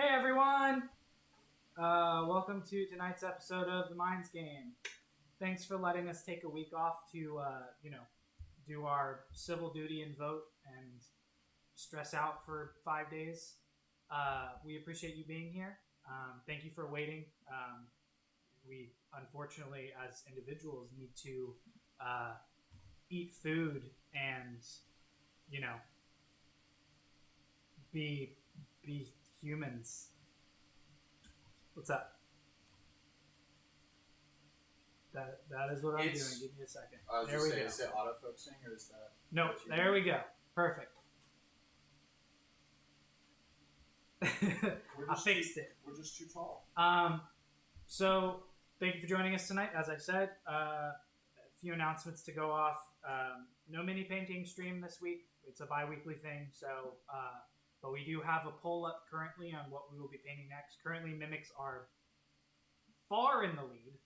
Hey everyone! Welcome to tonight's episode of The Minds Game. Thanks for letting us take a week off to, do our civil duty and vote and stress out for 5 days. We appreciate you being here. Thank you for waiting. We, unfortunately, as individuals, need to eat food and, be humans. What's up? That is what I'm doing. Give me a second. I was just saying, is it auto-focusing or is that... No, there we go. Perfect. I fixed it. We're just too tall. So, thank you for joining us tonight. As I said, a few announcements to go off. No mini painting stream this week. It's a bi-weekly thing, so... but we do have a poll up currently on what we will be painting next. Currently, mimics are far in the lead.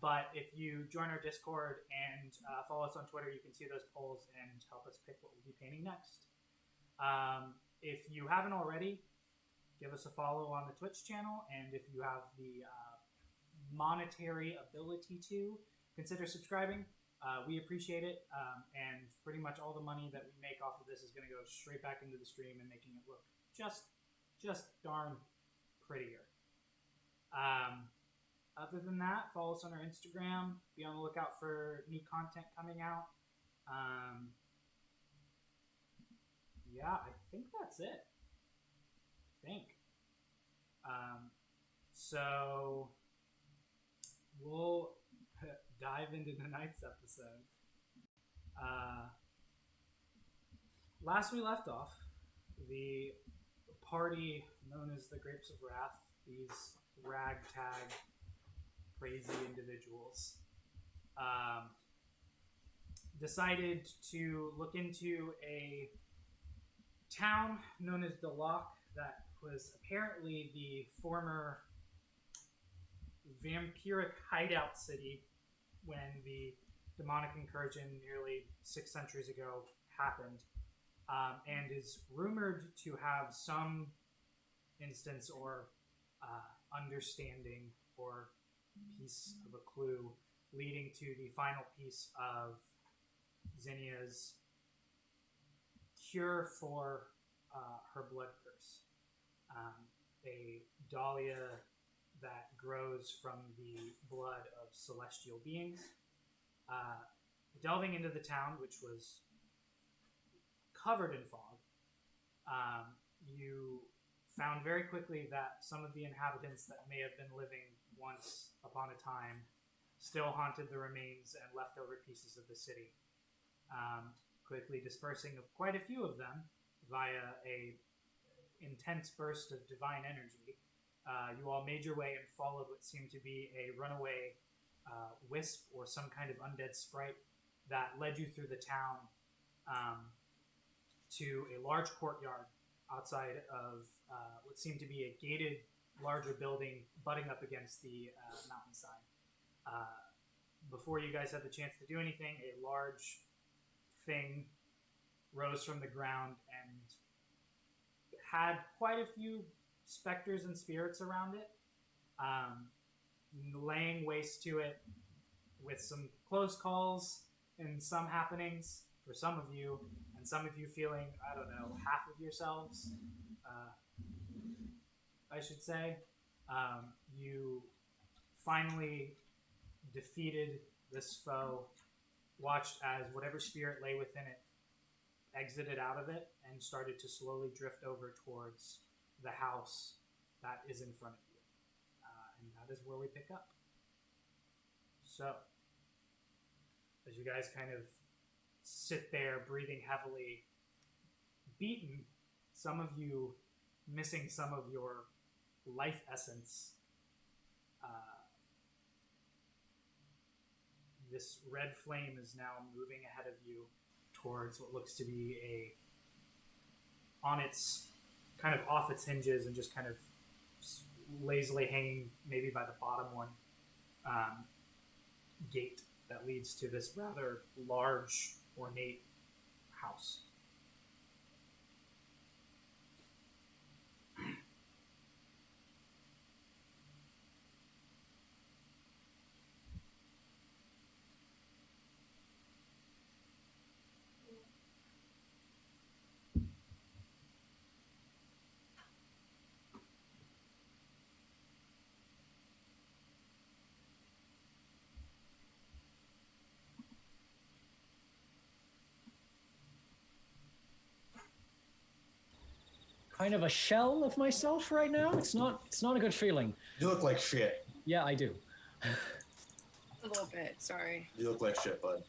But if you join our Discord and follow us on Twitter, you can see those polls and help us pick what we'll be painting next. If you haven't already, give us a follow on the Twitch channel. And if you have the monetary ability to, consider subscribing. We appreciate it, and pretty much all the money that we make off of this is going to go straight back into the stream and making it look just darn prettier. Other than that, follow us on our Instagram. Be on the lookout for new content coming out. Yeah, I think that's it. So we'll dive into tonight's episode. Last we left off, the party known as the Grapes of Wrath, these ragtag, crazy individuals, decided to look into a town known as Delac that was apparently the former vampiric hideout city when the demonic incursion nearly 6 centuries ago happened, and is rumored to have some instance or understanding or piece of a clue leading to the final piece of Zinnia's cure for her blood curse. A dahlia that grows from the blood of celestial beings. Delving into the town, which was covered in fog, you found very quickly that some of the inhabitants that may have been living once upon a time still haunted the remains and leftover pieces of the city, quickly dispersing of quite a few of them via a intense burst of divine energy. You all made your way and followed what seemed to be a runaway wisp or some kind of undead sprite that led you through the town to a large courtyard outside of what seemed to be a gated, larger building butting up against the mountainside. Before you guys had the chance to do anything, a large thing rose from the ground and had quite a few specters and spirits around it, laying waste to it with some close calls and some happenings for some of you, and some of you feeling, I don't know, half of yourselves, I should say. You finally defeated this foe, watched as whatever spirit lay within it exited out of it and started to slowly drift over towards the house that is in front of you. And that is where we pick up. So, as you guys kind of sit there breathing heavily, beaten, some of you missing some of your life essence, this red flame is now moving ahead of you towards what looks to be on its kind of off its hinges and just kind of lazily hanging maybe by the bottom one gate that leads to this rather large, ornate house. kind of a shell of myself right now. It's not a good feeling. You look like shit. Yeah, I do. A little bit, sorry. You look like shit, bud.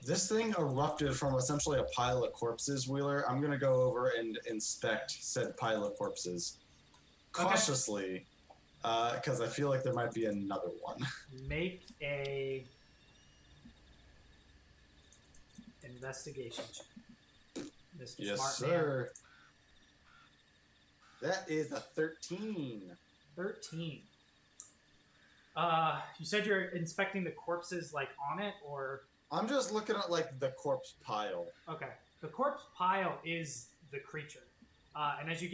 This thing erupted from essentially a pile of corpses, Wheeler. I'm gonna go over and inspect said pile of corpses. Cautiously, because I feel like there might be another one. Make a investigation check, Mr. Yes, Smart sir. That is a 13. 13. You said you're inspecting the corpses like on it, or I'm just looking at like the corpse pile. okay. The corpse pile is the creature, and as you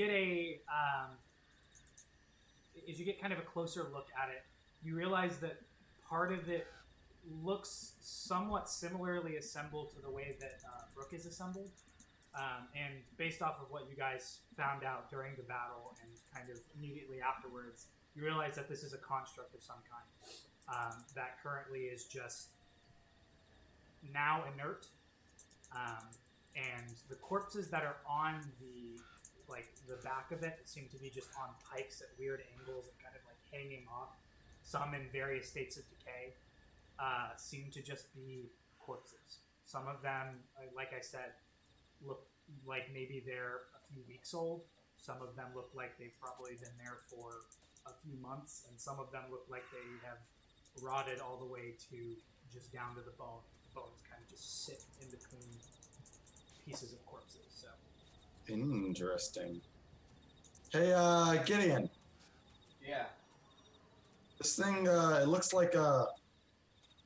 get kind of a closer look at it, you realize that part of it looks somewhat similarly assembled to the way that Brook is assembled. And based off of what you guys found out during the battle and kind of immediately afterwards, you realize that this is a construct of some kind that currently is just now inert. And the corpses that are on the back of it seem to be just on pikes at weird angles and kind of like hanging off, some in various states of decay, seem to just be corpses. Some of them, like I said, look like maybe they're a few weeks old. Some of them look like they've probably been there for a few months, and some of them look like they have rotted all the way to just down to the bone. The bones kind of just sit in between pieces of corpses. So Interesting. Hey, Gideon. Yeah. This thing, it looks like a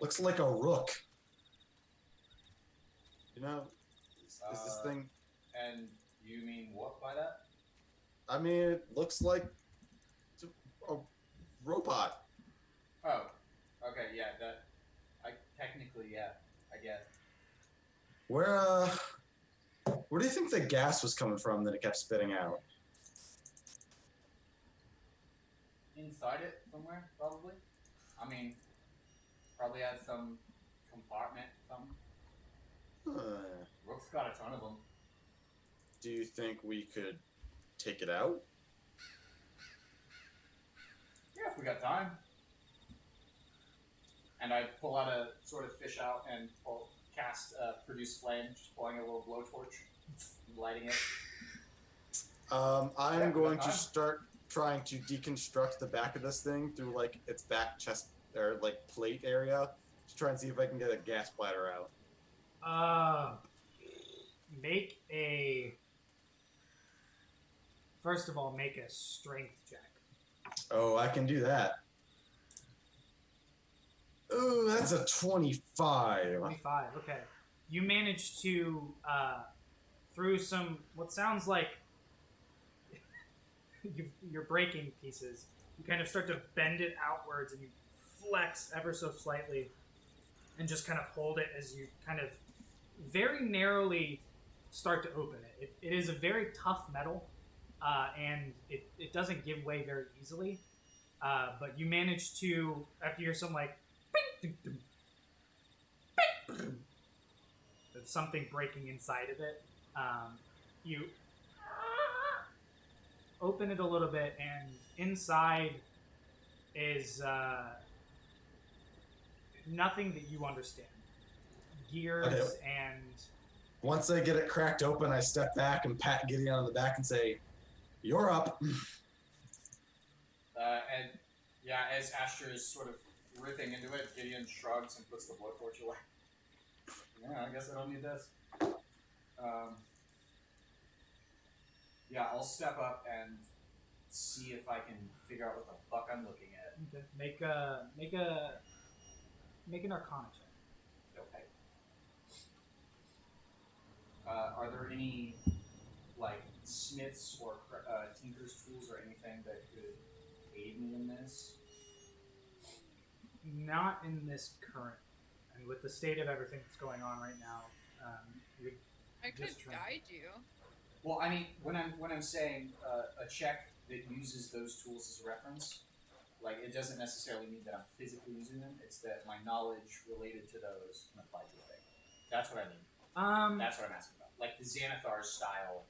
rook. You know, is this thing? And you mean what by that? I mean, it looks like a robot. Oh, okay, yeah, technically, yeah, I guess. Where do you think the gas was coming from that it kept spitting out? Inside it somewhere, probably. I mean, probably has some compartment, something. Rook's got a ton of them. Do you think we could take it out? Yeah, if we got time. And I pull out a sort of fish out and produce flame, just pulling a little blowtorch, lighting it. I'm going to start trying to deconstruct the back of this thing through like its back chest or like plate area to try and see if I can get a gas bladder out. First of all, make a strength check. Oh, I can do that. Ooh, that's a 25. 25, okay. You managed to, through some, what sounds like you're breaking pieces, you kind of start to bend it outwards and you flex ever so slightly and just kind of hold it as you kind of very narrowly start to open it. It is a very tough metal, and it doesn't give way very easily, but you manage to, after you're some like, with something breaking inside of it, you open it a little bit, and inside is nothing that you understand. Gears and... Once I get it cracked open, I step back and pat Gideon on the back and say, "You're up." And yeah, as Asher is sort of ripping into it, Gideon shrugs and puts the blowtorch away. Yeah, I guess I don't need this. Yeah, I'll step up and see if I can figure out what the fuck I'm looking at. Okay. Make an Arcana check. Okay. Are there any like smiths or tinker's tools or anything that could aid me in this? Not in this current, and with the state of everything that's going on right now, I could guide you. Well, I mean, when I'm saying a check that uses those tools as a reference, like it doesn't necessarily mean that I'm physically using them. It's that my knowledge related to those can apply to the thing. That's what I mean. That's what I'm asking about. Like the Xanathar style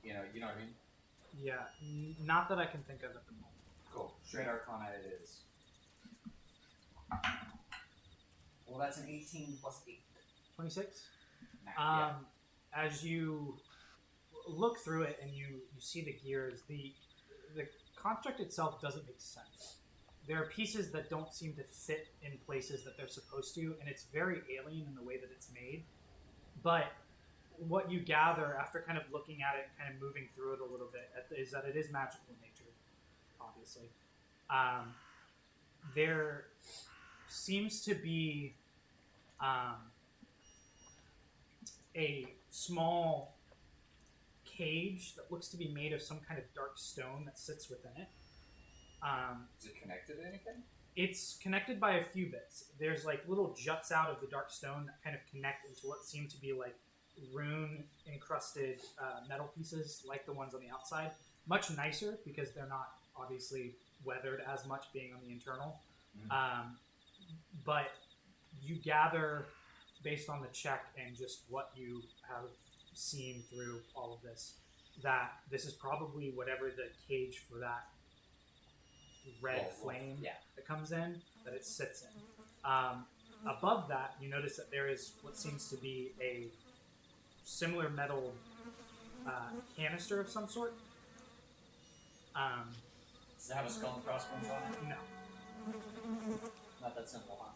You know what I mean? Yeah, not that I can think of at the moment. Cool. Straight Arcana it is. Well, that's an 18 plus 8. 26? Yeah. As you look through it and you see the gears, the construct itself doesn't make sense. There are pieces that don't seem to fit in places that they're supposed to, and it's very alien in the way that it's made. But what you gather after kind of looking at it, kind of moving through it a little bit, is that it is magical in nature, obviously. There seems to be a small cage that looks to be made of some kind of dark stone that sits within it. Is it connected to anything? It's connected by a few bits. There's like little juts out of the dark stone that kind of connect into what seem to be like rune encrusted metal pieces like the ones on the outside. Much nicer because they're not obviously weathered as much being on the internal. But you gather based on the check and just what you have seen through all of this that this is probably whatever the cage for that red flame that comes in, that it sits in. Above that, you notice that there is what seems to be a similar metal canister of some sort. Does it have a skull and crossbones on it? No. Not that simple, huh?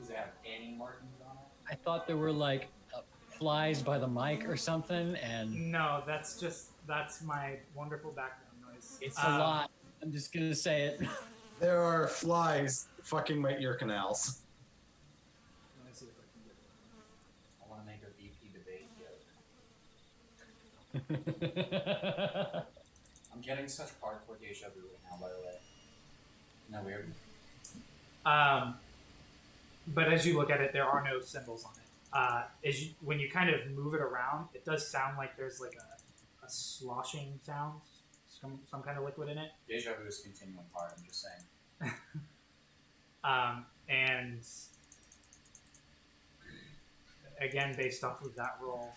Does it have any markings on it? I thought there were like flies by the mic or something, and No, that's my wonderful background noise. it's a lot. I'm just gonna say it. There are flies fucking my ear canals. Let me see if I can get it. I want to make a VP debate joke. I'm getting such hardcore deja vu right now, by the way. Isn't that weird? But as you look at it, there are no symbols on it. When you kind of move it around, it does sound like there's like a sloshing sound, some kind of liquid in it. Deja vu is continuing part, I'm just saying. And again, based off of that roll,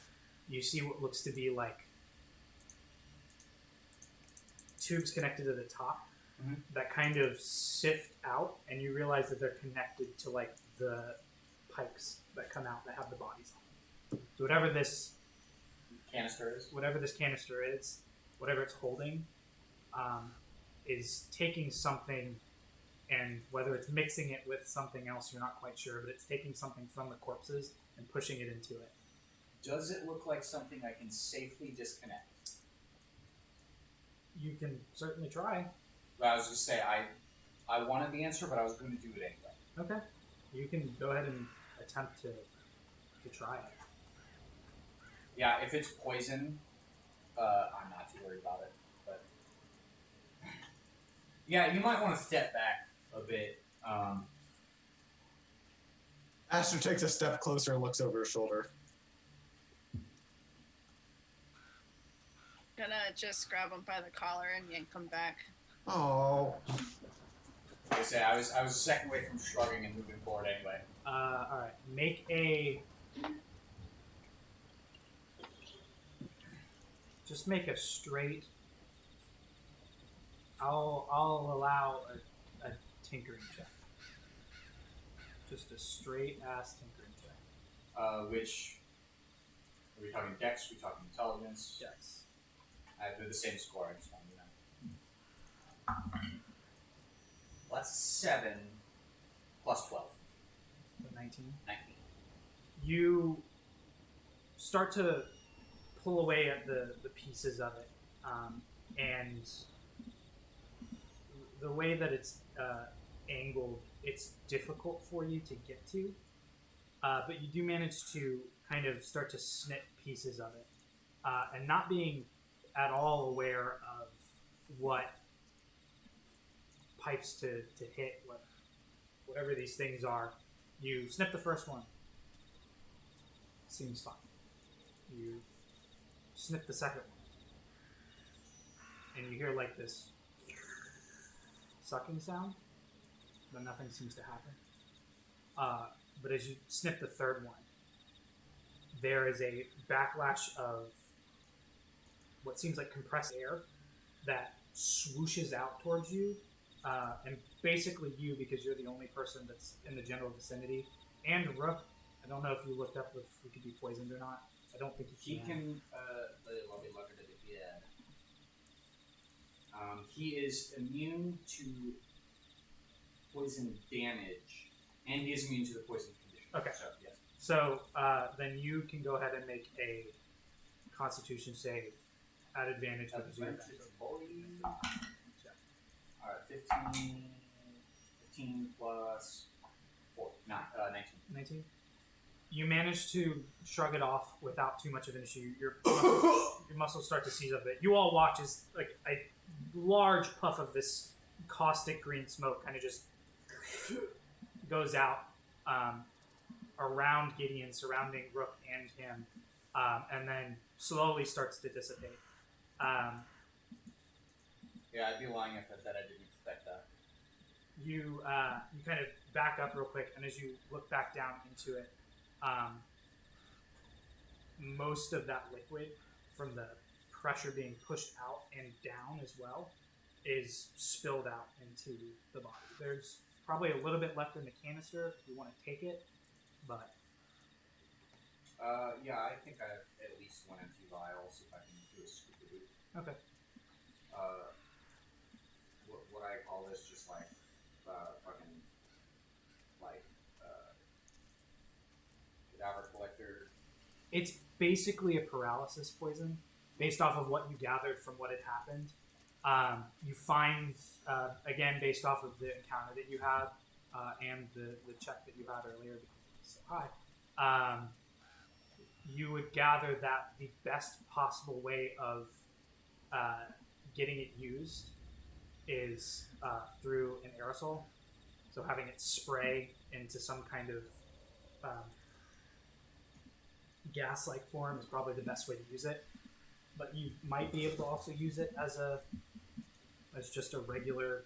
you see what looks to be like tubes connected to the top that kind of sift out, and you realize that they're connected to like the pipes that come out that have the bodies on them. So whatever this canister is, whatever it's holding, is taking something, and whether it's mixing it with something else, you're not quite sure, but it's taking something from the corpses and pushing it into it. Does it look like something I can safely disconnect? You can certainly try. Well, I was just say I wanted the answer, but I was going to do it anyway. Okay. You can go ahead and attempt to try it. Yeah, if it's poison, I'm not too worried about it. But yeah, you might want to step back a bit. Asher takes a step closer and looks over his shoulder. Gonna just grab him by the collar and yank him back. Oh. Like I say, I was a second away from shrugging and moving forward anyway. Alright. Make a... Just make a straight... I'll allow a tinkering check. Just a straight-ass tinkering check. Which... Are we talking dex? Are we talking intelligence? Dex. They're the same score, I just want to know. Well, that's 7 plus 12. So 19? 19. You start to pull away at the pieces of it, and the way that it's angled, it's difficult for you to get to, but you do manage to kind of start to snip pieces of it, and not being at all aware of what pipes to hit, whatever these things are. You snip the first one. Seems fine. You snip the second one. And you hear like this sucking sound, but nothing seems to happen. But as you snip the third one, there is a backlash of what seems like compressed air that swooshes out towards you, and basically you, because you're the only person that's in the general vicinity, and Rook. I don't know if you looked up if he could be poisoned or not. I don't think He can. Let me look at it again. He is immune to poison damage, and he is immune to the poison condition. Okay. So, yes. So then you can go ahead and make a Constitution save at advantage because you have Advantage, boy. Alright, 15 plus 4. 19. 19. You manage to shrug it off without too much of an issue. Your muscles start to seize a bit. You all watch as like a large puff of this caustic green smoke kind of just goes out around Gideon, surrounding Rook and him, and then slowly starts to dissipate. Yeah, I'd be lying if I said I didn't expect that. You kind of back up real quick, and as you look back down into it, most of that liquid from the pressure being pushed out and down as well is spilled out into the body. There's probably a little bit left in the canister if you want to take it, but Yeah, I think I have at least one empty vial, so if I can do a scoop of it. okay. What I call this, just like, fucking, like, cadaver collector. It's basically a paralysis poison based off of what you gathered from what had happened. You find, again, based off of the encounter that you had and the check that you had earlier because it was so high, you would gather that the best possible way of getting it used is through an aerosol. So having it spray into some kind of gas-like form is probably the best way to use it. But you might be able to also use it as just a regular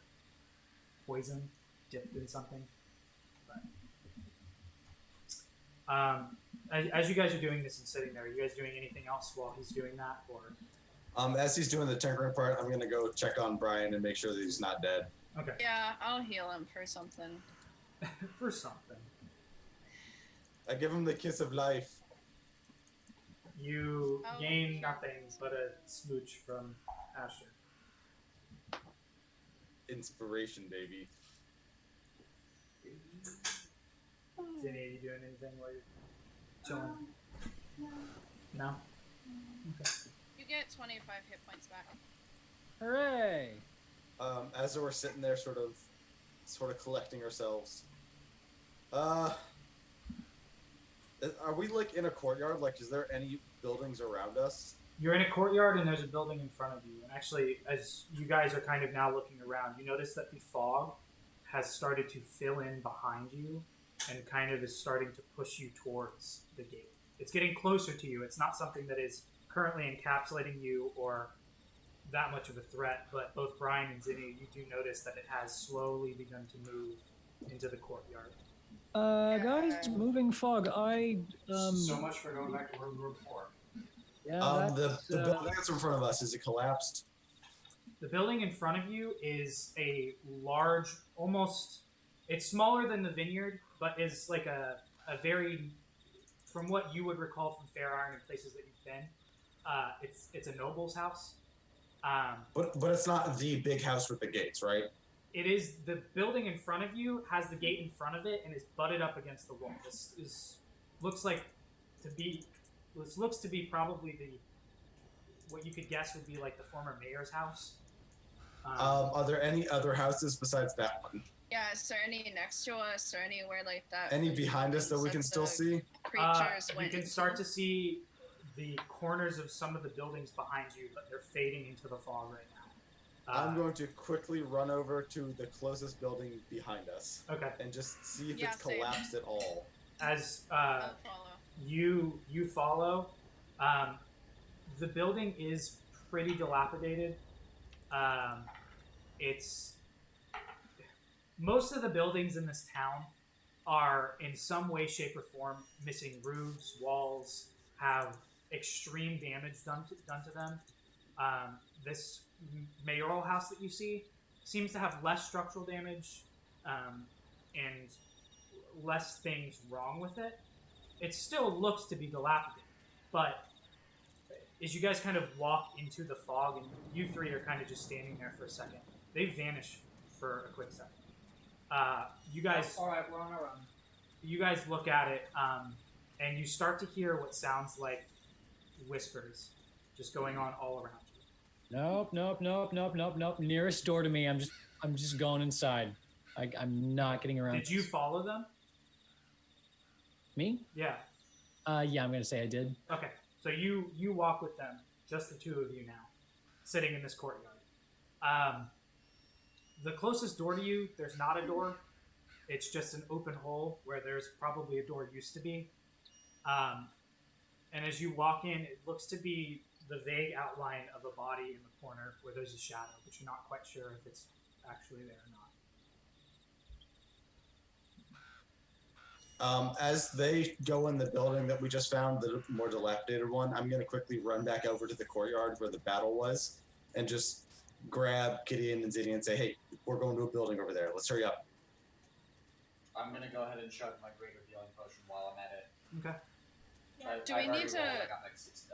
poison dipped in something. But, as you guys are doing this and sitting there, are you guys doing anything else while he's doing that, or? As he's doing the tinkering part, I'm gonna go check on Brian and make sure that he's not dead. Okay. Yeah, I'll heal him for something. For something. I give him the kiss of life. You Oh, gain sure. nothing but a smooch from Asher. Inspiration, baby. Zinni, are you doing anything while you're chilling? No? Okay. You get 25 hit points back. Hooray! As we're sitting there, sort of collecting ourselves. Are we like in a courtyard? Like, is there any buildings around us? You're in a courtyard and there's a building in front of you. And actually, as you guys are kind of now looking around, you notice that the fog has started to fill in behind you and kind of is starting to push you towards the gate. It's getting closer to you. It's not something that is currently encapsulating you or that much of a threat, but both Brian and Zinni, you do notice that it has slowly begun to move into the courtyard. Guys, moving fog. So much for going back to where we were before. Yeah, The that's, building that's in front of us, is it collapsed? The building in front of you is a large, almost, it's smaller than the vineyard, but is like a very, from what you would recall from Fair Iron and places that you've been, it's a noble's house. But it's not the big house with the gates, right? It is, the building in front of you has the gate in front of it and is butted up against the wall. This looks to be probably what you could guess would be like the former mayor's house. Are there any other houses besides that one? Yeah, is there any next to us or anywhere like that? Any behind us that we can still see? Creatures You went can into? start to see the corners of some of the buildings behind you, but they're fading into the fog right now. I'm going to quickly run over to the closest building behind us Okay. and just see if Yeah, it's same. collapsed at all. As I'll follow. you follow, the building is pretty dilapidated. It's most of the buildings in this town are in some way, shape, or form missing roofs, walls, have extreme damage done to them. This mayoral house that you see seems to have less structural damage and less things wrong with it. It still looks to be dilapidated, but as you guys kind of walk into the fog, and you three are kind of just standing there for a second, they vanish for a quick second. You guys, all right, we're on our own. you guys look at it, and you start to hear what sounds like whispers, just going on all around you. Nope. Nearest door to me. I'm just going inside. I'm not getting around. Did you follow them? Me? Yeah. Yeah, I'm gonna say I did. Okay. So you walk with them, just the two of you now, sitting in this courtyard. The closest door to you, there's not a door. It's just an open hole where there's probably a door used to be. And as you walk in, it looks to be the vague outline of a body in the corner where there's a shadow, but you're not quite sure if it's actually there or not. As they go in the building that we just found, the more dilapidated one, I'm going to quickly run back over to the courtyard where the battle was and just grab Gideon and Zidian and say, hey, we're going to a building over there. Let's hurry up. I'm gonna go ahead and chug my greater healing potion while I'm at it. Okay. Do we need to? I got like 6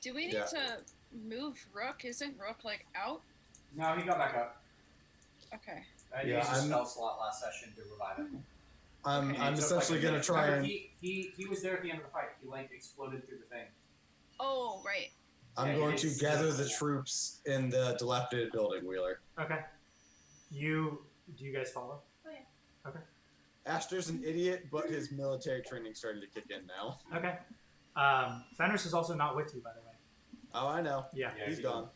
Do we need to move Rook? Isn't Rook like out? No, he got back up. Okay. I used a spell slot last session to revive him. I'm essentially going to try and... He was there at the end of the fight. He like exploded through the thing. Oh, right. I'm going to gather the troops in the dilapidated building, Wheeler. Okay. Do you guys follow? Oh, yeah. Okay. Ashter's an idiot, but his military training starting to kick in now. Okay. Fenris is also not with you, by the way. Oh, I know. Yeah. He's gone.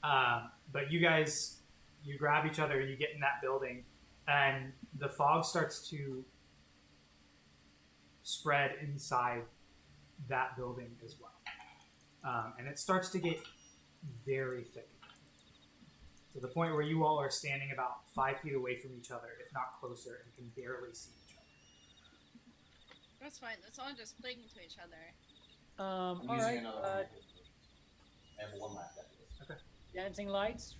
But you guys, you grab each other and you get in that building, and the fog starts to spread inside that building as well. And it starts to get very thick, to the point where you all are standing about 5 feet away from each other, if not closer, and can barely see each other. That's fine. Let's all just cling to each other. I'm All using right. another one. I have one left after this. Okay. Dancing lights.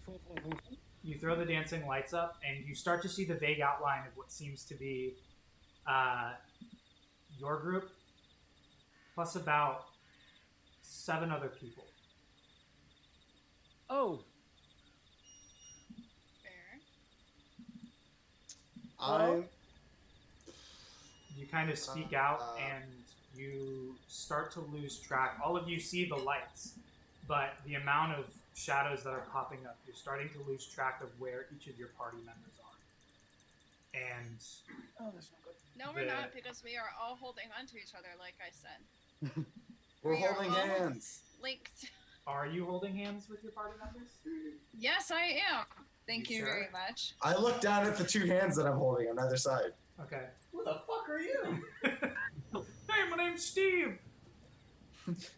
You throw the dancing lights up, and you start to see the vague outline of what seems to be your group, plus about 7 other people. Oh. Fair. You kind of speak out, and you start to lose track. All of you see the lights, but the amount of shadows that are popping up, you're starting to lose track of where each of your party members are. And Oh, that's not good. No, we're not, because we are all holding on to each other, like I said. We're We are holding all hands. Linked. are you holding hands with your party members? Yes, I am. Thank You you sure? very much. I look down at the 2 hands that I'm holding on either side. Okay. Who the fuck are you? Hey, my name's Steve.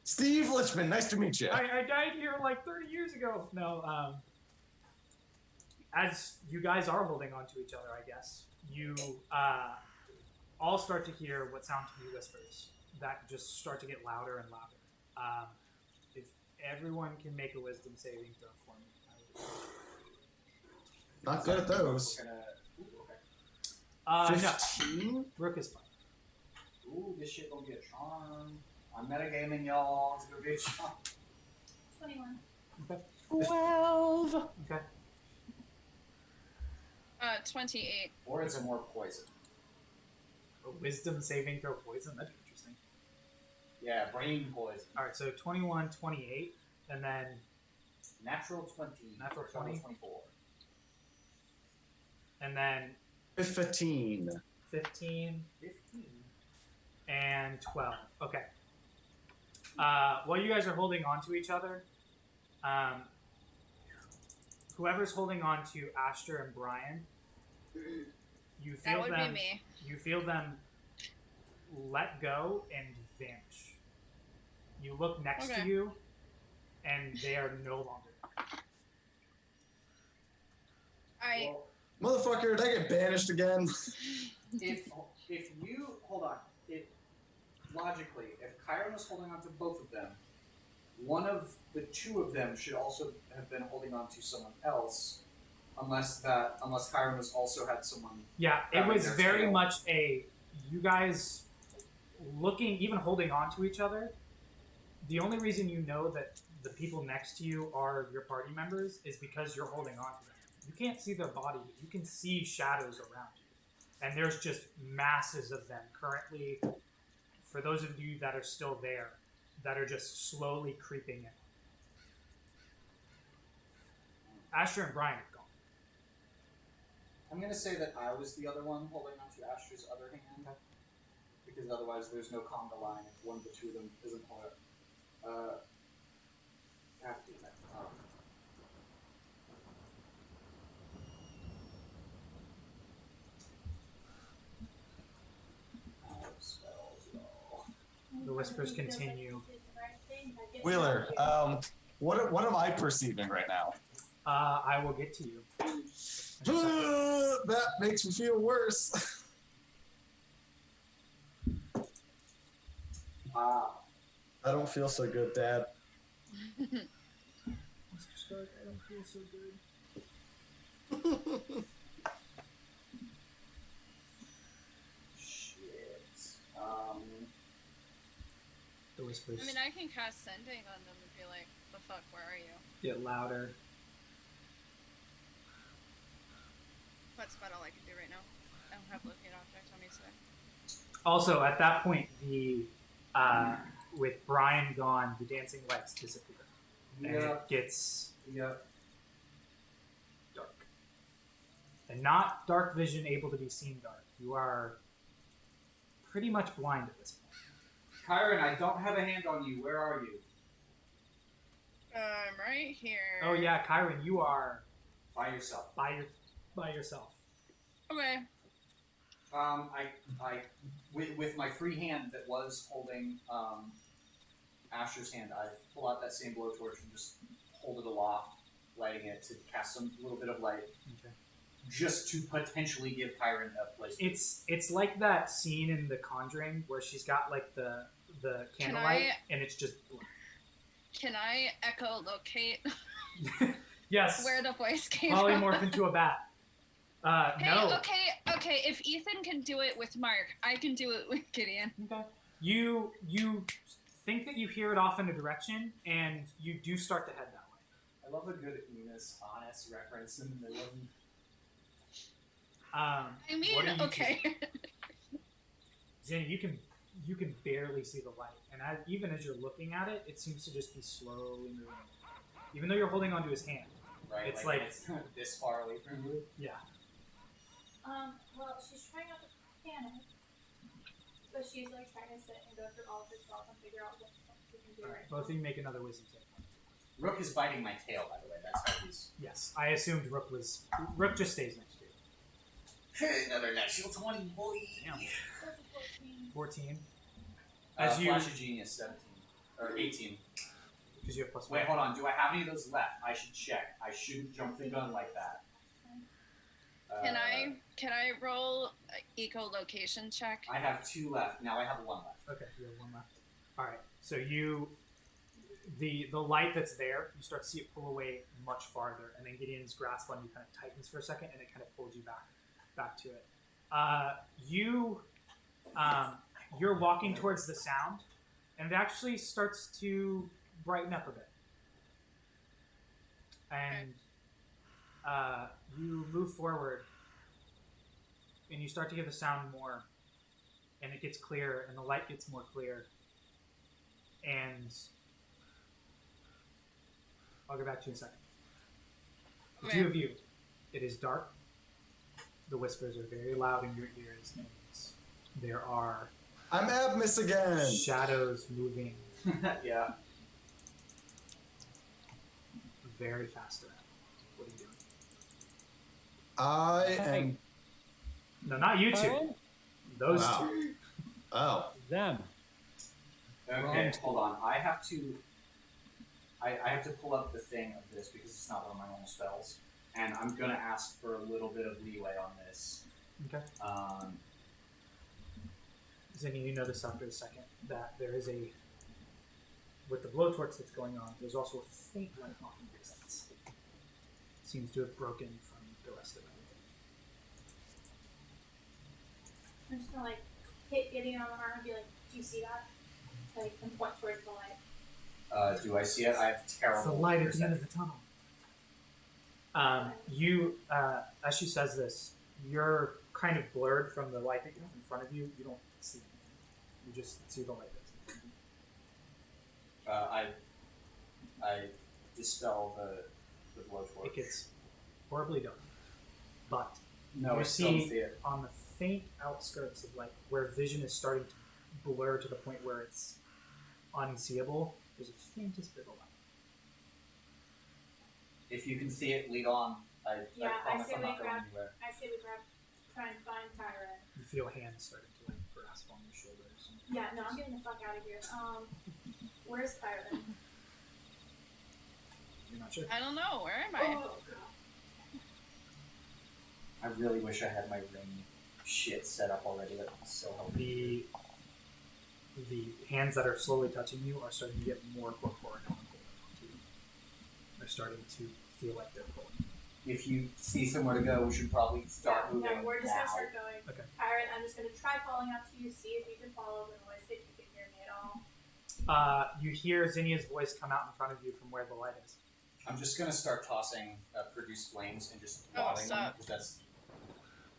Steve Lichman, nice to meet you. I died here like 30 years ago. No, as you guys are holding on to each other, I guess, you all start to hear what sound to be whispers that just start to get louder and louder. If everyone can make a wisdom saving throw for me, I would... Not good at those. No, 15? Rook is fine. Ooh, this shit gonna be a charm. I'm metagaming, y'all. It's gonna be a charm. 21. Okay. 12. Okay. 28. Or it's a more poison. A wisdom saving throw poison? That's interesting. Yeah, brain poison. Alright, so 21, 28, and then Natural 20. Natural or 20? 24. and then 15. 15, 15. and 12. Okay. While you guys are holding on to each other, whoever's holding on to Ashter and Brian, you That feel would them. be me. You feel them let go and vanish. You look next to Okay. you, and they are no longer there. I Well, Motherfucker, did I get banished again? if if you hold on, logically, if Chiron was holding on to both of them, one of the two of them should also have been holding on to someone else, unless Chiron was also had someone. Yeah, it grabbing was their very tail. much you guys looking, even holding on to each other. The only reason you know that the people next to you are your party members is because you're holding on to them. You can't see their body, but you can see shadows around you. And there's just masses of them currently, for those of you that are still there, that are just slowly creeping in. Asher and Brian are gone. I'm gonna say that I was the other one holding onto Asher's other hand, because otherwise there's no conga line if one of the two of them isn't holding. God damn it. Spells, y'all. The whispers continue. Wheeler, what am I perceiving right now? I will get to you. That makes me feel worse. I don't feel so good, Dad. Mr. Stark, I don't feel so good. Shit. The whispers I mean, I can cast sending on them and be like, "The fuck, where are you?" get louder. That's about all I can do right now. I don't have locate object on me today. Also, at that point, with Brian gone, the dancing lights disappear, and it gets dark, and not dark vision able to be seen dark. You are pretty much blind at this point. Chiron, I don't have a hand on you. Where are you? I'm right here. Oh yeah, Chiron, you are By yourself. by yourself. Okay. With my free hand that was holding Asher's hand, I pull out that same blowtorch and just hold it aloft, lighting it to cast some little bit of light, Okay. just to potentially give Chiron a place. It's like that scene in The Conjuring where she's got like the candlelight and it's just black. Can I echolocate Yes. where the voice came Polymorph from? into a bat. Hey, No. okay. If Ethan can do it with Mark, I can do it with Gideon. Okay. You think that you hear it off in a direction, and you do start to head that way. I love a good Enos honest reference in the middle of I mean, what are you okay. Jenny, you can barely see the light, and even as you're looking at it, it seems to just be slowly moving. Even though you're holding onto his hand. right. It's like like- it's this far away from you. Yeah. Well, she's trying not to panic, but she's like trying to sit and go through all of her spells and figure out what she can do. Alright, both of you make another wisdom save. Rook is biting my tail, by the way. That's how he's. Yes, I assumed Rook just stays next to you. Hey, another natural 20, boy. Damn. That's a 14. 14. As you, Flash of Genius, 17 or 18. because you have plus Wait, 1. hold on. Do I have any of those left? I should check. I shouldn't jump the gun like that. Can I roll an echolocation check? I have 2 left. Now I have 1 left. Okay, you have 1 left. All right, so the light that's there, you start to see it pull away much farther, and then Gideon's grasp on you kind of tightens for a second, and it kind of pulls you back to it. You're walking towards the sound, and it actually starts to brighten up a bit. And you move forward, and you start to hear the sound more, and it gets clearer, and the light gets more clear. And I'll get back to you in a second. The Okay. two of you, it is dark. The whispers are very loud in your ears, and there are I'm Abmus again. shadows moving Yeah. very fast around. What are you doing? I am. No, not you two. Oh, Those Wow. two. Oh. them. Okay, Wrong. hold on. I have to pull up the thing of this because it's not one of my normal spells, and I'm gonna ask for a little bit of leeway on this. Okay. Zinni, you notice after a second that there is a, with the blowtorch that's going on, there's also a faint light off in the distance. Seems to have broken from the rest of everything. I'm just gonna like hit Gideon on the arm and be like, "Do you see that?" Like, and point towards the light. Do I see it? I have It's terrible. the light at the end of perception. the tunnel. As she says this, you're kind of blurred from the light that you have in front of you. You don't see anything. You just see the light that's in front of you. I dispel the blowtorch. It gets horribly dark. But No, you I still see see it. on the faint outskirts of like where vision is starting to blur to the point where it's unseeable, there's a faintest bit of light. If you can see it, lead on. I promise say I'm we not going grab. anywhere. I say we grab, try and find Kyra. You feel hands starting to like grasp on your shoulders. Yeah, no, I'm getting the fuck out of here. Where's Kyra? You're not sure. I don't know. Where am I? Oh, God. I really wish I had my ring shit set up already. That would so help. The hands that are slowly touching you are starting to get more corporeal and holding onto you. They're starting to feel like they're pulling. If you see somewhere to go, we should probably start moving. Yeah, we're just now. gonna start going. Okay. Kyra, I'm just gonna try calling out to you, see if you can follow the noise, if you can hear me at all. You hear Zinnia's voice come out in front of you from where the light is. I'm just gonna start tossing produce flames and just Oh, lobbing them sup. because that's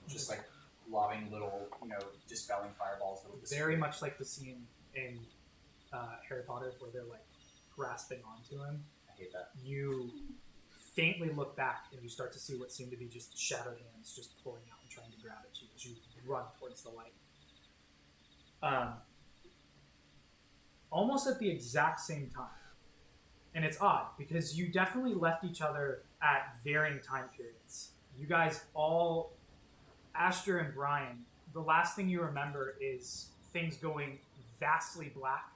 just like lobbing little, dispelling fireballs. Very much like the scene in Harry Potter where they're like grasping onto him. I hate that. You faintly look back and you start to see what seem to be just shadowed hands just pulling out and trying to grab at you as you run towards the light. Almost at the exact same time. And it's odd because you definitely left each other at varying time periods. You guys all, Asher and Brian, the last thing you remember is things going vastly black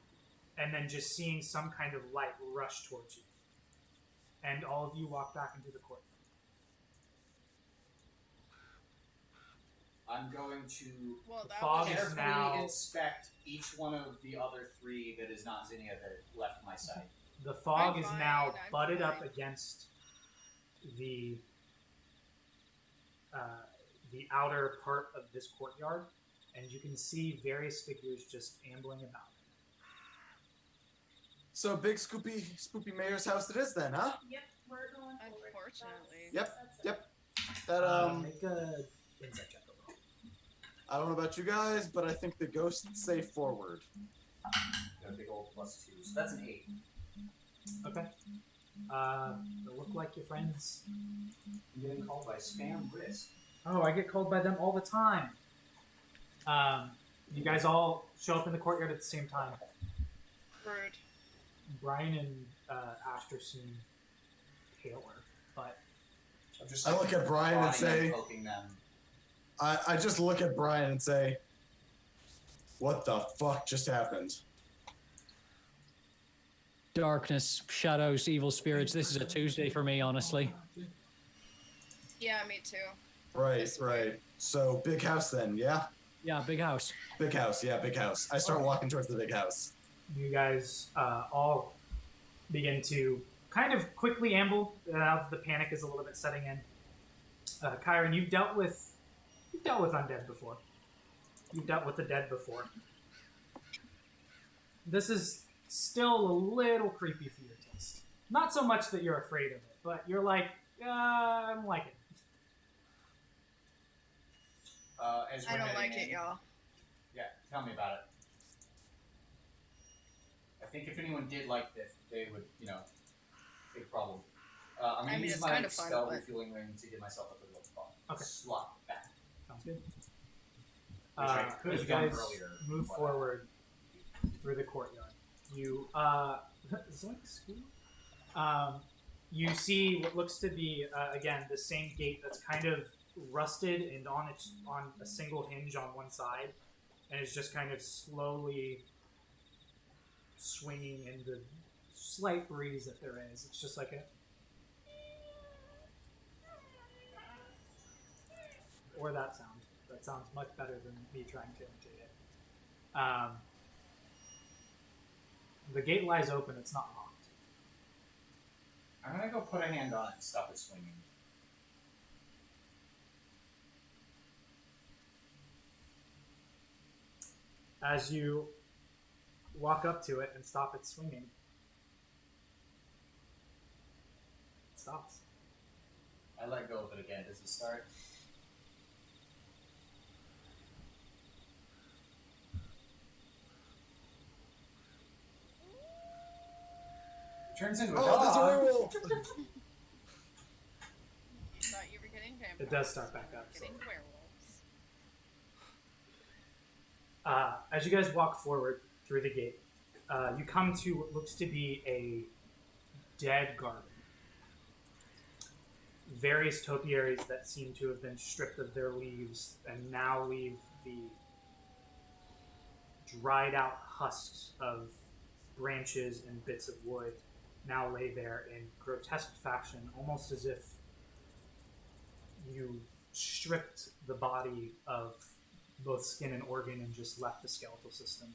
and then just seeing some kind of light rush towards you. And all of you walk back into the court. I'm going to Well, that fog was is carefully now- inspect each one of the other three that is not Zinnia that left my sight. The fog I'm is fine, now I'm butted up fine. against the outer part of this courtyard, and you can see various figures just ambling about. So big spoopy mayor's house it is then, huh? Yep, we're going forward. Unfortunately. That's Yep. That Make a insight check overall. I don't know about you guys, but I think the ghosts say forward. Got a big old +2, so that's an 8. Okay. They look like your friends. I'm getting called by Spam Risk. Oh, I get called by them all the time. You guys all show up in the courtyard at the same time. Rude. Brian and Asher seem paler, but I'm just I look at Brian and prodding them, say, poking them. I just look at Brian and say, what the fuck just happened? Darkness, shadows, evil spirits. This is a Tuesday for me, honestly. Yeah, me too. Right. So big house then, yeah? Yeah, big house. Big house, yeah, big house. I start walking towards the big house. you guys all begin to kind of quickly amble. The panic is a little bit setting in. Kyron, you've dealt with undead before. You've dealt with the dead before. This is still a little creepy for your taste. Not so much that you're afraid of it, but you're like, I'm liking it. As I we're don't heading like it, in- y'all. Yeah, tell me about it. I think if anyone did like this, they would, big problem. I'm gonna I mean, use it's my kind of fun, spell but- refueling ring to give myself a little spot. Okay. Slot back. Sounds good. Which I could As have you done guys earlier, move but- forward through the courtyard, you is that like school? You see what looks to be again the same gate that's kind of rusted and on a single hinge on one side, and is just kind of slowly swinging in the slight breeze that there is. It's just like a. Or that sound. That sounds much better than me trying to imitate it. The gate lies open. It's not locked. I'm gonna go put a hand on it and stop it swinging. As you walk up to it and stop it swinging, it stops. I let go of it again. Does it start? It turns into a Oh, dog. there's a werewolf! You thought you were getting vampires. It does start back up. Getting So. werewolves. As you guys walk forward through the gate, you come to what looks to be a dead garden. Various topiaries that seem to have been stripped of their leaves and now leave the dried out husks of branches and bits of wood now lay there in grotesque fashion, almost as if you stripped the body of both skin and organ and just left the skeletal system.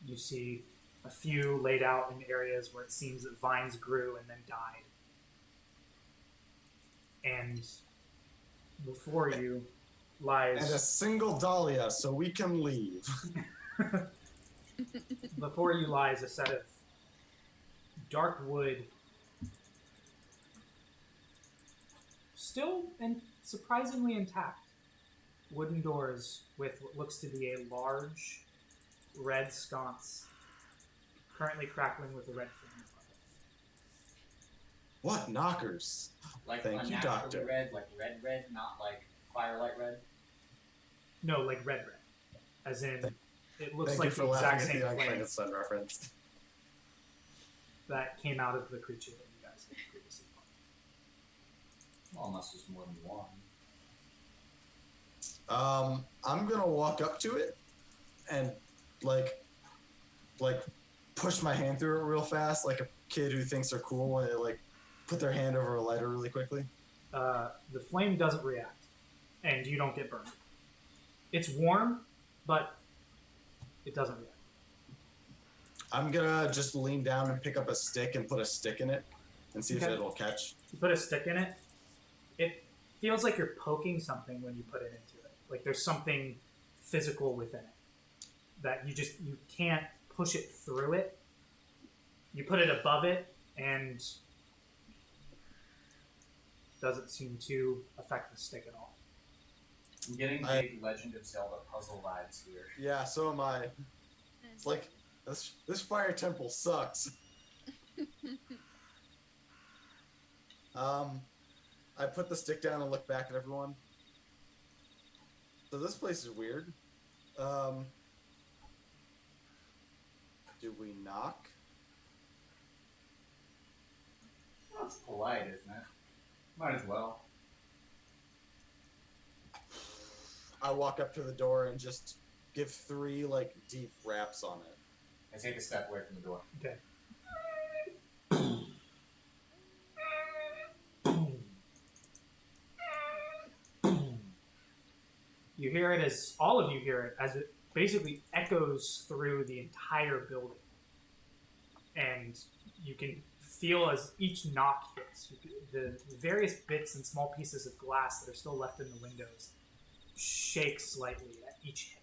You see a few laid out in areas where it seems that vines grew and then died. And before you lies... And a single dahlia, so we can leave. Before you lies a set of dark wood, still and surprisingly intact, wooden doors with what looks to be a large red sconce, currently crackling with a red flame. What knockers? Like Thank you, unnaturally Doctor. red, like red, not like firelight red. No, like red. As in, it looks Thank like you for the exact laughing at same the Young flame Frankenstein reference. that came out of the creature that you guys had previously fought. Well, unless there's more than one. I'm gonna walk up to it and like push my hand through it real fast, like a kid who thinks they're cool when they like put their hand over a lighter really quickly. The flame doesn't react, and you don't get burned. It's warm, but it doesn't react. I'm gonna just lean down and pick up a stick and put a stick in it and see if Okay. it'll catch. You put a stick in it, it feels like you're poking something when you put it into it. Like there's something physical within it that you can't push it through it. You put it above it and doesn't seem to affect the stick at all. I'm getting big Legend of Zelda puzzle vibes here. Yeah, so am I. It's like this fire temple sucks. I put the stick down and look back at everyone. So this place is weird. Do we knock? That's polite, isn't it? Might as well. I walk up to the door and just give 3 like deep raps on it. I take a step away from the door. Okay. You hear it as all of you hear it as it basically echoes through the entire building, and you can feel as each knock hits the various bits and small pieces of glass that are still left in the windows shake slightly at each hit.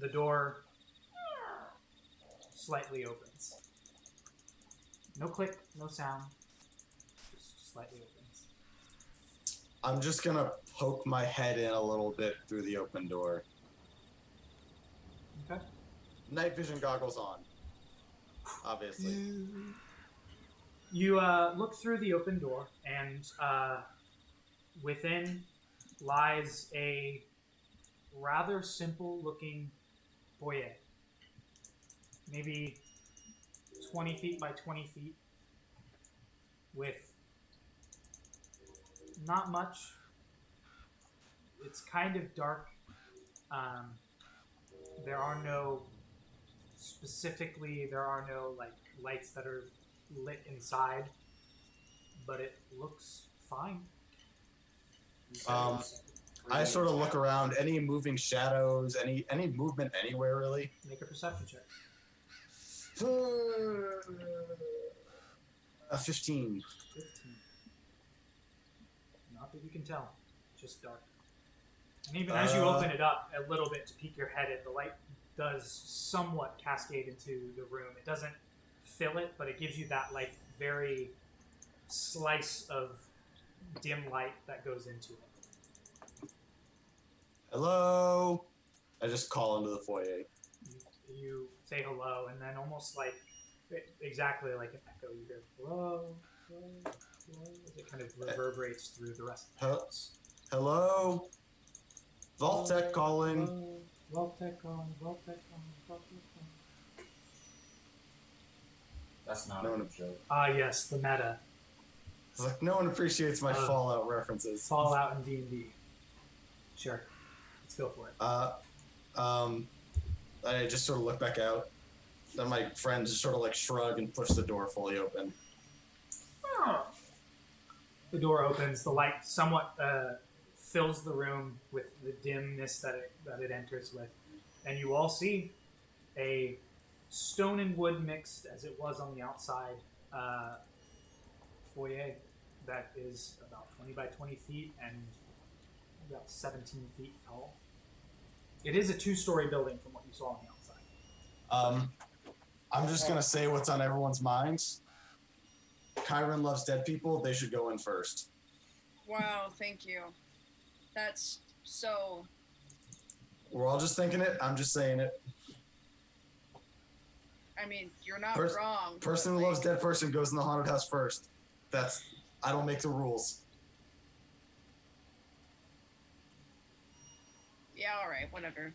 The door slightly opens. No click, no sound, just slightly opens. I'm just gonna poke my head in a little bit through the open door. Okay. Night vision goggles on. Obviously. You look through the open door, and within lies a rather simple-looking foyer. Maybe 20 feet by 20 feet, with not much. It's kind of dark. There are no like lights that are lit inside, but it looks fine. You said it was I sort of look around. Any moving shadows? Any movement anywhere really? Make a perception check. 15. 15. Not that you can tell, just dark. And even as you open it up a little bit to peek your head in, the light does somewhat cascade into the room. It doesn't fill it, but it gives you that like very slice of dim light that goes into it. Hello. I just call into the foyer. You say hello, and then almost like exactly like an echo, you hear hello, hello, hello, as it kind of reverberates through the rest of the house. Hello. Vault-Tec calling. Vault-Tec calling, Vault-Tec calling, Vault-Tec calling. That's not No a one- joke. Ah, yes, the meta. It's like no one appreciates my Fallout references. Fallout and D&D. Sure. Let's go for it. I just sort of look back out. Then my friends just sort of like shrug and push the door fully open. The door opens. The light somewhat fills the room with the dimness that it enters with, and you all see a stone and wood mixed, as it was on the outside, foyer that is about 20 by 20 feet and about 17 feet tall. It is a 2-story building from what you saw on the outside. I'm just gonna say what's on everyone's minds. Kyron loves dead people. They should go in first. Wow, thank you. That's so. We're all just thinking it. I'm just saying it. I mean, you're not Pers- wrong. Person but, who loves like, dead person goes in the haunted house first. I don't make the rules. Yeah, all right, whatever.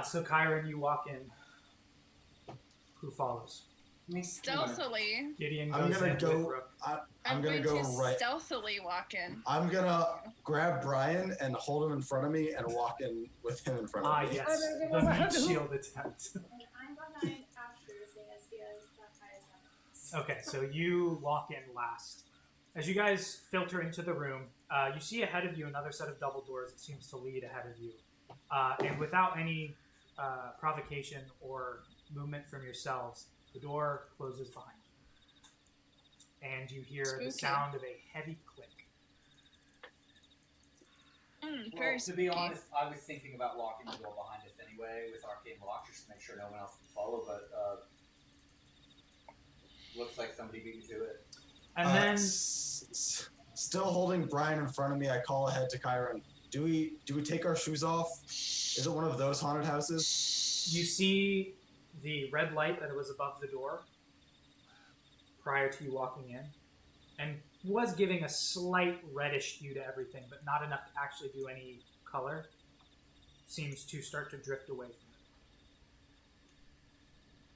So Kyron, you walk in. Who follows? Stealthily. Gideon I'm goes gonna in go- with Rook. I'm gonna going go to right. stealthily walk in. I'm gonna grab Brian and hold him in front of me and walk in with him in front of Ah, me. yes. The meat shield attempt. And I'm behind Asher, seeing as he has the highest weapons. Okay, so you walk in last. As you guys filter into the room, you see ahead of you another set of double doors that seems to lead ahead of you. And without any provocation or movement from yourselves, the door closes behind you. And you hear the Spooky. sound of a heavy click. Very Well, to be spooky. honest, I was thinking about locking the door behind us anyway with arcane lock just to make sure no one else can follow, but looks like somebody beat me to it. And then Still holding Brian in front of me, I call ahead to Kyron. Do we take our shoes off? Is it one of those haunted houses? you see the red light that was above the door prior to you walking in, and was giving a slight reddish hue to everything, but not enough to actually do any color. Seems to start to drift away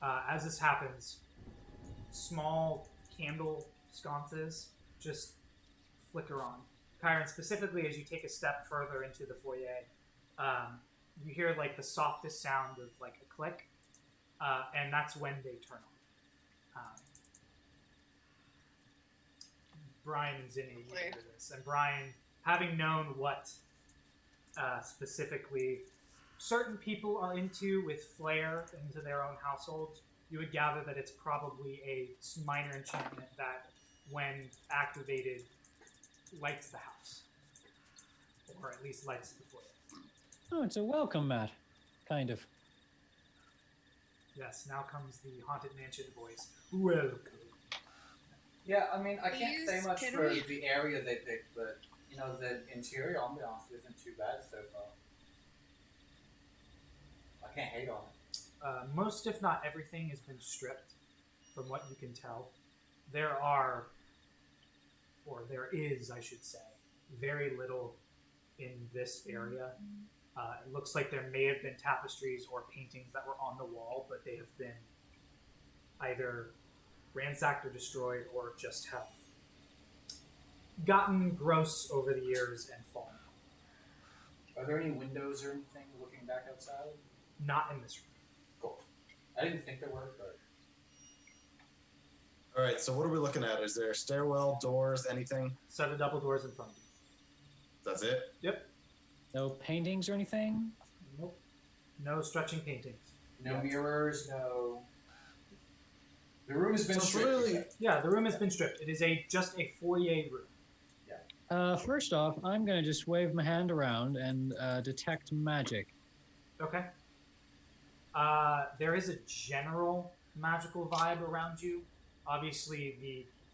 from it. As this happens, small candle sconces just flicker on. Kyron, specifically as you take a step further into the foyer, you hear like the softest sound of like a click, and that's when they turn on. Brian and Zinni, you hear this, and Brian, having known what specifically certain people are into with flair into their own households, you would gather that it's probably a minor enchantment that, when activated, lights the house, or at least lights the foyer. Oh, it's a welcome mat, kind of. Yes, now comes the Haunted Mansion voice. Welcome. Yeah, I mean, I can't say Please, much can for we- the area they picked, but, you know, the interior ambiance isn't too bad so far. I can't hate on it. Most, if not everything, has been stripped, from what you can tell. There are, or there is, I should say, very little in this area. It looks like there may have been tapestries or paintings that were on the wall, but they have been either ransacked or destroyed, or just have gotten gross over the years and fallen out. Are there any windows or anything looking back outside? Not in this room. Cool. I didn't think there were, but All right, so what are we looking at? Is there a stairwell, doors, anything? Set of double doors in front of you. That's it? Yep. No paintings or anything? Nope. No stretching paintings. No mirrors, no. The room has been So stripped. really- you said. Yeah, the room has been stripped. It is just a foyer room. First off, I'm gonna just wave my hand around and detect magic. Okay. There is a general magical vibe around you. Obviously,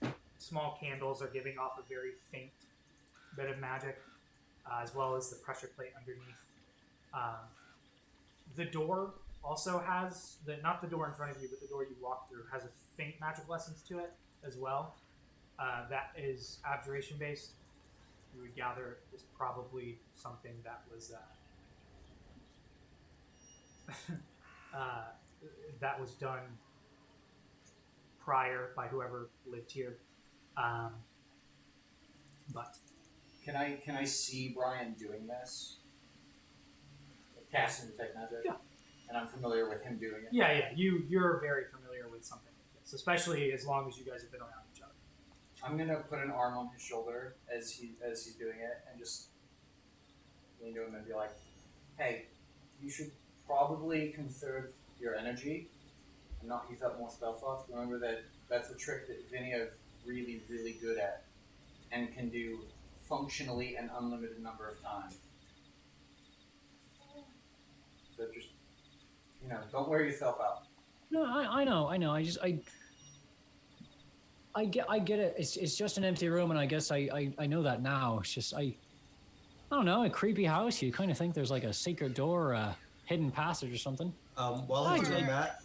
the small candles are giving off a very faint bit of magic, as well as the pressure plate underneath. The door also has not the door in front of you, but the door you walk through has a faint magical essence to it as well. That is abjuration based. You would gather is probably something that was that was done prior by whoever lived here. But Can I see Brian doing this? Casting detect magic? Yeah. And I'm familiar with him doing it? yeah, you're very familiar with something like this, especially as long as you guys have been around each other. I'm gonna put an arm on his shoulder as he's doing it and just lean to him and be like, hey, you should probably conserve your energy and not use up more spell slots. Remember that that's a trick that Vinny is really, really good at and can do functionally an unlimited number of times. So just, don't wear yourself out. No, I know. I get it. It's just an empty room, and I guess I know that now. It's just I don't know, a creepy house. You kind of think there's like a secret door, or a hidden passage or something. While he's doing that,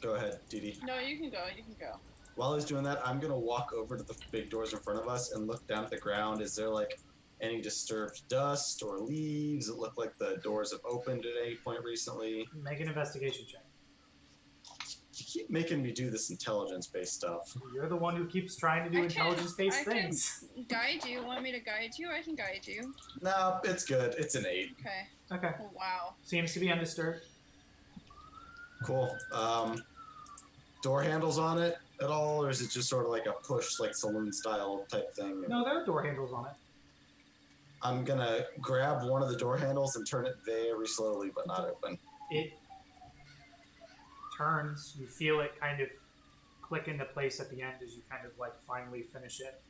go ahead, Dee. No, you can go. You can go. While he's doing that, I'm gonna walk over to the big doors in front of us and look down at the ground. Is there like any disturbed dust or leaves? It look like the doors have opened at any point recently. Make an investigation check. You keep making me do this intelligence-based stuff. You're the one who keeps trying to do intelligence-based things. I can guide you. Want me to guide you? I can guide you. No, it's good. It's an 8. Okay. Okay. Oh, wow. Seems to be undisturbed. Cool. Door handles on it at all, or is it just sort of like a push, like saloon-style type thing? No, there are door handles on it. I'm gonna grab one of the door handles and turn it very slowly, but not open. It turns. You feel it kind of click into place at the end as you kind of like finally finish it.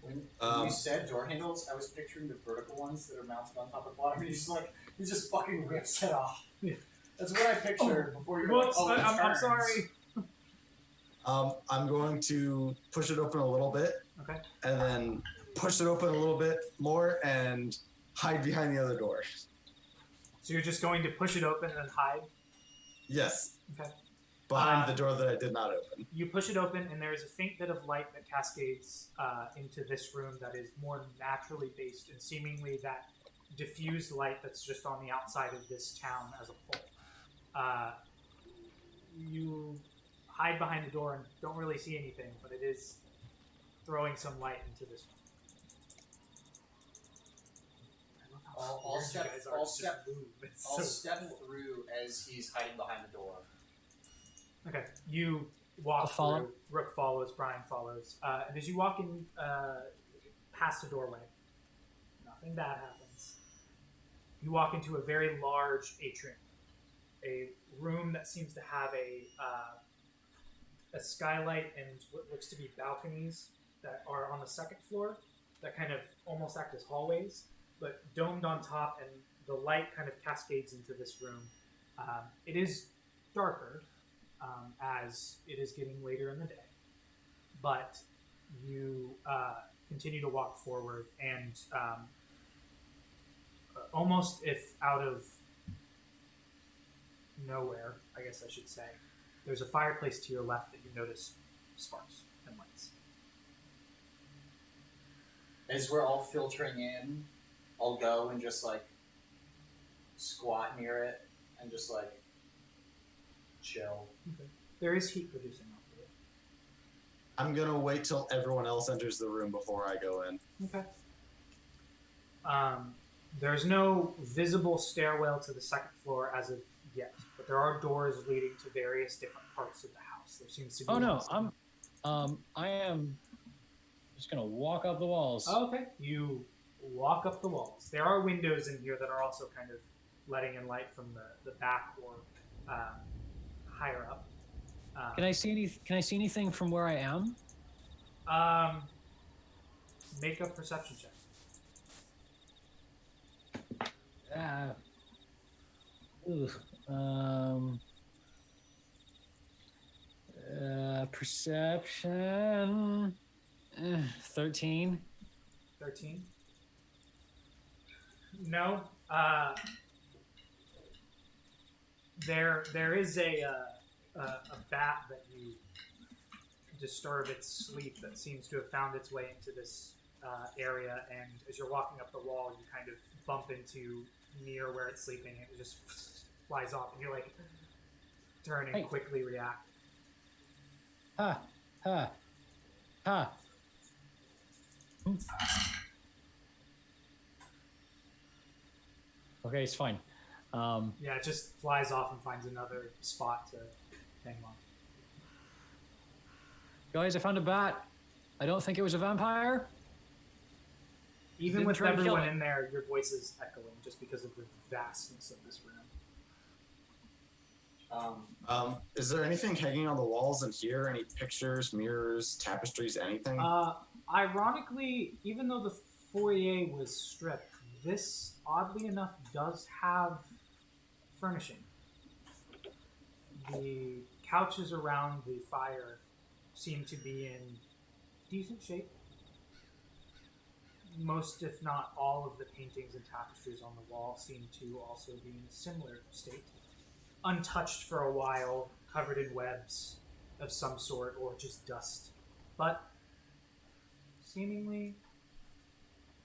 When you said door handles, I was picturing the vertical ones that are mounted on top of the bottom. He just fucking rips it off. Yeah. That's what I pictured before you were Whoops! like, I'm sorry. I'm going to push it open a little bit, Okay. and then push it open a little bit more and hide behind the other door. So you're just going to push it open and then hide. Yes. Okay. Behind the door that I did not open. You push it open, and there is a faint bit of light that cascades into this room that is more naturally based, and seemingly that diffused light that's just on the outside of this town as a whole. You hide behind the door and don't really see anything, but it is throwing some light into this room. I love how I'll scared you step- guys are I'll to just step- move. It's I'll so step cool. through as he's hiding behind the door. Okay, you walk I'll follow. through. Rook follows. Brian follows. And as you walk in past the doorway, nothing bad happens. You walk into a very large atrium, a room that seems to have a skylight and what looks to be balconies that are on the second floor that kind of almost act as hallways, but domed on top, and the light kind of cascades into this room. It is darker as it is getting later in the day, but you continue to walk forward, and almost if out of nowhere, I guess I should say, there's a fireplace to your left that you notice sparks and lights. As we're all filtering in, I'll go and just like squat near it and just like chill. Okay. There is heat producing off of it. I'm gonna wait till everyone else enters the room before I go in. Okay. There's no visible stairwell to the second floor as of yet, but there are doors leading to various different parts of the house. There seems to be. Oh no, I am just gonna walk up the walls. Oh, okay. You walk up the walls. There are windows in here that are also kind of letting in light from the back or higher up. Can I see anything from where I am? Make a perception check. Perception. 13. 13. No. There is a bat that you disturb its sleep that seems to have found its way into this area, and as you're walking up the wall, you kind of bump into near where it's sleeping, and it just flies off, and you like turn and quickly react. Ha! Ha! Ha! Okay, it's fine. Yeah, it just flies off and finds another spot to hang on. Guys, I found a bat. I don't think it was a vampire. Even with everyone in there, your voice is echoing just because of the vastness of this room. Is there anything hanging on the walls in here? Any pictures, mirrors, tapestries, anything? Ironically, even though the foyer was stripped, this, oddly enough, does have furnishing. The couches around the fire seem to be in decent shape. Most, if not all, of the paintings and tapestries on the wall seem to also be in a similar state. Untouched for a while, covered in webs of some sort, or just dust. But seemingly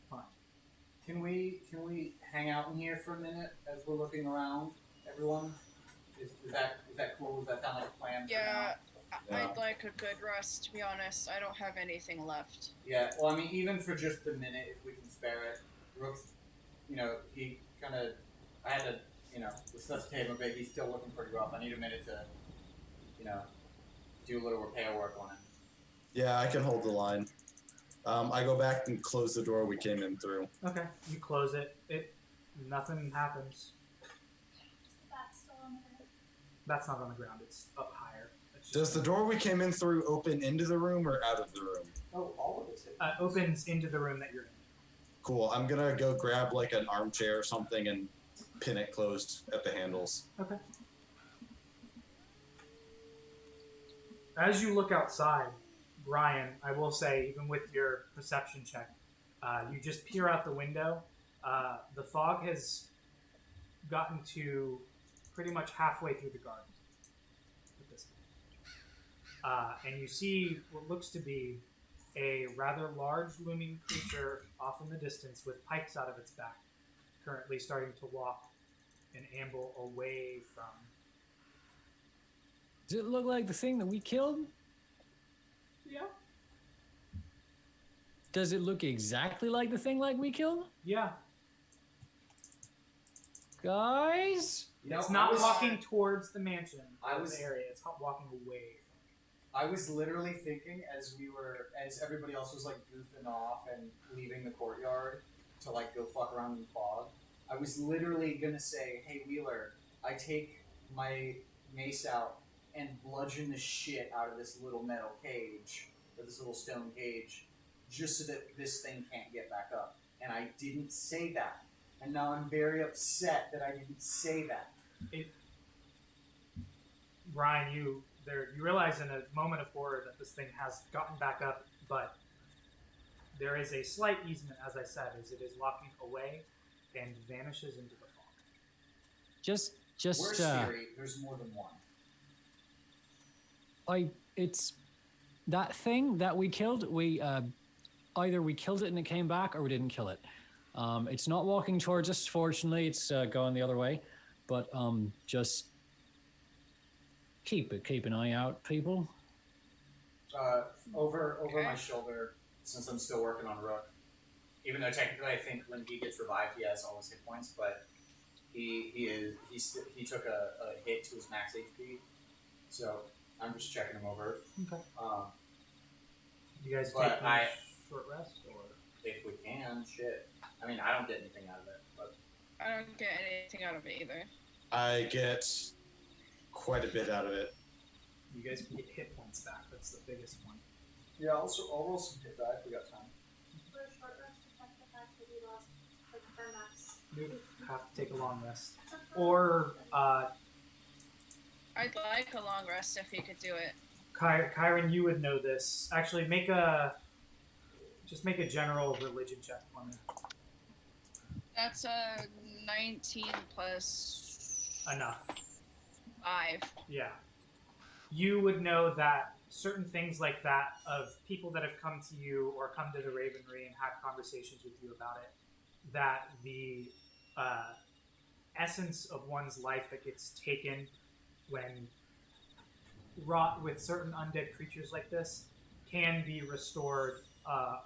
fine. Can we hang out in here for a minute as we're looking around, everyone? Is that cool? Does that sound like a plan? Yeah, for now? I'd like a good rest, to be honest. I don't have anything left. Yeah, well, I mean, even for just a minute, if we can spare it. Rook's, he kind of, I had to, resuscitate him a bit. He's still looking pretty rough. I need a minute to, do a little repair work on him. Yeah, I can hold the line. I go back and close the door we came in through. Okay, you close it. Nothing happens. That's still on there. That's not on the ground. It's up higher. Does the door we came in through open into the room or out of the room? Oh, all of it's opens into the room that you're in. Cool. I'm gonna go grab like an armchair or something and pin it closed at the handles. Okay. As you look outside, Brian, I will say, even with your perception check, you just peer out the window. The fog has gotten to pretty much halfway through the garden at this point. And you see what looks to be a rather large looming creature off in the distance with pikes out of its back, currently starting to walk and amble away from. Does it look like the thing that we killed? Yeah. Does it look exactly like the thing like we killed? Yeah. Guys? It's not walking towards the mansion or was- the area. It's walking away. I was literally thinking as everybody else was like goofing off and leaving the courtyard to like go fuck around in the fog. I was literally gonna say, "Hey Wheeler, I take my mace out and bludgeon the shit out of this little metal cage or this little stone cage, just so that this thing can't get back up." And I didn't say that, and now I'm very upset that I didn't say that. Ryan, you realize in a moment of horror that this thing has gotten back up, but there is a slight easement, as I said, as it is walking away and vanishes into the fog. Just Worst theory, there's more than one. It's that thing that we killed. We either we killed it and it came back, or we didn't kill it. It's not walking towards us. Fortunately, it's going the other way. But just keep an eye out, people. Over my shoulder, since I'm still working on Rook. Even though technically, I think when he gets revived, he has all his hit points, but he took a hit to his max HP, so I'm just checking him over. Okay. You guys but take a short rest, or if we can, shit. I mean, I don't get anything out of it, but I don't get anything out of it either. I get quite a bit out of it. You guys can get hit points back. That's the biggest one. yeah, I'll roll some hit die if we got time. For a short rest, protect the fact that we lost like our max. You have to take a long rest. Or I'd like a long rest if you could do it. Kyron, you would know this. Actually, make a general religion check for me. That's a 19 plus Enough. 5. Yeah. You would know that certain things like that of people that have come to you or come to the Ravenry and had conversations with you about it, that the essence of one's life that gets taken when wrought with certain undead creatures like this can be restored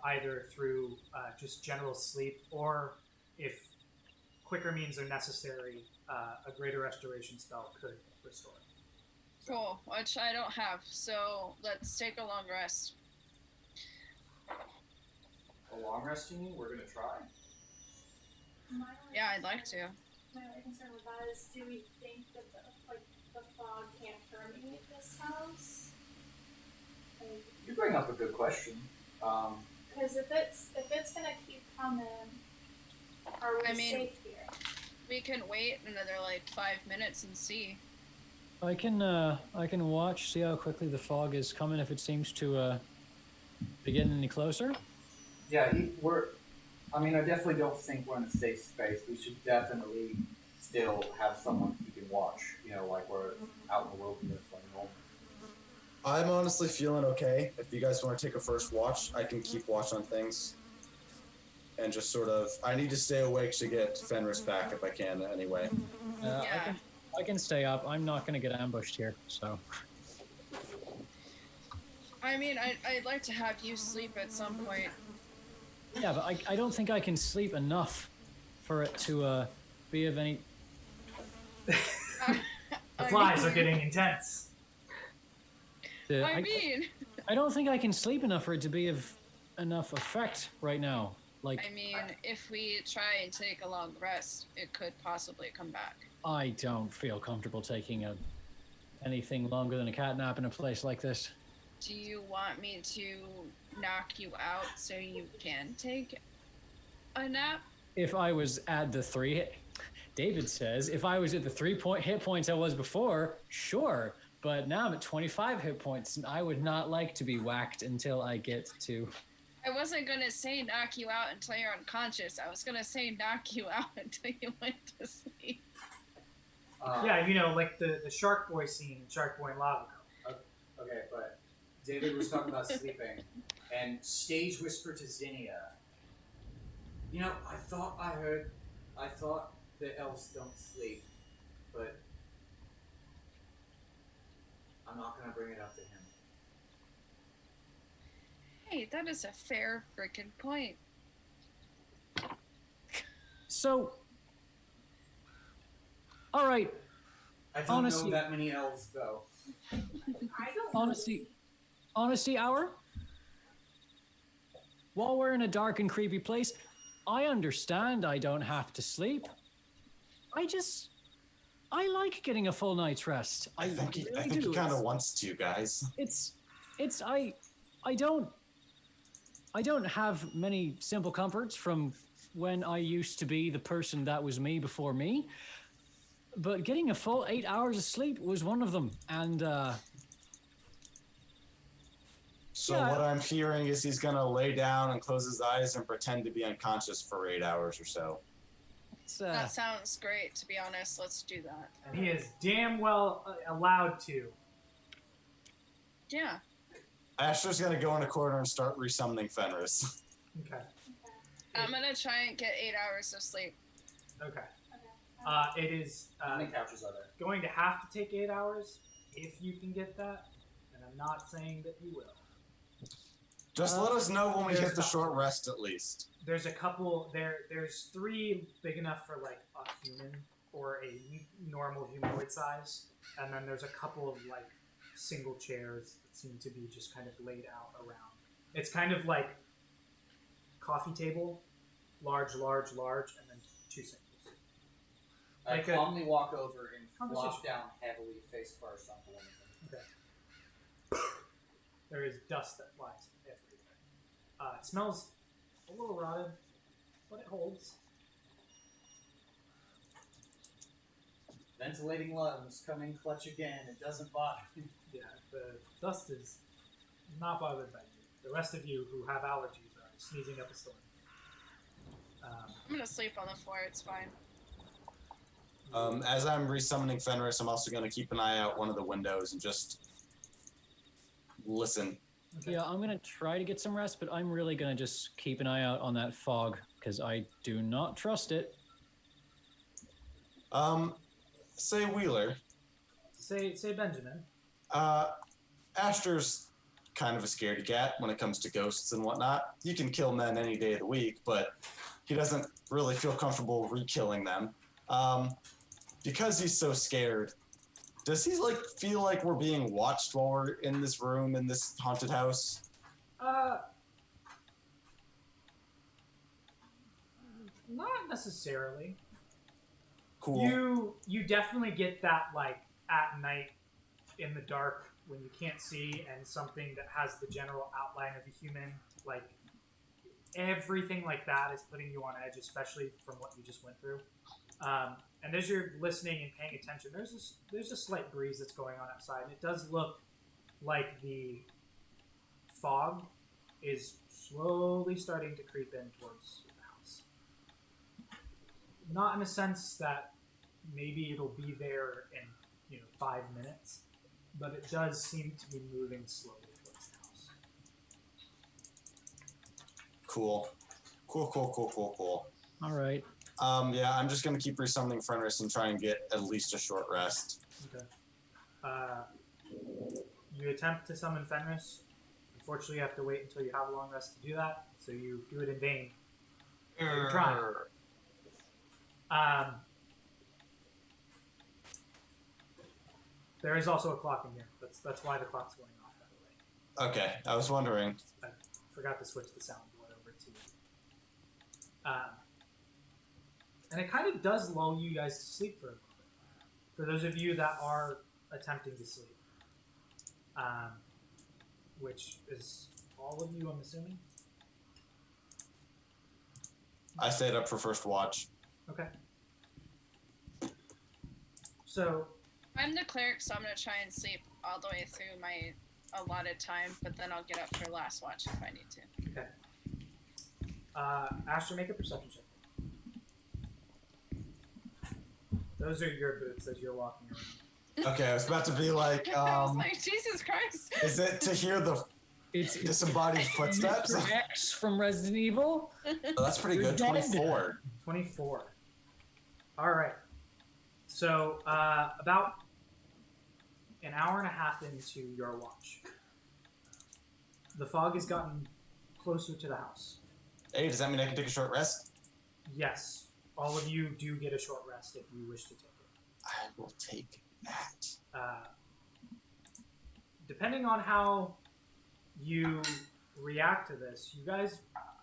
either through just general sleep, or if quicker means are necessary, a greater restoration spell could restore it. Cool, which I don't have, so let's take a long rest. A long rest, you mean? We're gonna try. Yeah, I'd like to. My only concern with that is, do we think that the fog can't permeate this house? Like, You bring up a good question. because if it's gonna keep coming, are we safe here? We can wait another like 5 minutes and see. I can watch, see how quickly the fog is coming. If it seems to be getting any closer. Yeah, I mean, I definitely don't think we're in a safe space. We should definitely still have someone keeping watch. You know, like we're out in the wilderness, like normal. I'm honestly feeling okay. If you guys want to take a first watch, I can keep watch on things. And just sort of, I need to stay awake to get Fenris back if I can anyway. Yeah. I can stay up. I'm not going to get ambushed here, so. I mean, I'd like to have you sleep at some point. Yeah, but I don't think I can sleep enough for it to be of any. The flies are getting intense. I don't think I can sleep enough for it to be of enough effect right now. Like, I mean, if we try and take a long rest, it could possibly come back. I don't feel comfortable taking anything longer than a cat nap in a place like this. Do you want me to knock you out so you can take a nap? If I was at the 3, David says, if I was at the 3 hit points I was before, sure. But now I'm at 25 hit points, and I would not like to be whacked until I get to. I wasn't going to say knock you out until you're unconscious. I was going to say knock you out until you went to sleep. Yeah, you know, like the Shark Boy scene in Shark Boy and Lava Girl. Okay, but David was talking about sleeping, and Stage whispered to Zinnia, you know, I thought the elves don't sleep, but I'm not going to bring it up to him. Hey, that is a fair freaking point. So, all right. I don't Honestly- know that many elves, though. I don't Honesty hour? While we're in a dark and creepy place, I understand I don't have to sleep. I like getting a full night's rest. I think he do. kind of wants to, guys. I don't have many simple comforts from when I used to be the person that was me before me. But getting a full 8 hours of sleep was one of them. And, So yeah. what I'm hearing is he's gonna lay down and close his eyes and pretend to be unconscious for 8 hours or so. That sounds great, to be honest. Let's do that. And he is damn well allowed to. Yeah. Asher's gonna go in a corner and start resummoning Fenris. Okay. I'm going to try and get 8 hours of sleep. Okay. It is How many couches are there? going to have to take 8 hours if you can get that, and I'm not saying that you will. Just let us know when we there's hit the not- short rest at least. There's a couple there's 3 big enough for like a human or a normal humanoid size, and then there's a couple of like single chairs that seem to be just kind of laid out around. It's kind of like coffee table large, large, large, and then 2 singles. I Make a- calmly walk over and flop Conversation. down heavily, face first onto one of them. Okay. There is dust that flies everywhere. It smells a little rotted, but it holds. Ventilating lungs, coming clutch again. It doesn't bother me. Yeah, the dust is not bothered by you. The rest of you who have allergies are sneezing up a storm. I'm gonna sleep on the floor. It's fine. As I'm resummoning Fenris, I'm also going to keep an eye out one of the windows and just listen. Okay. Yeah, I'm gonna try to get some rest, but I'm really gonna just keep an eye out on that fog because I do not trust it. Say Wheeler. Say Benjamin. Asher's kind of a scaredy cat when it comes to ghosts and whatnot. You can kill men any day of the week, but he doesn't really feel comfortable re-killing them. Because he's so scared, does he feel like we're being watched while we're in this room in this haunted house? Not necessarily. Cool. You definitely get that at night in the dark when you can't see and something that has the general outline of a human, everything like that is putting you on edge, especially from what you just went through. And as you're listening and paying attention, there's a slight breeze that's going on outside, and it does look like the fog is slowly starting to creep in towards the house. Not in a sense that maybe it'll be there in 5 minutes, but it does seem to be moving slowly towards the house. Cool. All right. Yeah, I'm just gonna keep resummoning Fenris and try and get at least a short rest. Okay. You attempt to summon Fenris. Unfortunately, you have to wait until you have a long rest to do that, so you do it in vain. You're trying. There is also a clock in here. That's why the clock's going off, by the way. Okay, I was wondering. I forgot to switch the soundboard over to. And it kind of does lull you guys to sleep for a little bit. For those of you that are attempting to sleep, which is all of you, I'm assuming. I stayed up for first watch. Okay. So I'm the cleric, so I'm gonna try and sleep all the way through my allotted time, but then I'll get up for last watch if I need to. okay. Asher, make a perception check. Those are your boots as you're walking around. Okay, I was about to be like, I was like, Jesus Christ. is it to hear the It's disembodied footsteps? Mr. X from Resident Evil. Oh, that's pretty You're good. dead. 24. 24. All right. So about an hour and a half into your watch, the fog has gotten closer to the house. Hey, does that mean I can take a short rest? Yes, all of you do get a short rest if you wish to take it. I will take that. Depending on how you react to this, you guys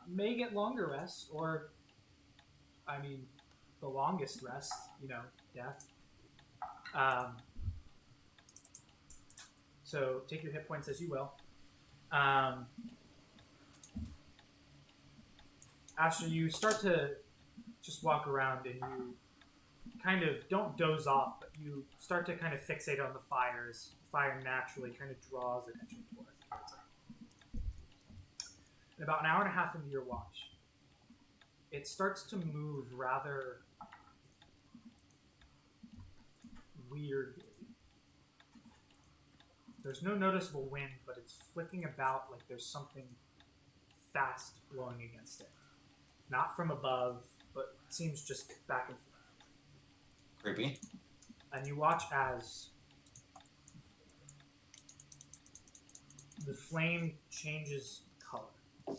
may get longer rests, or, the longest rest, death. So take your hit points as you will. After you start to just walk around and you kind of don't doze off, but you start to kind of fixate on the fires. The fire naturally kind of draws attention towards it. And about an hour and a half into your watch, it starts to move rather weirdly. There's no noticeable wind, but it's flicking about like there's something fast blowing against it. Not from above, but it seems just back and forth. Creepy. And you watch as the flame changes color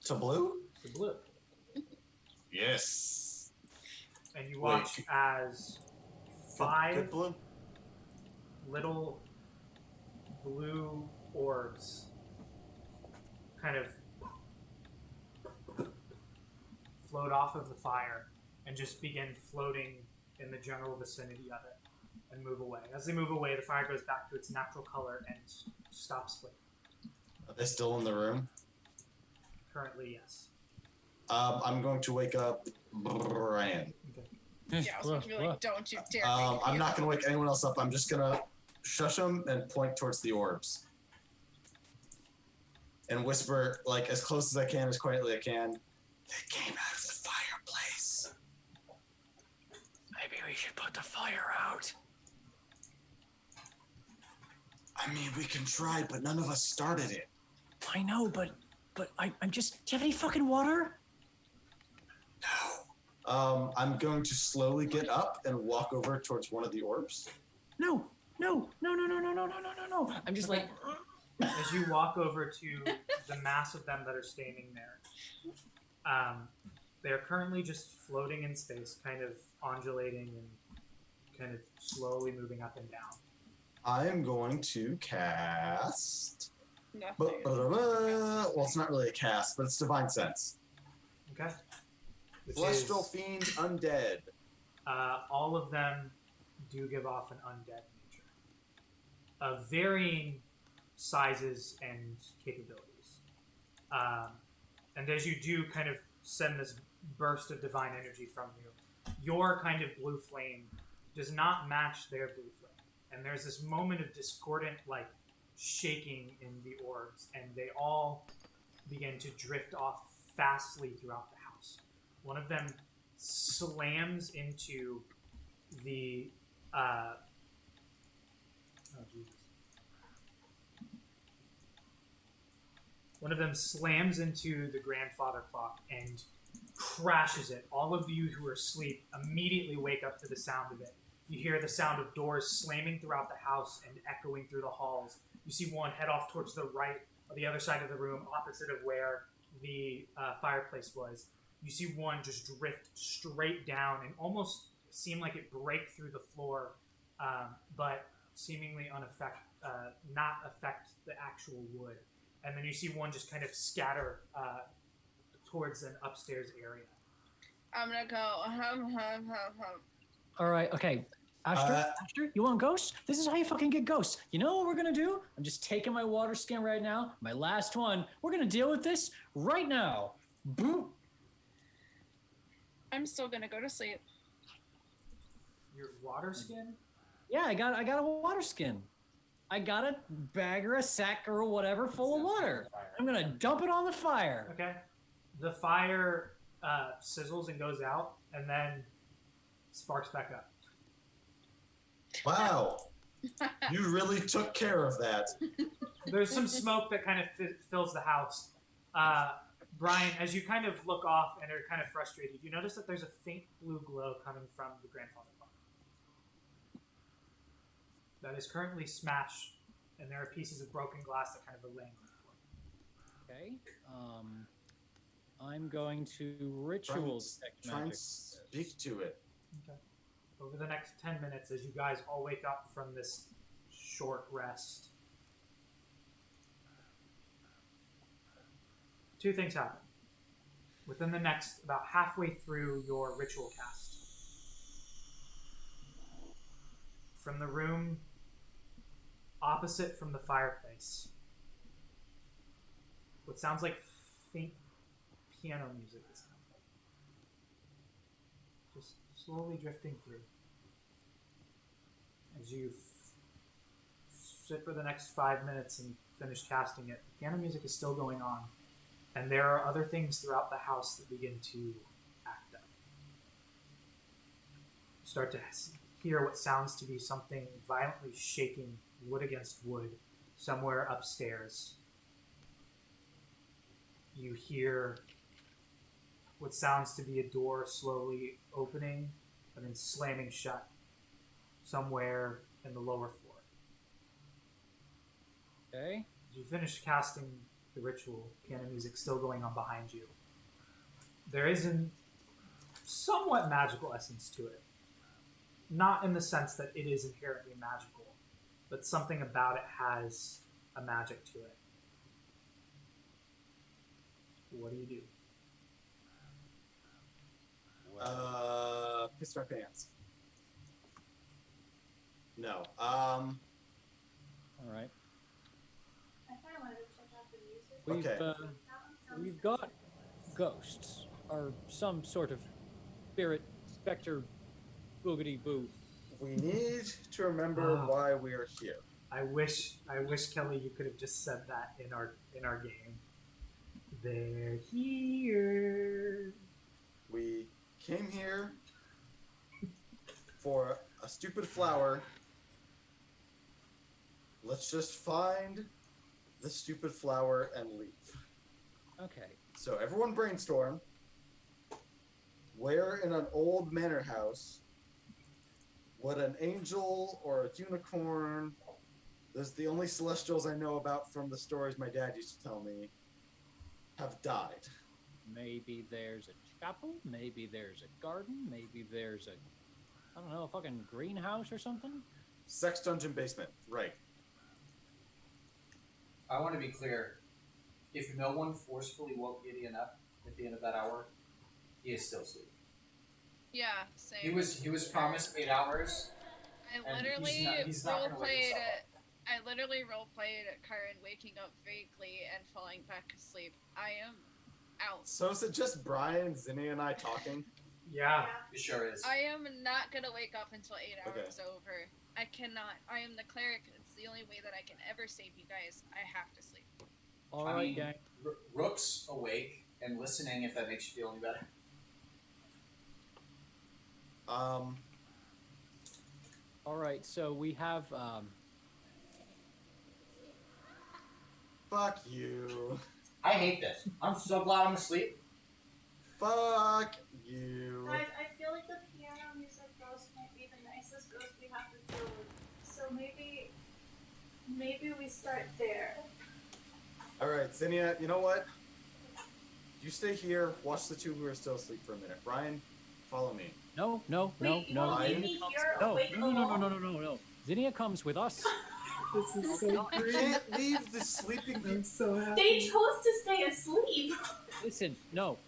To blue? to blue. Yes. And you watch Wait. as Good 5 blue? little blue orbs kind of float off of the fire and just begin floating in the general vicinity of it and move away. As they move away, the fire goes back to its natural color and stops flickering. Are they still in the room? Currently, yes. I'm going to wake up Brian. Okay. Yeah, I was going to be like, don't you dare. I'm not going to wake anyone else up. I'm just going to shush them and point towards the orbs. And whisper, like, as close as I can, as quietly as I can, they came out of the fireplace. Maybe we should put the fire out. I mean, we can try, but none of us started it. I know, but I'm just... Do you have any fucking water? No. I'm going to slowly get up and walk over towards one of the orbs. No. I'm just like... As you walk over to the mass of them that are standing there, they are currently just floating in space, kind of undulating and kind of slowly moving up and down. I am going to cast... Nothing. Well, it's not really a cast, but it's Divine Sense. Okay? Which Celestial is, Fiend Undead. all of them do give off an undead nature of varying sizes and capabilities. And as you do kind of send this burst of divine energy from you, your kind of blue flame does not match their blue flame. And there's this moment of discordant, like, shaking in the orbs, and they all begin to drift off fastly throughout the house. One of them slams into the... oh, Jesus. One of them slams into the grandfather clock and crashes it. All of you who are asleep immediately wake up to the sound of it. You hear the sound of doors slamming throughout the house and echoing through the halls. You see one head off towards the right, or the other side of the room, opposite of where the fireplace was. You see one just drift straight down and almost seem like it break through the floor, but seemingly not affect the actual wood. And then you see one just kind of scatter towards an upstairs area. I'm gonna go hum. All right, okay. Asher, you want ghosts? This is how you fucking get ghosts. You know what we're gonna do? I'm just taking my water skin right now, my last one. We're gonna deal with this right now. Boom. I'm still gonna go to sleep. Your water skin? Yeah, I got a water skin. I got a bag or a sack or whatever full of water. I'm gonna dump it on the fire. Okay. The fire sizzles and goes out, and then sparks back up. Wow. You really took care of that. There's some smoke that kind of fills the house. Brian, as you kind of look off and are kind of frustrated, you notice that there's a faint blue glow coming from the grandfather clock that is currently smashed, and there are pieces of broken glass that kind of are laying on the floor. Okay. I'm going to ritual detect Try and magic. speak to it. Okay. Over the next 10 minutes, as you guys all wake up from this short rest, two things happen. Within the next, about halfway through your ritual cast, from the room opposite from the fireplace, what sounds like faint piano music is coming. Just slowly drifting through. As you sit for the next 5 minutes and finish casting it, piano music is still going on. And there are other things throughout the house that begin to act up. You start to hear what sounds to be something violently shaking wood against wood somewhere upstairs. You hear what sounds to be a door slowly opening and then slamming shut somewhere in the lower floor. Okay. As you finish casting the ritual, piano music still going on behind you, there is a somewhat magical essence to it. Not in the sense that it is inherently magical, but something about it has a magic to it. What do you do? piss my pants. No. All right. I kind of wanted to check out the music. We've Okay. we've got ghosts or some sort of spirit, specter, boogity boo. We need to remember why we are here. I wish Kelly, you could have just said that in our game. They're here. We came here for a stupid flower. Let's just find the stupid flower and leave. Okay. So everyone brainstorm. Where in an old manor house would an angel or a unicorn, those are the only celestials I know about from the stories my dad used to tell me, have died? Maybe there's a chapel. Maybe there's a garden. Maybe there's a, I don't know, a fucking greenhouse or something. Sex dungeon basement, right. I want to be clear. If no one forcefully woke Gideon up at the end of that hour, he is still asleep. Yeah, same. He was promised 8 hours. I and literally he's not gonna wake roleplayed himself it. I literally roleplayed Karen waking up vaguely and falling back asleep. I am out. So is it just Brian, Zinni, and I talking? Yeah. It sure is. I am not gonna wake up until 8 hours Okay. is over. I cannot. I am the cleric. It's the only way that I can ever save you guys. I have to sleep. All I right, mean, gang. Rook's awake and listening if that makes you feel any better. All right, so we have Fuck you. I hate this. I'm so glad I'm asleep. Fuck you. Guys, I feel like the piano music ghost might be the nicest ghost we have to deal with. So maybe we start there. Alright, Zinnia, you know what? You stay here, watch the two who are still asleep for a minute. Brian, follow me. no. Wait, you won't leave me here No, awake no. alone? Zinnia comes with us. This is so You can't leave the sleeping people. I'm so happy. They chose to stay asleep.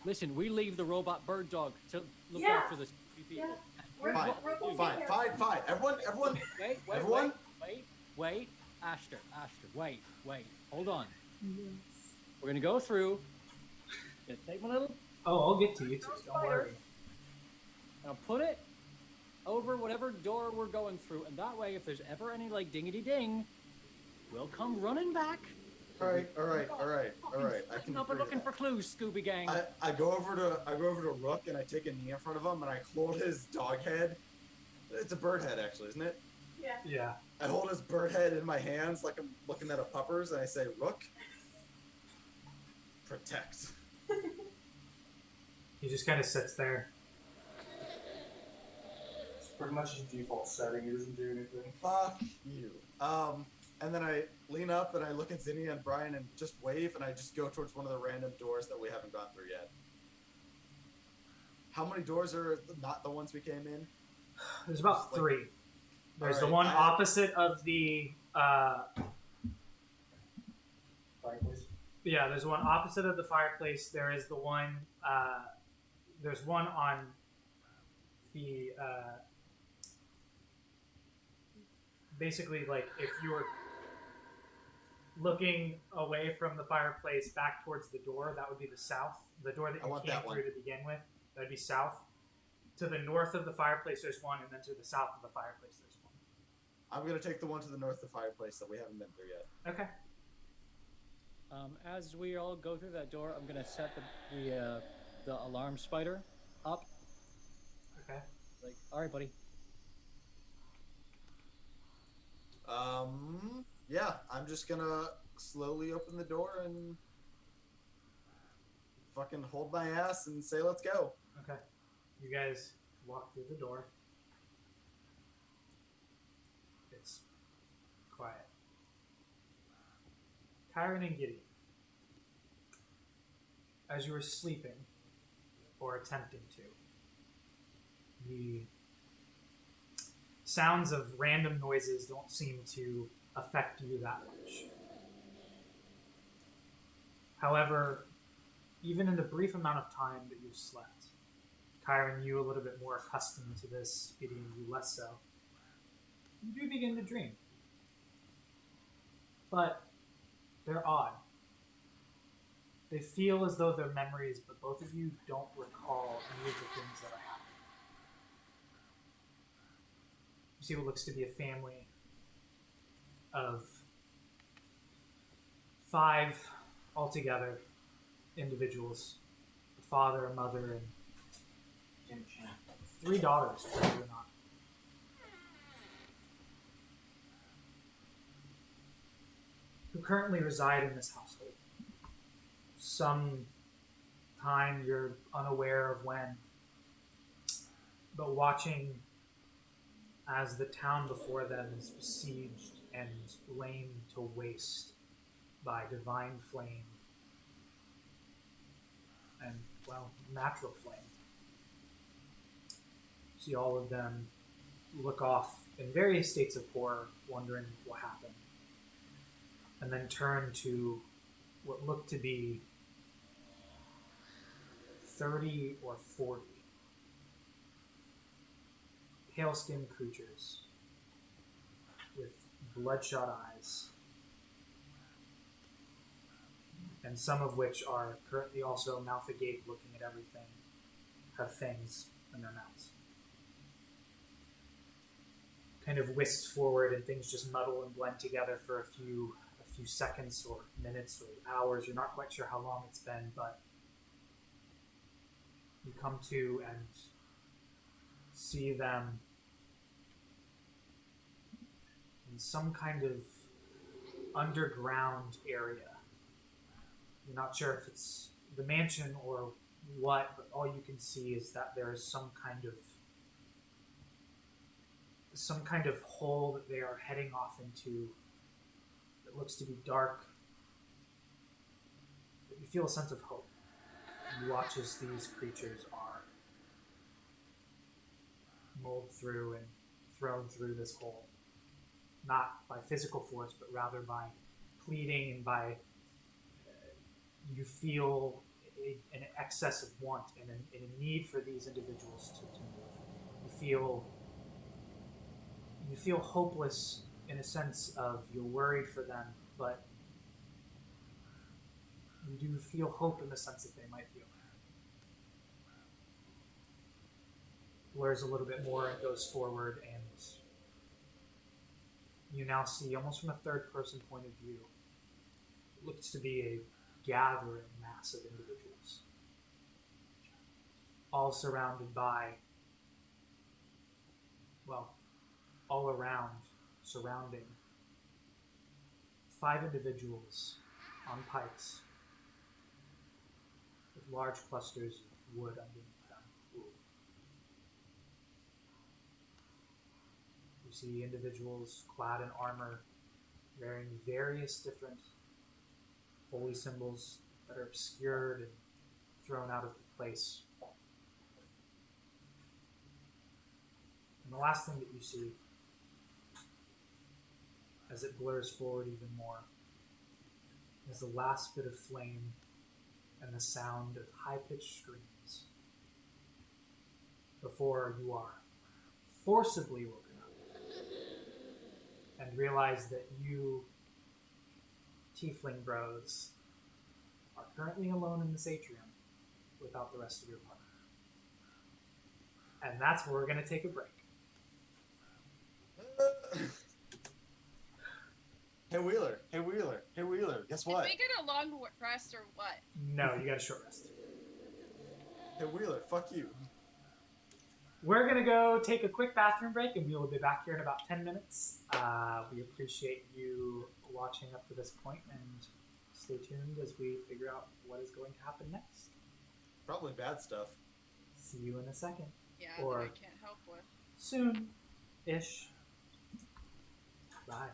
Listen, we leave the robot bird dog to look Yeah. after the people. Yeah. We're Fine, gonna take fine, care of fine, it. fine. Everyone. Wait, Everyone? wait. Ashton, wait. Hold on. We're gonna go through. Gonna take my little. Oh, I'll get to you too. Don't worry. I'll put it over whatever door we're going through, and that way, if there's ever any like dingity ding, we'll come running back. Alright. I can Up and looking for clues, Scooby Gang. I go over to Rook and I take a knee in front of him and I hold his dog head. It's a bird head actually, isn't it? Yeah. Yeah. I hold his bird head in my hands like I'm looking at a puppers and I say, Rook, protect. He just kind of sits there. It's pretty much his default setting. He doesn't do anything. Fuck you. And then I lean up and I look at Zinnia and Brian and just wave and I just go towards one of the random doors that we haven't gone through yet. How many doors are not the ones we came in? There's about Just like- three. There's the Alright, one opposite of the. Fireplace. Yeah, there's one opposite of the fireplace. There is the one. There's one on the. Basically, like if you were looking away from the fireplace back towards the door, that would be the south. The door that I you want came that one. through to begin with, that'd be south. To the north of the fireplace, there's one, and then to the south of the fireplace, there's one. I'm gonna take the one to the north of the fireplace that we haven't been through yet. Okay. As we all go through that door, I'm gonna set the alarm spider up. Okay. Like, all right, buddy. Yeah, I'm just gonna slowly open the door and fucking hold my ass and say, let's go. Okay. You guys walk through the door. It's quiet. Kyron and Gideon, as you were sleeping, or attempting to, the sounds of random noises don't seem to affect you that much. However, even in the brief amount of time that you've slept, Kyron, you a little bit more accustomed to this, Gideon, you less so. You do begin to dream. But they're odd. They feel as though they're memories, but both of you don't recall any of the things that are happening. You see what looks to be a family of 5 altogether individuals. A father, a mother, and 3 daughters, believe it or not. Who currently reside in this household. Some time you're unaware of when, but watching as the town before them is besieged and laid to waste by divine flame and, well, natural flame. See all of them look off in various states of horror, wondering what happened, and then turn to what looked to be 30 or 40 pale-skinned creatures with bloodshot eyes, and some of which are currently also mouth agape, looking at everything, have fangs in their mouths. Kind of whisked forward, and things just muddle and blend together for a few seconds or minutes or hours. You're not quite sure how long it's been, but you come to and see them in some kind of underground area. You're not sure if it's the mansion or what, but all you can see is that there is some kind of hole that they are heading off into that looks to be dark. But you feel a sense of hope. You watch as these creatures are mulled through and thrown through this hole. Not by physical force, but rather by pleading and by you feel an excess of want and a need for these individuals to move. You feel hopeless in a sense of you're worried for them, but you do feel hope in the sense that they might be okay. Blurs a little bit more and goes forward, and you now see, almost from a third person point of view, it looks to be a gathering mass of individuals, all surrounded by, well, all around, surrounding 5 individuals on pikes with large clusters of wood underneath them. You see individuals clad in armor, wearing various different holy symbols that are obscured and thrown out of place. And the last thing that you see, as it blurs forward even more, is the last bit of flame and the sound of high-pitched screams before you are forcibly woken up and realize that you, tiefling bros, are currently alone in this atrium without the rest of your party. And that's where we're going to take a break. Hey Wheeler, guess what? Did we get a long rest or what? No, you got a short rest. Hey Wheeler, fuck you. We're going to go take a quick bathroom break, and we will be back here in about 10 minutes. We appreciate you watching up to this point, and stay tuned as we figure out what is going to happen next. Probably bad stuff. See you in a second. Yeah, Or that I can't help with. Soon-ish. Bye.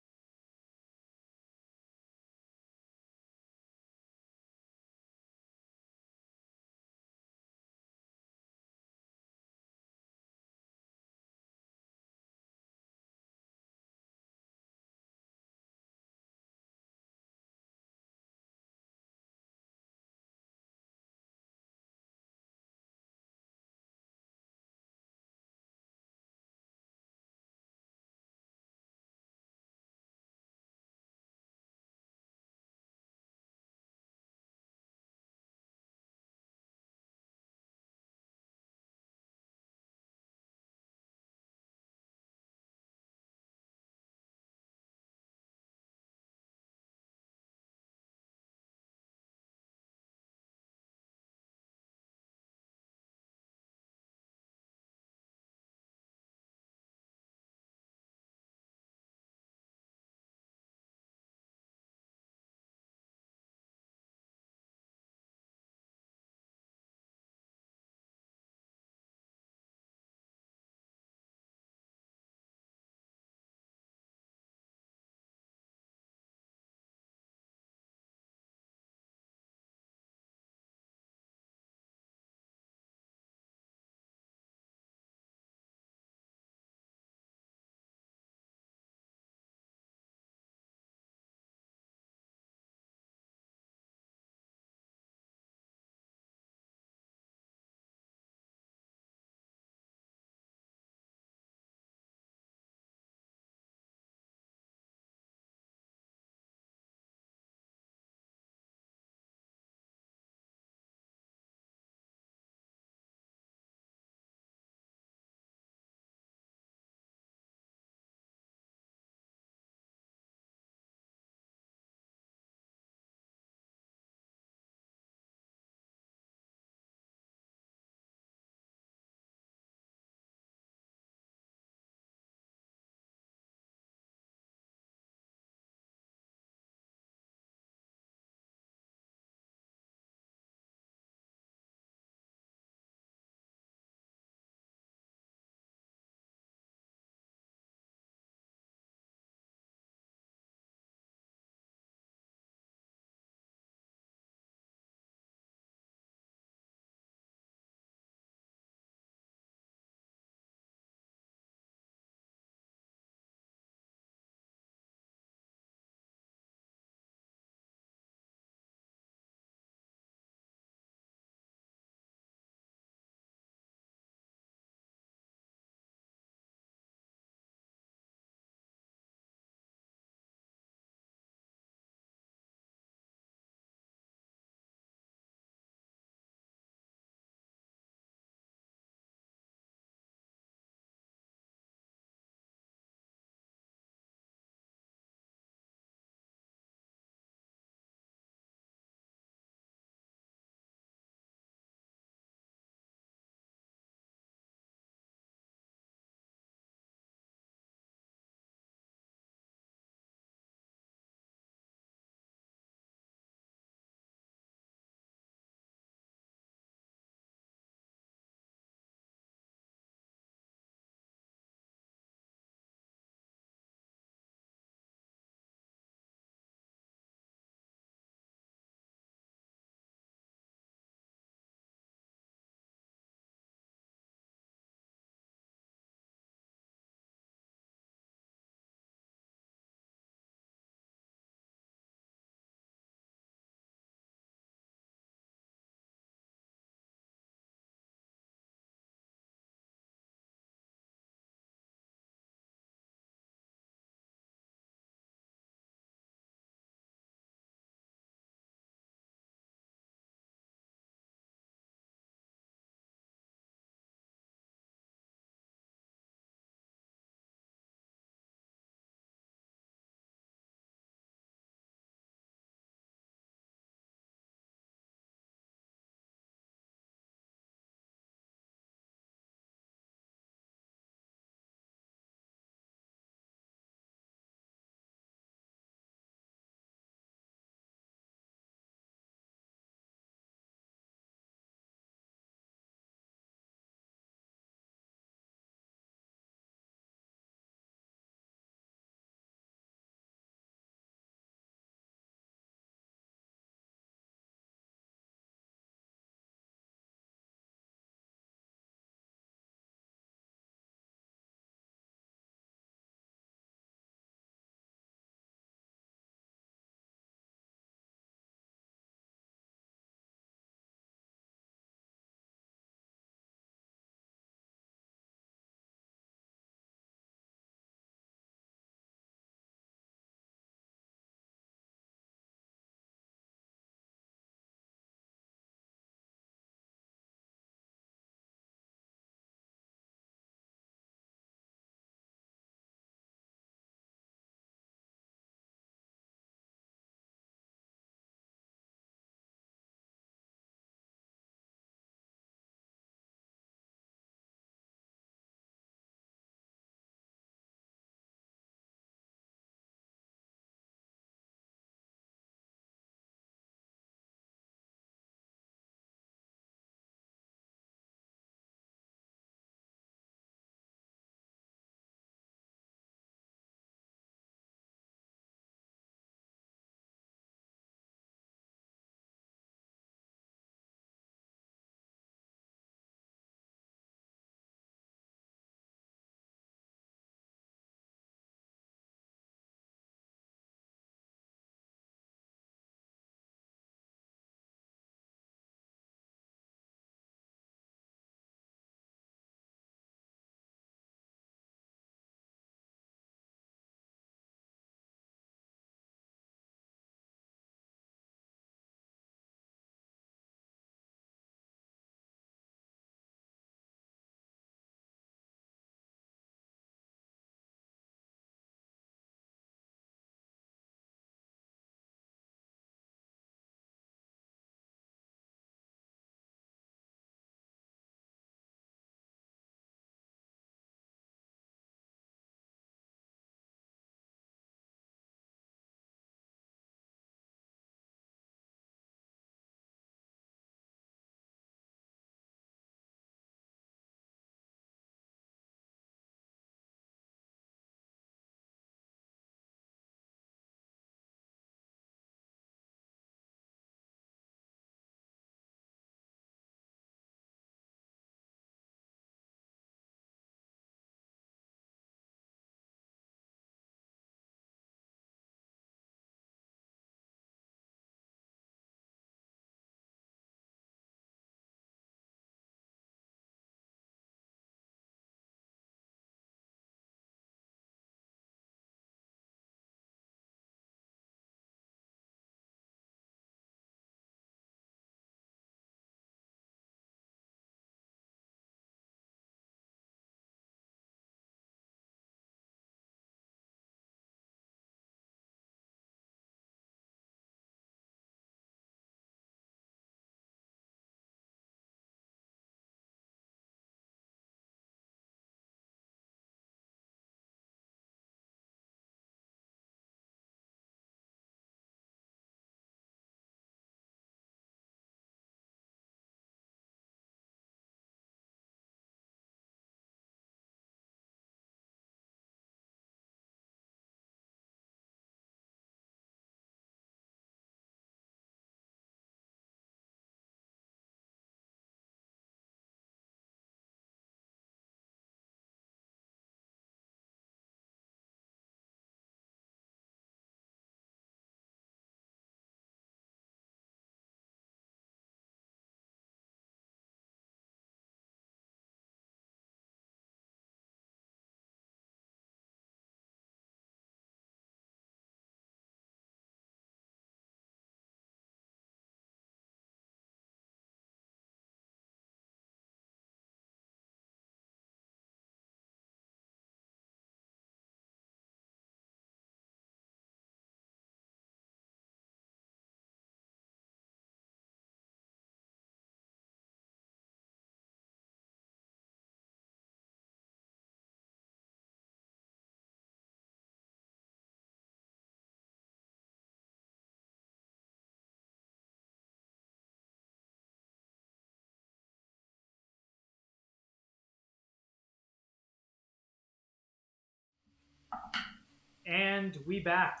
And we back.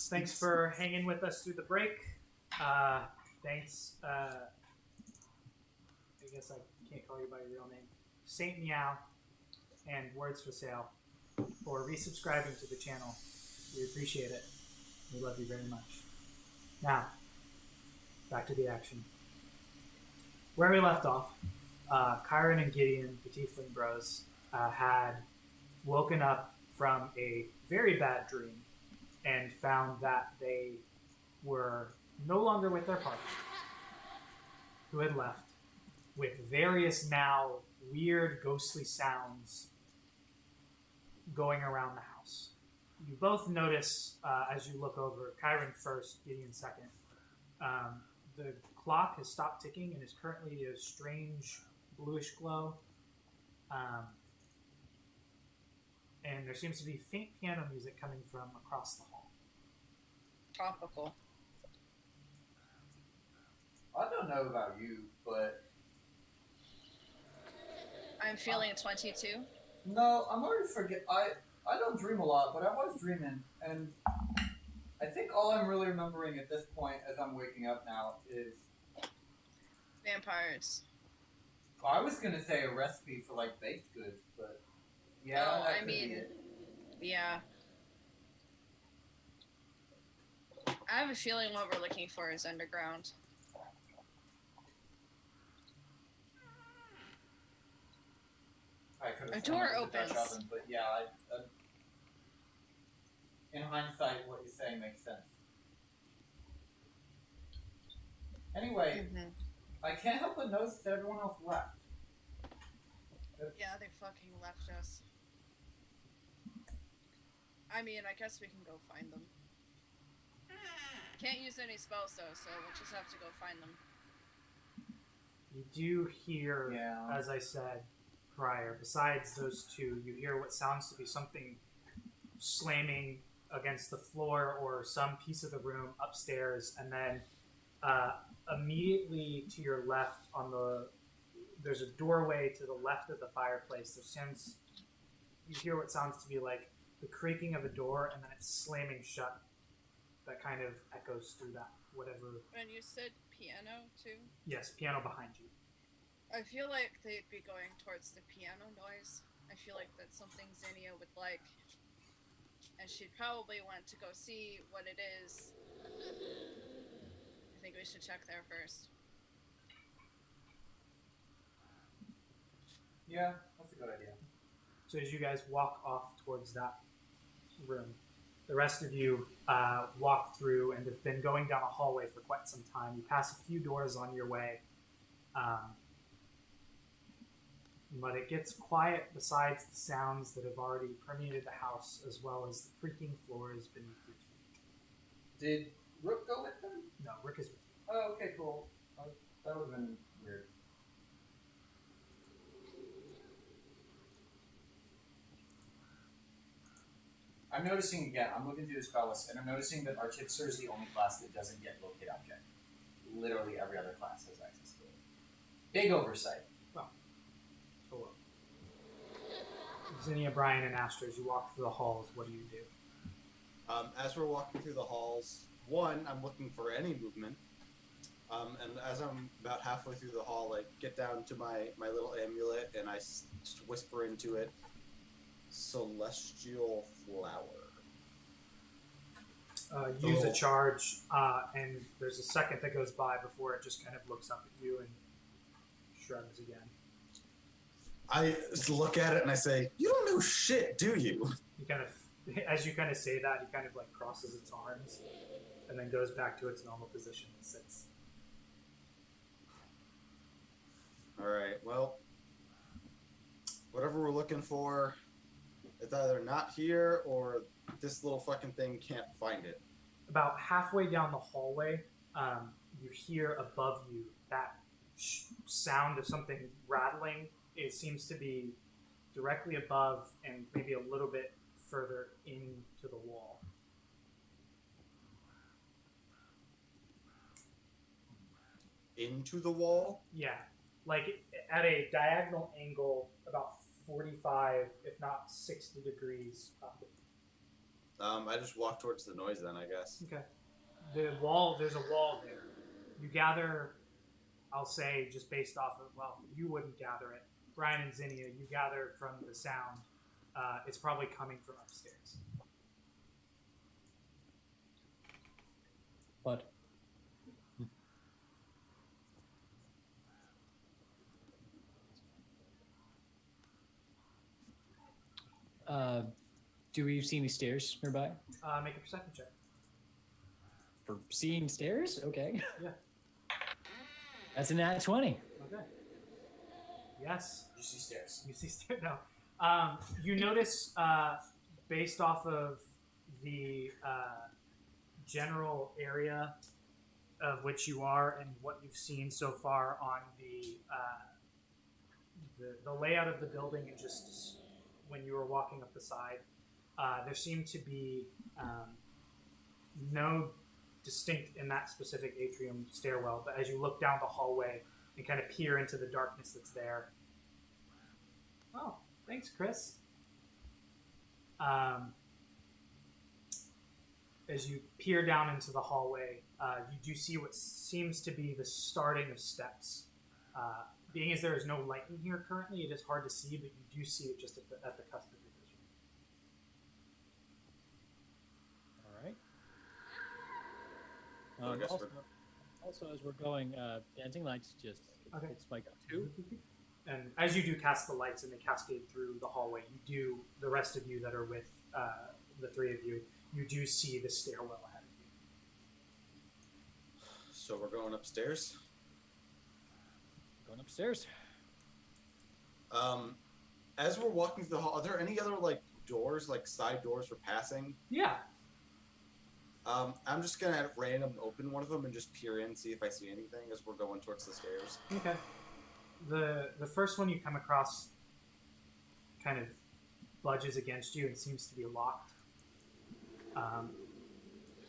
Thanks for hanging with us through the break. Thanks. I guess I can't call you by your real name. Saint Meow and Words for Sale for resubscribing to the channel. We appreciate it. We love you very much. Now, back to the action. Where we left off, Kyron and Gideon, the Tiefling Bros, had woken up from a very bad dream and found that they were no longer with their party, who had left, with various now weird ghostly sounds going around the house. You both notice as you look over, Kyron first, Gideon second, the clock has stopped ticking and is currently a strange bluish glow. And there seems to be faint piano music coming from across the hall. Topical. I don't know about you, but I'm feeling 22. no, I'm already forget. I don't dream a lot, but I was dreaming, and I think all I'm really remembering at this point, as I'm waking up now, is Vampires. I was gonna say a recipe for like baked goods, but yeah, Oh, that I could be mean, it. yeah. I have a feeling what we're looking for is underground. I could A have door sworn it was a Dutch opens. oven, but yeah, in hindsight, what you're saying makes sense. Anyway, Mm-hmm. I can't help but notice that everyone else left. Yeah, they fucking left us. I mean, I guess we can go find them. Can't use any spells though, so we'll just have to go find them. You do hear, Yeah. as I said prior, besides those two, you hear what sounds to be something slamming against the floor or some piece of the room upstairs, and then immediately to your left there's a doorway to the left of the fireplace. You hear what sounds to be like the creaking of a door, and then it's slamming shut. That kind of echoes through that, whatever. And you said piano too? Yes, piano behind you. I feel like they'd be going towards the piano noise. I feel like that's something Xenia would like. And she'd probably want to go see what it is. I think we should check there first. Yeah, that's a good idea. So as you guys walk off towards that room, the rest of you walk through and have been going down a hallway for quite some time. You pass a few doors on your way, but it gets quiet besides the sounds that have already permeated the house, as well as the creaking floors beneath your feet. Did Rook go with them? No, Rick is with you. Oh, okay, cool. That would have been weird. I'm noticing again, I'm looking through the spell list, and I'm noticing that Artificer is the only class that doesn't get Locate Object. Literally every other class has access to it. Big oversight. Oh well. Zinnia, Brian, and Astra, as you walk through the halls, what do you do? As we're walking through the halls, I'm looking for any movement. And as I'm about halfway through the hall, I get down to my little amulet and I just whisper into it, Celestial Flower. Use a charge, and there's a second that goes by before it just kind of looks up at you and shrugs again. I just look at it and I say, "You don't know shit, do you?" He kind of, as you kind of say that, he kind of like crosses its arms and then goes back to its normal position and sits. All right. Well, whatever we're looking for, it's either not here or this little fucking thing can't find it. About halfway down the hallway, you hear above you that sound of something rattling. It seems to be directly above and maybe a little bit further into the wall. Into the wall? Yeah, like at a diagonal angle about 45, if not 60 degrees up. I just walk towards the noise then, I guess. Okay. There's a wall there. You gather, I'll say, just based off of, well, you wouldn't gather it. Brian and Zinnia, you gather from the sound. It's probably coming from upstairs. But do we see any stairs nearby? Make a perception check. For seeing stairs? Okay. Yeah. That's a nat 20. Okay. Yes. You see stairs. You see stairs. No. You notice, based off of the general area of which you are and what you've seen so far on the layout of the building, and just when you were walking up the side, there seemed to be no distinct in that specific atrium stairwell, but as you look down the hallway and kind of peer into the darkness that's there. Oh, thanks, Chris. As you peer down into the hallway, you do see what seems to be the starting of steps. Being as there is no light in here currently, it is hard to see, but you do see it just at the cusp of your vision. All right. I guess Also, as we're going, dancing lights just Okay. it's my go-to. And as you do cast the lights and they cascade through the hallway, the rest of you that are with the three of you, you do see the stairwell ahead of you. So we're going upstairs. Going upstairs. As we're walking through the hall, are there any other like doors, like side doors for passing? Yeah. I'm just gonna at random open one of them and just peer in, see if I see anything as we're going towards the stairs. Okay. The first one you come across kind of budges against you and seems to be locked.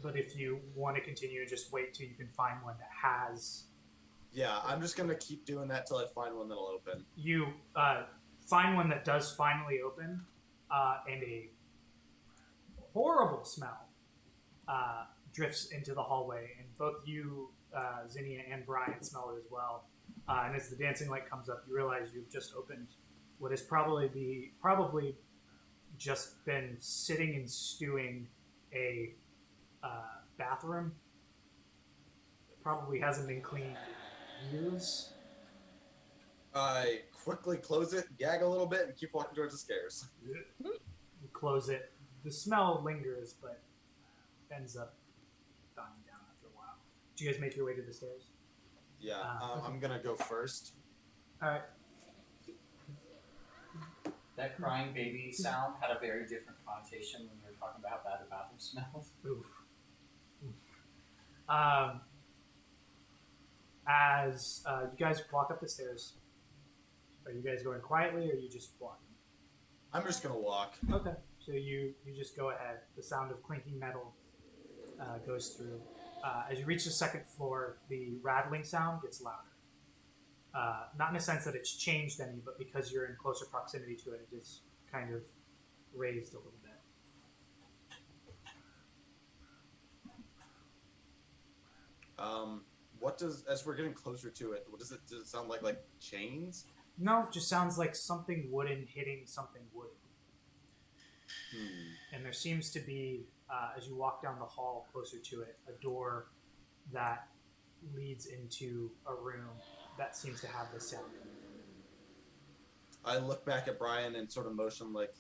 But if you want to continue, just wait till you can find one that has. Yeah, I'm just gonna keep doing that till I find one that'll open. You find one that does finally open, and a horrible smell drifts into the hallway, and both you, Zinnia, and Brian smell it as well. And as the dancing light comes up, you realize you've just opened what has probably just been sitting and stewing a bathroom. It probably hasn't been cleaned in years. I quickly close it, gag a little bit, and keep walking towards the stairs. You close it. The smell lingers, but ends up dying down after a while. Do you guys make your way to the stairs? Yeah, Okay. I'm gonna go first. All right. That crying baby sound had a very different connotation when you were talking about how bad the bathroom smells. Oof. As you guys walk up the stairs, are you guys going quietly, or are you just walking? I'm just gonna walk. Okay. So you just go ahead. The sound of clinking metal goes through. As you reach the second floor, the rattling sound gets louder. Not in a sense that it's changed any, but because you're in closer proximity to it, it is kind of raised a little bit. What does, as we're getting closer to it, does it sound like chains? No, it just sounds like something wooden hitting something wooden. And there seems to be, as you walk down the hall closer to it, a door that leads into a room that seems to have this sound coming from. I look back at Brian and sort of motion like.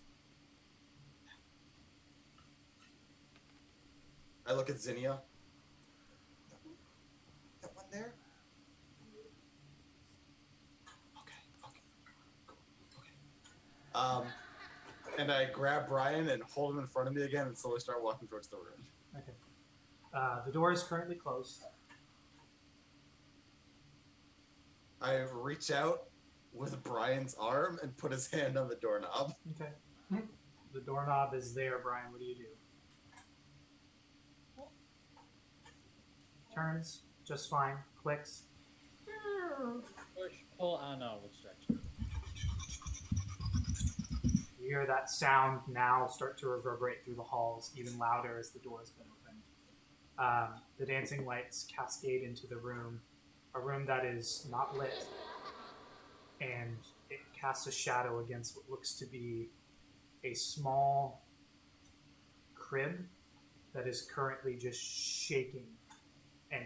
I look at Zinnia. That one there? Okay, cool. And I grab Brian and hold him in front of me again and slowly start walking towards the room. Okay. The door is currently closed. I reach out with Brian's arm and put his hand on the doorknob. Okay. The doorknob is there, Brian. What do you do? Turns just fine. Clicks. Push, pull, no, which direction? hear that sound now start to reverberate through the halls even louder as the door has been opened. The dancing lights cascade into the room, a room that is not lit, and it casts a shadow against what looks to be a small crib that is currently just shaking and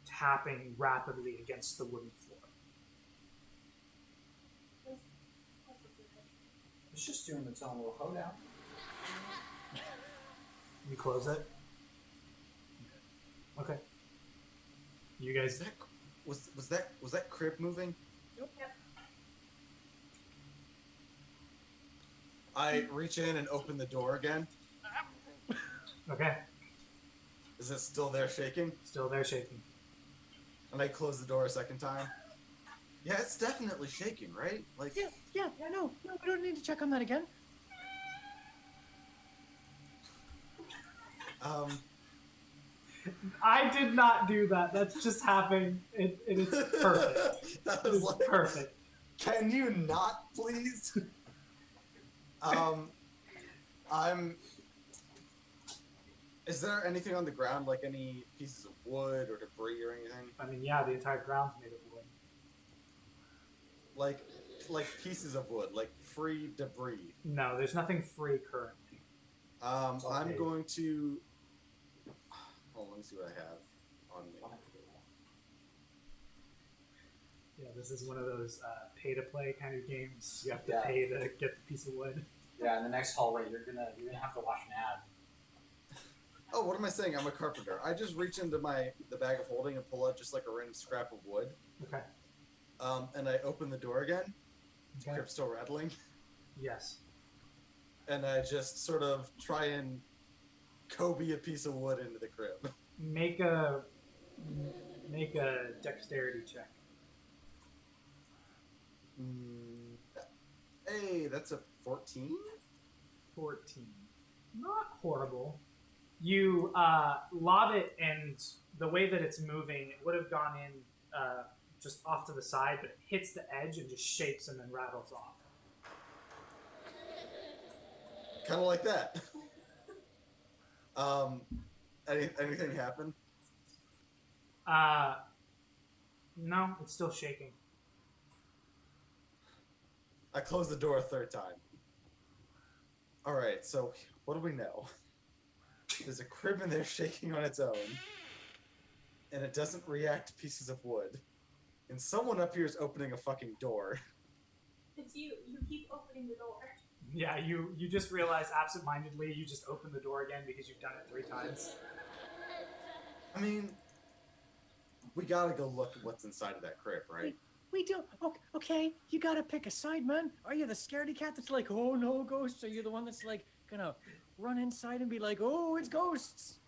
tapping rapidly against the wooden floor. It's just doing its own little hoedown. You close it? Okay. You guys... Was that crib moving? Yep. I reach in and open the door again. Okay. Is it still there shaking? Still there shaking. And I close the door a second time. Yeah, it's definitely shaking, right? Like, Yeah, no, we don't need to check on that again. I did not do that. That's just happening. It's perfect. that It was is like, perfect. can you not, please? Is there anything on the ground, like any pieces of wood or debris or anything? I mean, yeah, the entire ground's made of wood. Like pieces of wood, like free debris. No, there's nothing free currently. I'm Okay. going to. Oh, let me see what I have on me. Yeah, this is one of those pay-to-play kind of games. You have to Yeah. pay to get the piece of wood. Yeah, in the next hallway, you're gonna have to watch an ad. Oh, what am I saying? I'm a carpenter. I just reach into the bag of holding and pull out just like a random scrap of wood. Okay. And I open the door again. Okay. Crib's still rattling. Yes. And I just sort of try and Kobe a piece of wood into the crib. Make a dexterity check. Hey, that's a 14? 14. Not horrible. You lob it, and the way that it's moving, it would have gone in just off to the side, but it hits the edge and just shakes and then rattles off. Kind of like that. Anything happen? No, it's still shaking. I close the door a third time. Alright, so what do we know? There's a crib in there shaking on its own, and it doesn't react to pieces of wood. And someone up here is opening a fucking door. It's you. You keep opening the door. Yeah, you just realize absentmindedly you just opened the door again because you've done it 3 times. I mean, we gotta go look at what's inside of that crib, right? We do. Okay, you gotta pick a side, man. Are you the scaredy cat that's like, oh no, ghosts? Or are you the one that's like gonna run inside and be like, oh, it's ghosts?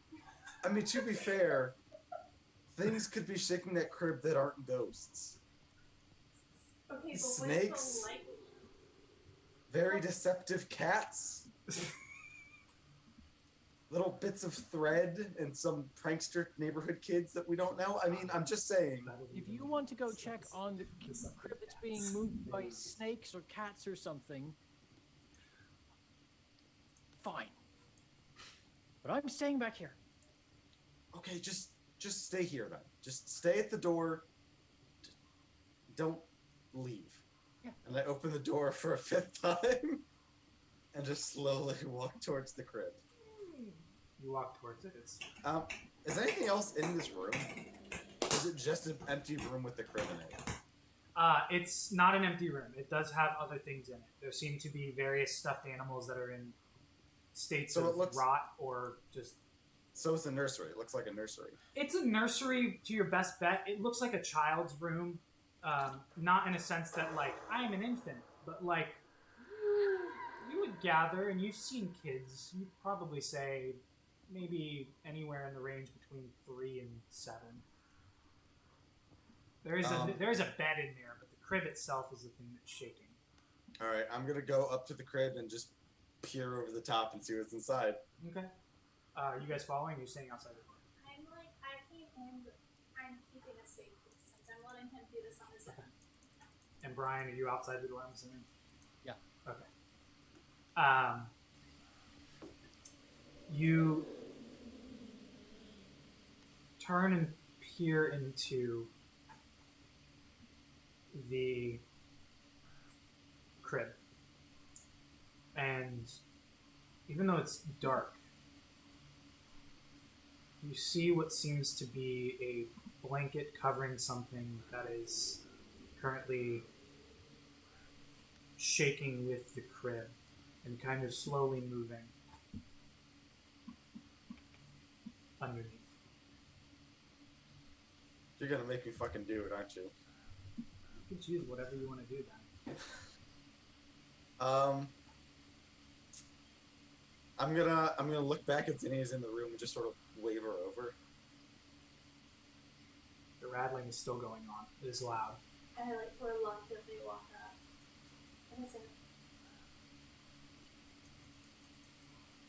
I mean, to be fair, things could be shaking that crib that aren't ghosts. Okay, but Snakes? what's so likely? Very deceptive cats. Little bits of thread and some prankster neighborhood kids that we don't know. I mean, I'm just saying. If you want to go check on the crib that's being moved by snakes or cats or something, fine. But I'm staying back here. Okay, just stay here then. Just stay at the door. Don't leave. Yeah. And I open the door for a 5th time and just slowly walk towards the crib. You walk towards it. It's Is anything else in this room? Or is it just an empty room with the crib in it? it's not an empty room. It does have other things in it. There seem to be various stuffed animals that are in states So of it looks- rot or just... So it's a nursery. It looks like a nursery. It's a nursery to your best bet. It looks like a child's room. Not in a sense that, like, I'm an infant, but, like, you would gather, and you've seen kids. You'd probably say maybe anywhere in the range between 3 and 7. There is a bed in there, but the crib itself is the thing that's shaking. All right, I'm gonna go up to the crib and just peer over the top and see what's inside. Okay. You guys following? You're staying outside the door. I'm like, I came in, but I'm keeping a safe distance. I'm letting him do this on his own. And Brian, are you outside the door? I'm assuming. Yeah. You turn and peer into the crib. And even though it's dark, you see what seems to be a blanket covering something that is currently shaking with the crib and kind of slowly moving underneath. You're gonna make me fucking do it, aren't you? You can choose whatever you want to do then. I'm gonna look back at Zinnia's in the room and just sort of wave her over. The rattling is still going on. It is loud. And I reluctantly walk up. And I say,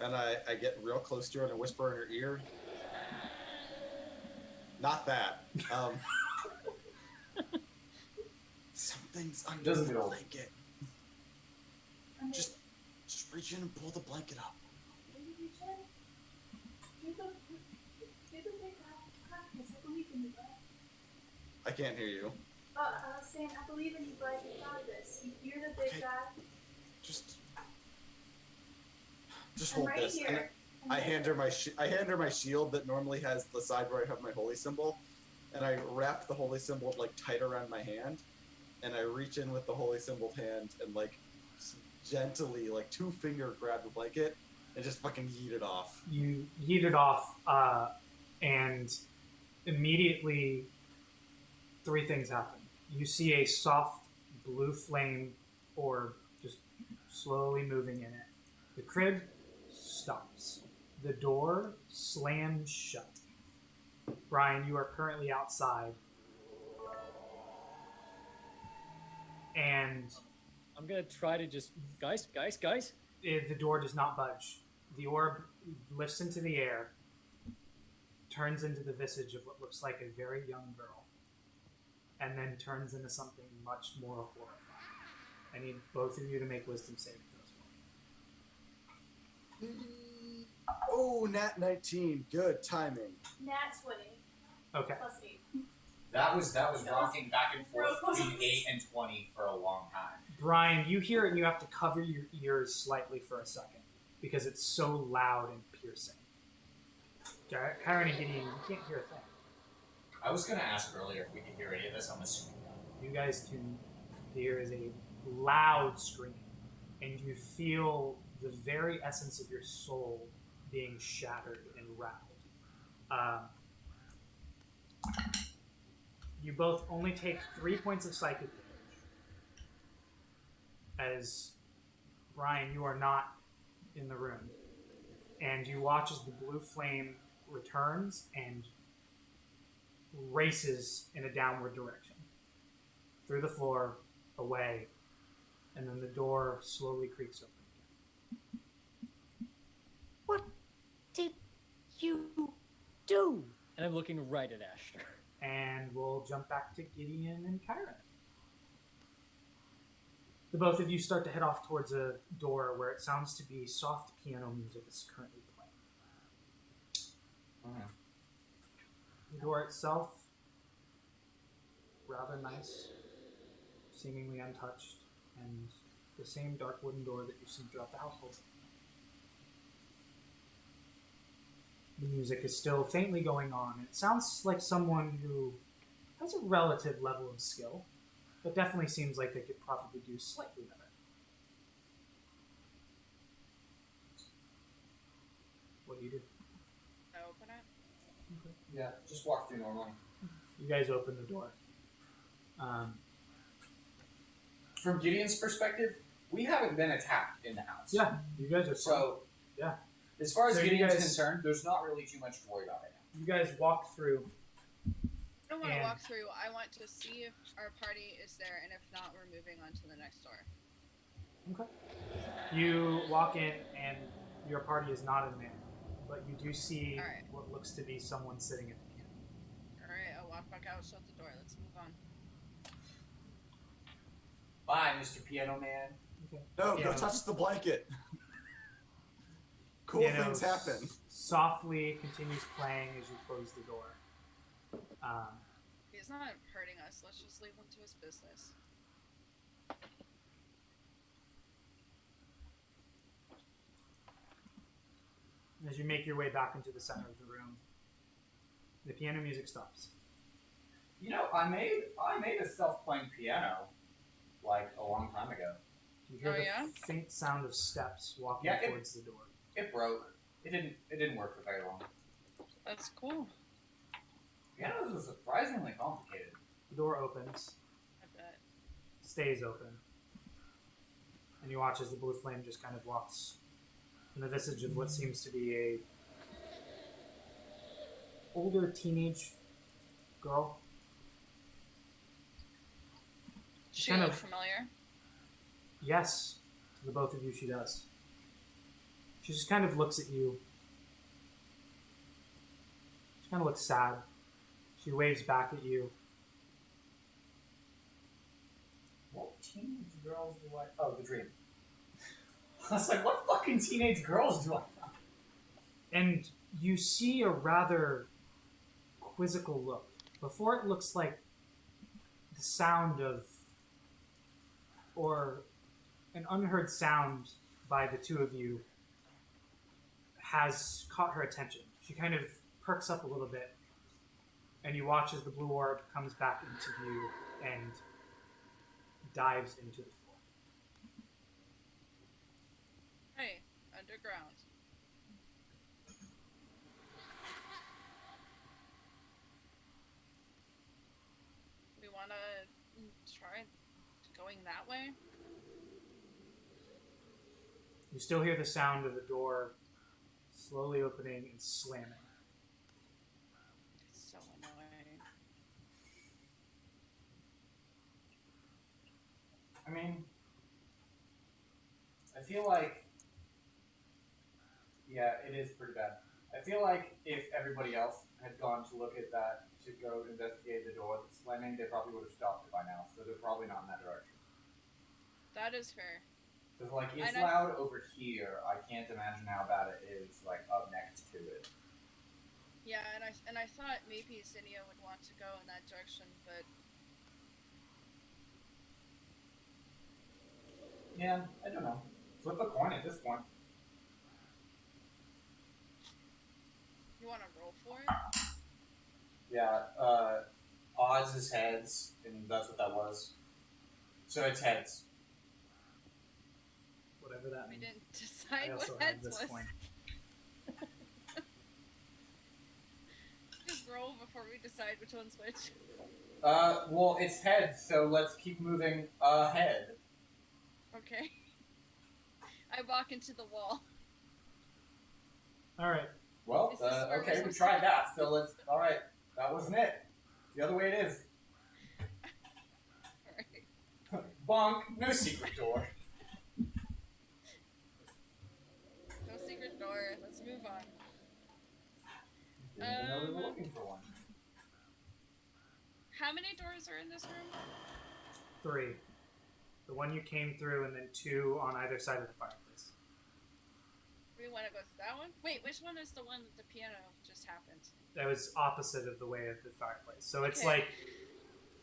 And I get real close to her and I whisper in her ear. Not that. Something's under Doesn't the get old. blanket. I'm Just reach in and pull the blanket up. Will you reach in? Do the big practice. I believe in you, bud. I can't hear you. I was saying, I believe in you, bud. You got this. You're the big Okay. guy. Just I'm hold right this. And here. I hand her my shield that normally has the side where I have my holy symbol, and I wrap the holy symbol like tight around my hand, and I reach in with the holy symbol hand and like gently, like 2-finger grab the blanket and just fucking yeet it off. You yeet it off, and immediately 3 things happen. You see a soft blue flame orb just slowly moving in it. The crib stops. The door slams shut. Brian, you are currently outside. And I'm gonna try to just guys. the door does not budge. The orb lifts into the air, turns into the visage of what looks like a very young girl, and then turns into something much more horrifying. I need both of you to make wisdom saving throws for me. Oh, nat 19. Good timing. Nat 20 Okay. plus 8. That was rocking back and forth Real close. between 8 and 20 for a long time. Brian, you hear it and you have to cover your ears slightly for a second because it's so loud and piercing. Kyron and Gideon, you can't hear a thing. I was gonna ask earlier if we could hear any of this. I'm assuming no. You guys can hear is a loud scream, and you feel the very essence of your soul being shattered and rattled. You both only take 3 points of psychic damage. As Brian, you are not in the room, and you watch as the blue flame returns and races in a downward direction through the floor, away, and then the door slowly creaks open. What did you do? And I'm looking right at Ashton. And we'll jump back to Gideon and Kyron. The both of you start to head off towards a door where it sounds to be soft piano music is currently playing. The door itself, rather nice, seemingly untouched, and the same dark wooden door that you've seen throughout the household. The music is still faintly going on. It sounds like someone who has a relative level of skill, but definitely seems like they could probably do slightly better. What do you do? I open it. Yeah, just walk through normally. You guys open the door. From Gideon's perspective, we haven't been attacked in the house. Yeah, you guys are So, yeah. as far as So you Gideon's guys- concerned, there's not really too much to worry about right now. You guys walk through. I don't want to And- walk through. I want to see if our party is there, and if not, we're moving on to the next door. Okay. You walk in, and your party is not in there, but you do see All right. what looks to be someone sitting at the piano. Alright, I'll walk back out, shut the door. Let's move on. Bye, Mr. Piano Man. Okay. No, Yeah. go touch the blanket. Cool piano things happen. softly continues playing as you close the door. He's not hurting us. Let's just leave him to his business. As you make your way back into the center of the room, the piano music stops. You know, I made a self-playing piano like a long time ago. You hear Oh, the yeah? faint sound of steps walking Yeah, towards the door. It broke. It didn't work for very long. That's cool. Pianos are surprisingly complicated. The door opens, I bet. stays open, and you watch as the blue flame just kind of walks in the visage of what seems to be a older teenage girl. She kind look of- familiar. Yes, to the both of you, she does. She just kind of looks at you. She kind of looks sad. She waves back at you. What teenage girls do I... Oh, the dream. I was like, what fucking teenage girls do I... And you see a rather quizzical look. Before it looks like the sound of, or an unheard sound by the two of you has caught her attention. She kind of perks up a little bit, and you watch as the blue orb comes back into view and dives into the floor. Hey, underground. We wanna try going that way? You still hear the sound of the door slowly opening and slamming. It's so annoying. I mean... I feel like... Yeah, it is pretty bad. I feel like if everybody else had gone to look at that, to go investigate the door that's slamming, they probably would have stopped it by now, so they're probably not in that direction. That is fair. Because, like, it's And I- loud over here. I can't imagine how bad it is, like, up next to it. Yeah, and I thought maybe Zinnia would want to go in that direction, but Yeah, I don't know. Flip a coin at this point. you wanna roll for it? Yeah, odds is heads, and that's what that was. So it's heads. Whatever that We means. didn't I decide also what have heads this was. coin. Just roll before we decide which one's which. Well, it's heads, so let's keep moving ahead. Okay. I walk into the wall. All right. Well, Is this where okay, we're we supposed tried to- that, so let's... Alright, that wasn't it. The other way it is. Alright. Bonk, no secret door. No secret door. Let's move on. Didn't even know we were looking for one. How many doors are in this room? 3. The one you came through, and then 2 on either side of the fireplace. We want to go to that one? Wait, which one is the one that the piano just happened? That was opposite of the way of the fireplace. So it's Okay. like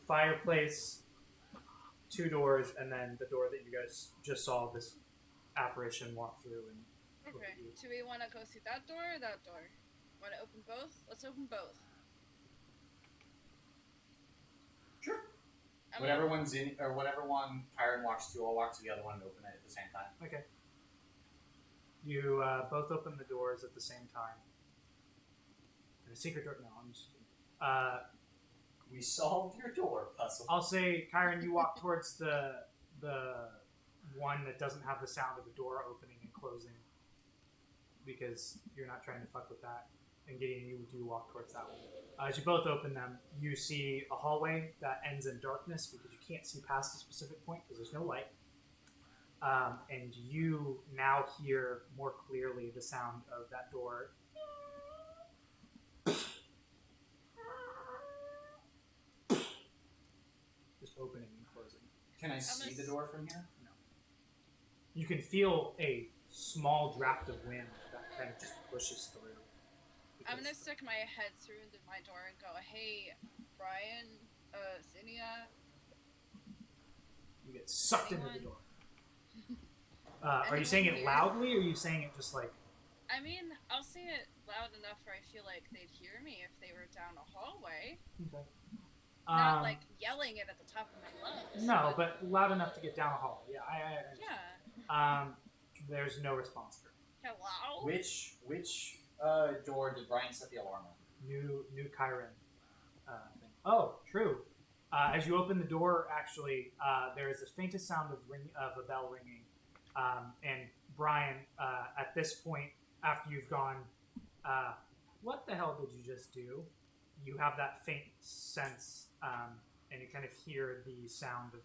fireplace, 2 doors, and then the door that you guys just saw this apparition walk through. And look Okay. at you. Do we want to go through that door or that door? Want to open both? Let's open both. Sure. I mean, Whatever one's in, or whatever one Tyron walks to, I'll walk to the other one and open it at the same time. Okay. You both open the doors at the same time. And a secret door? No, I'm just kidding. We solved your door puzzle. I'll say, Kyron, you walk towards the one that doesn't have the sound of the door opening and closing, because you're not trying to fuck with that. And Gideon, you do walk towards that one. As you both open them, you see a hallway that ends in darkness because you can't see past a specific point because there's no light. And you now hear more clearly the sound of that door just opening and closing. Can I see the door from here? You can feel a small draft of wind that kind of just pushes through. I'm gonna stick my head through my door and go, "Hey, Brian, Zinnia." You get sucked into the Anyone? door. Are you saying it loudly, or are you saying it just like? I mean, I'll say it loud enough where I feel like they'd hear me if they were down a hallway. Okay. Not like yelling it at the top of my lungs. No, but loud enough to get down a hall. Yeah, I Yeah. There's no response. Hello? Which door did Brian set the alarm on? New Chiron thing. Oh, true. As you open the door, actually, there is the faintest sound of a bell ringing. And Brian, at this point, after you've gone, what the hell did you just do? You have that faint sense, and you kind of hear the sound of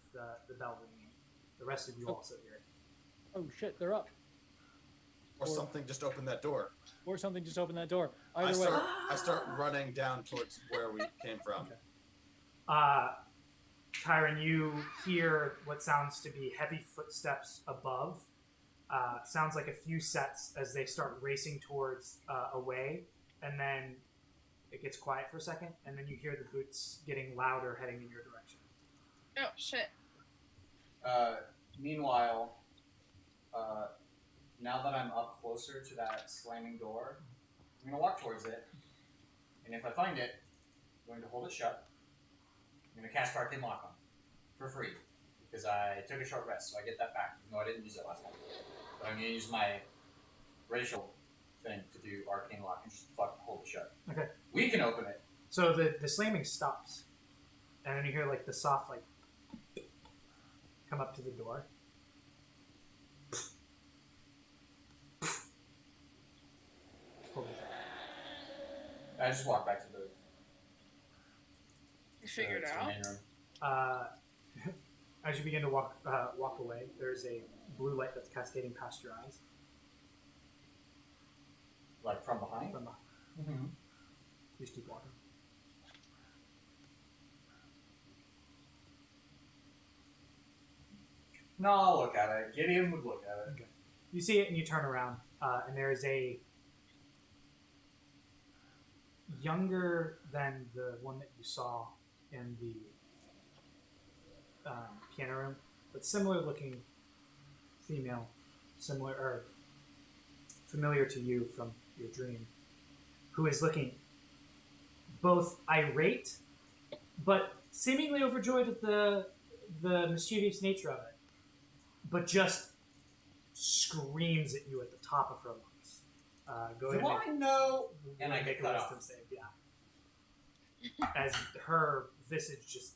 the bell ringing. The rest of you also hear it. Oh shit, they're up. Or something just opened that door. Or something just opened that door. I Either way. start running down towards where we came from. Kyron, you hear what sounds to be heavy footsteps above. Sounds like a few sets as they start racing towards away, and then it gets quiet for a second, and then you hear the boots getting louder heading in your direction. Oh, shit. Meanwhile, now that I'm up closer to that slamming door, I'm going to walk towards it, and if I find it, I'm going to hold it shut. I'm going to cast Arcane Lock on it for free, because I took a short rest, so I get that back, even though I didn't use it last time. But I'm going to use my racial thing to do Arcane Lock and just fucking hold it shut. Okay. We can open it. So the slamming stops, and then you hear like the soft like come up to the door. Hold it. I just walk back to the You figured to the out? main room. As you begin to walk away, there's a blue light that's cascading past your eyes. Like from behind? From behind. Mm-hmm. You just keep walking. No, I'll look at it. Gideon would look at it. Okay. You see it and you turn around, and there is a younger than the one that you saw in the piano room, but similar looking female, familiar to you from your dream, who is looking both irate, but seemingly overjoyed at the mischievous nature of it, but just screams at you at the top of her lungs. Go ahead Do and I know? make, And I make get a cut wisdom off. save. Yeah. As her visage just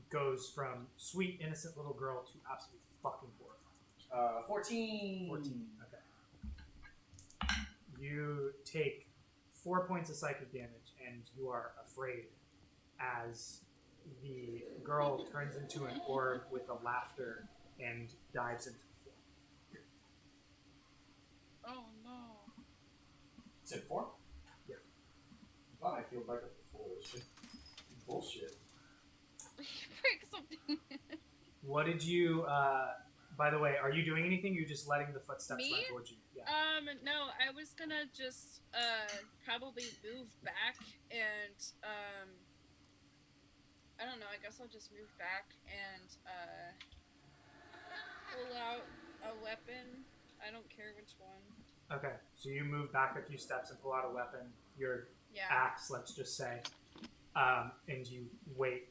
goes from sweet, innocent little girl to absolutely fucking horrifying. 14. 14. Okay. You take 4 points of psychic damage, and you are afraid as the girl turns into an orb with a laughter and dives into the floor. Oh, no. Is it 4? Yeah. I thought I healed back up to 4. It's just bullshit. Break something. What did you, by the way, are you doing anything? You're just letting the footsteps Me? run towards you? Yeah. No, I was gonna just, probably move back and, I don't know, I guess I'll just move back and, pull out a weapon. I don't care which one. Okay, so you move back a few steps and pull out a weapon, your Yeah. axe, let's just say, and you wait.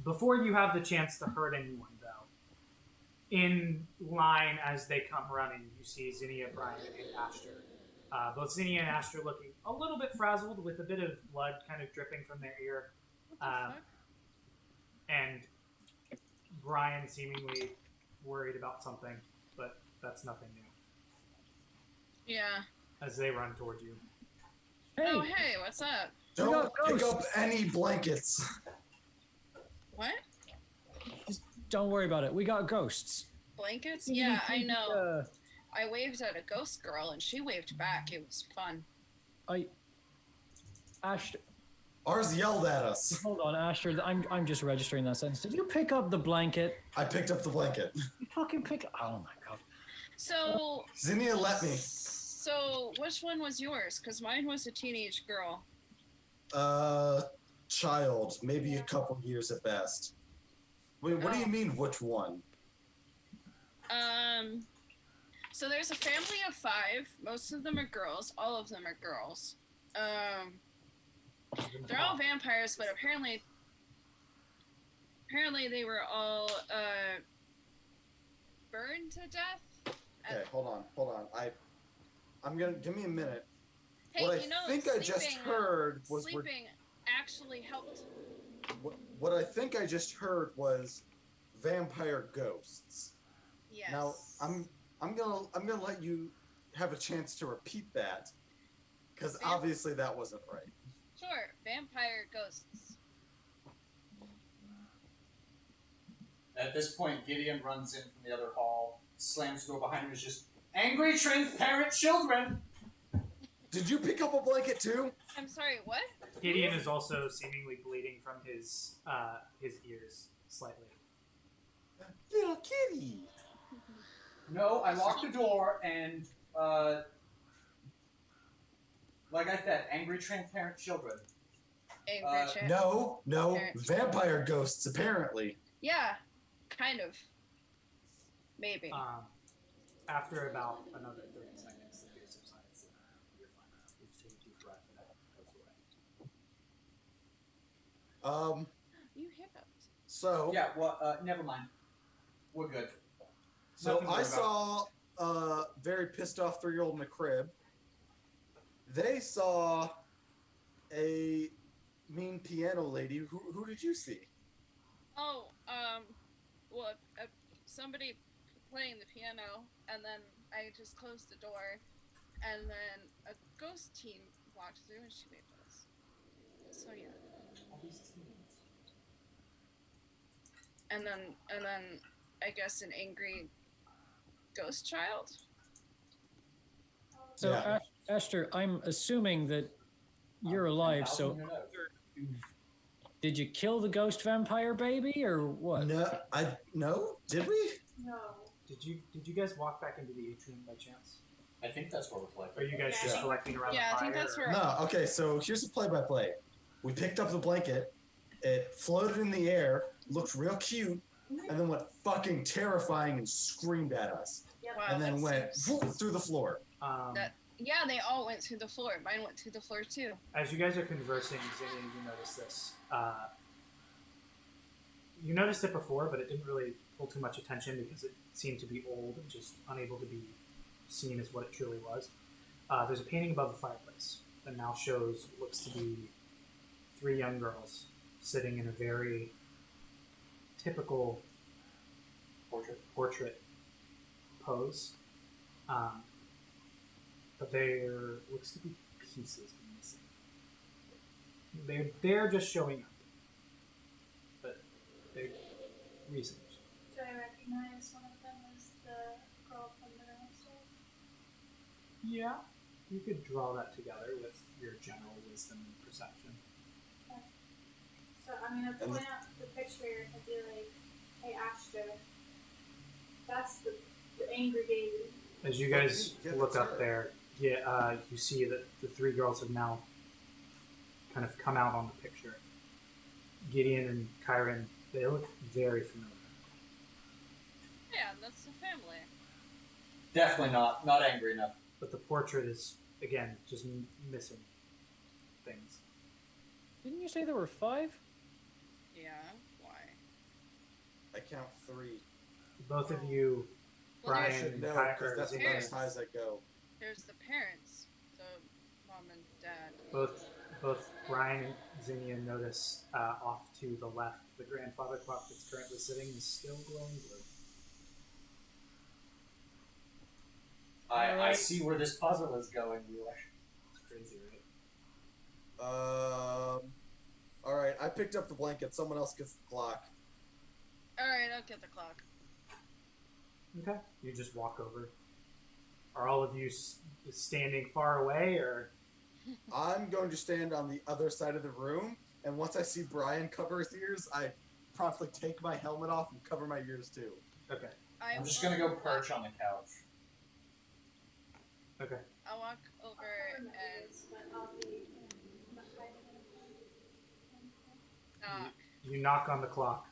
Before you have the chance to hurt anyone, though, in line as they come running, you see Zinnia, Brian, and Asher. Both Zinnia and Asher looking a little bit frazzled with a bit of blood kind of dripping from their ear. What the fuck? And Brian seemingly worried about something, but that's nothing new. Yeah. As they run toward you. Hey, Oh, hey, what's up? Don't pick ghosts. up any blankets. What? don't worry about it. We got ghosts. Blankets? Yeah, I know. Uh, I waved at a ghost girl and she waved back. It was fun. Ash, Ours yelled at us. hold on, Asher. I'm just registering that sentence. Did you pick up the blanket? I picked up the blanket. You fucking pick. Oh my god. So Zinnia let me. So, which one was yours? Because mine was a teenage girl. Child, maybe a couple years at best. Wait, what do you mean, which one? So there's a family of 5. Most of them are girls. All of them are girls. They're all vampires, but apparently they were all burned to death. Okay, hold on. I'm gonna give me a minute. Hey, What I think I just heard was sleeping actually helped. What I think I just heard was vampire ghosts. Yes. Now I'm gonna let you have a chance to repeat that, because obviously that wasn't right. Sure, vampire ghosts. At this point, Gideon runs in from the other hall, slams the door behind him, and is just angry, transparent children. Did you pick up a blanket too? I'm sorry, what? Gideon is also seemingly bleeding from his ears slightly. Little kitty. No, I locked the door and, like I said, angry, transparent children. No, vampire ghosts apparently. Yeah, kind of. Maybe. After about another 30 seconds, the fear subsides. You're fine. You just take a deep breath and it goes away. You hiccuped. So Yeah, well, never mind. We're good. So Nothing to I worry saw a very pissed off 3-year-old in a crib. They saw a mean piano lady. Who did you see? Oh, well, somebody playing the piano, and then I just closed the door, and then a ghost teen walked through and she waved at us. So yeah. All these teens. And then I guess an angry ghost child. So, Yeah. Esther, I'm assuming that you're alive. So, did you kill the ghost vampire baby, or what? No. Did we? No. Did you guys walk back into the atrium by chance? I think that's where we're collecting. Or are you guys just collecting around the fire? Yeah, I think that's where. No. Okay. So here's the play-by-play. We picked up the blanket. It floated in the air, looked real cute, and then went fucking terrifying and screamed at us. Yep. Wow, And then that went seems- through the floor. Yeah, they all went through the floor. Mine went through the floor too. As you guys are conversing, Zinni, you notice this. You noticed it before, but it didn't really pull too much attention because it seemed to be old and just unable to be seen as what it truly was. There's a painting above the fireplace that now shows what looks to be 3 young girls sitting in a very typical portrait pose. But there looks to be pieces missing. They're just showing up. But they're recent. Do I recognize one of them as the girl from the downstairs? Yeah. You could draw that together with your general wisdom and perception. Okay. So I'm gonna point out the picture and be like, "Hey, Astra, that's the angry baby." As you guys Yeah, look that's up there, you see that the 3 girls have now kind of come out on the picture. Gideon and Kyron, they look very familiar. Yeah, that's the family. Definitely not angry enough. But the portrait is, again, just missing things. Didn't you say there were 5? Yeah. Why? I count 3. Both of you, Well, Brian Should and know, Kyron, because that's about as high as I go. There's the parents, the mom and dad. both Brian and Zinnia notice off to the left, the grandfather clock that's currently sitting is still glowing blue. I see where this puzzle is going, Wheeler. It's crazy, right? Alright, I picked up the blanket. Someone else gets the clock. Alright, I'll get the clock. Okay. You just walk over. Are all of you standing far away, or? I'm going to stand on the other side of the room, and once I see Brian cover his ears, I promptly take my helmet off and cover my ears too. Okay. I'm just gonna go perch on the couch. Okay. I'll walk over I'll cover my and ears, but I'll be hiding in a knock You knock on the clock.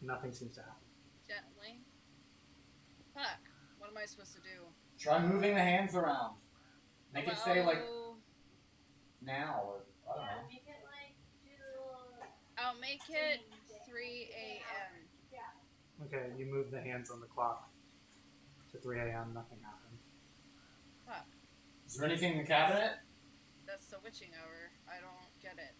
Nothing seems to happen. gently. Fuck. What am I supposed to do? Try moving the hands around. Make it stay like Oh, now, or I don't Yeah, know. make it like do the little. I'll make it 3 a.m. Yeah. Okay, you move the hands on the clock to 3 a.m. Nothing happened. Fuck. Is there anything in the cabinet? That's the witching hour. I don't get it.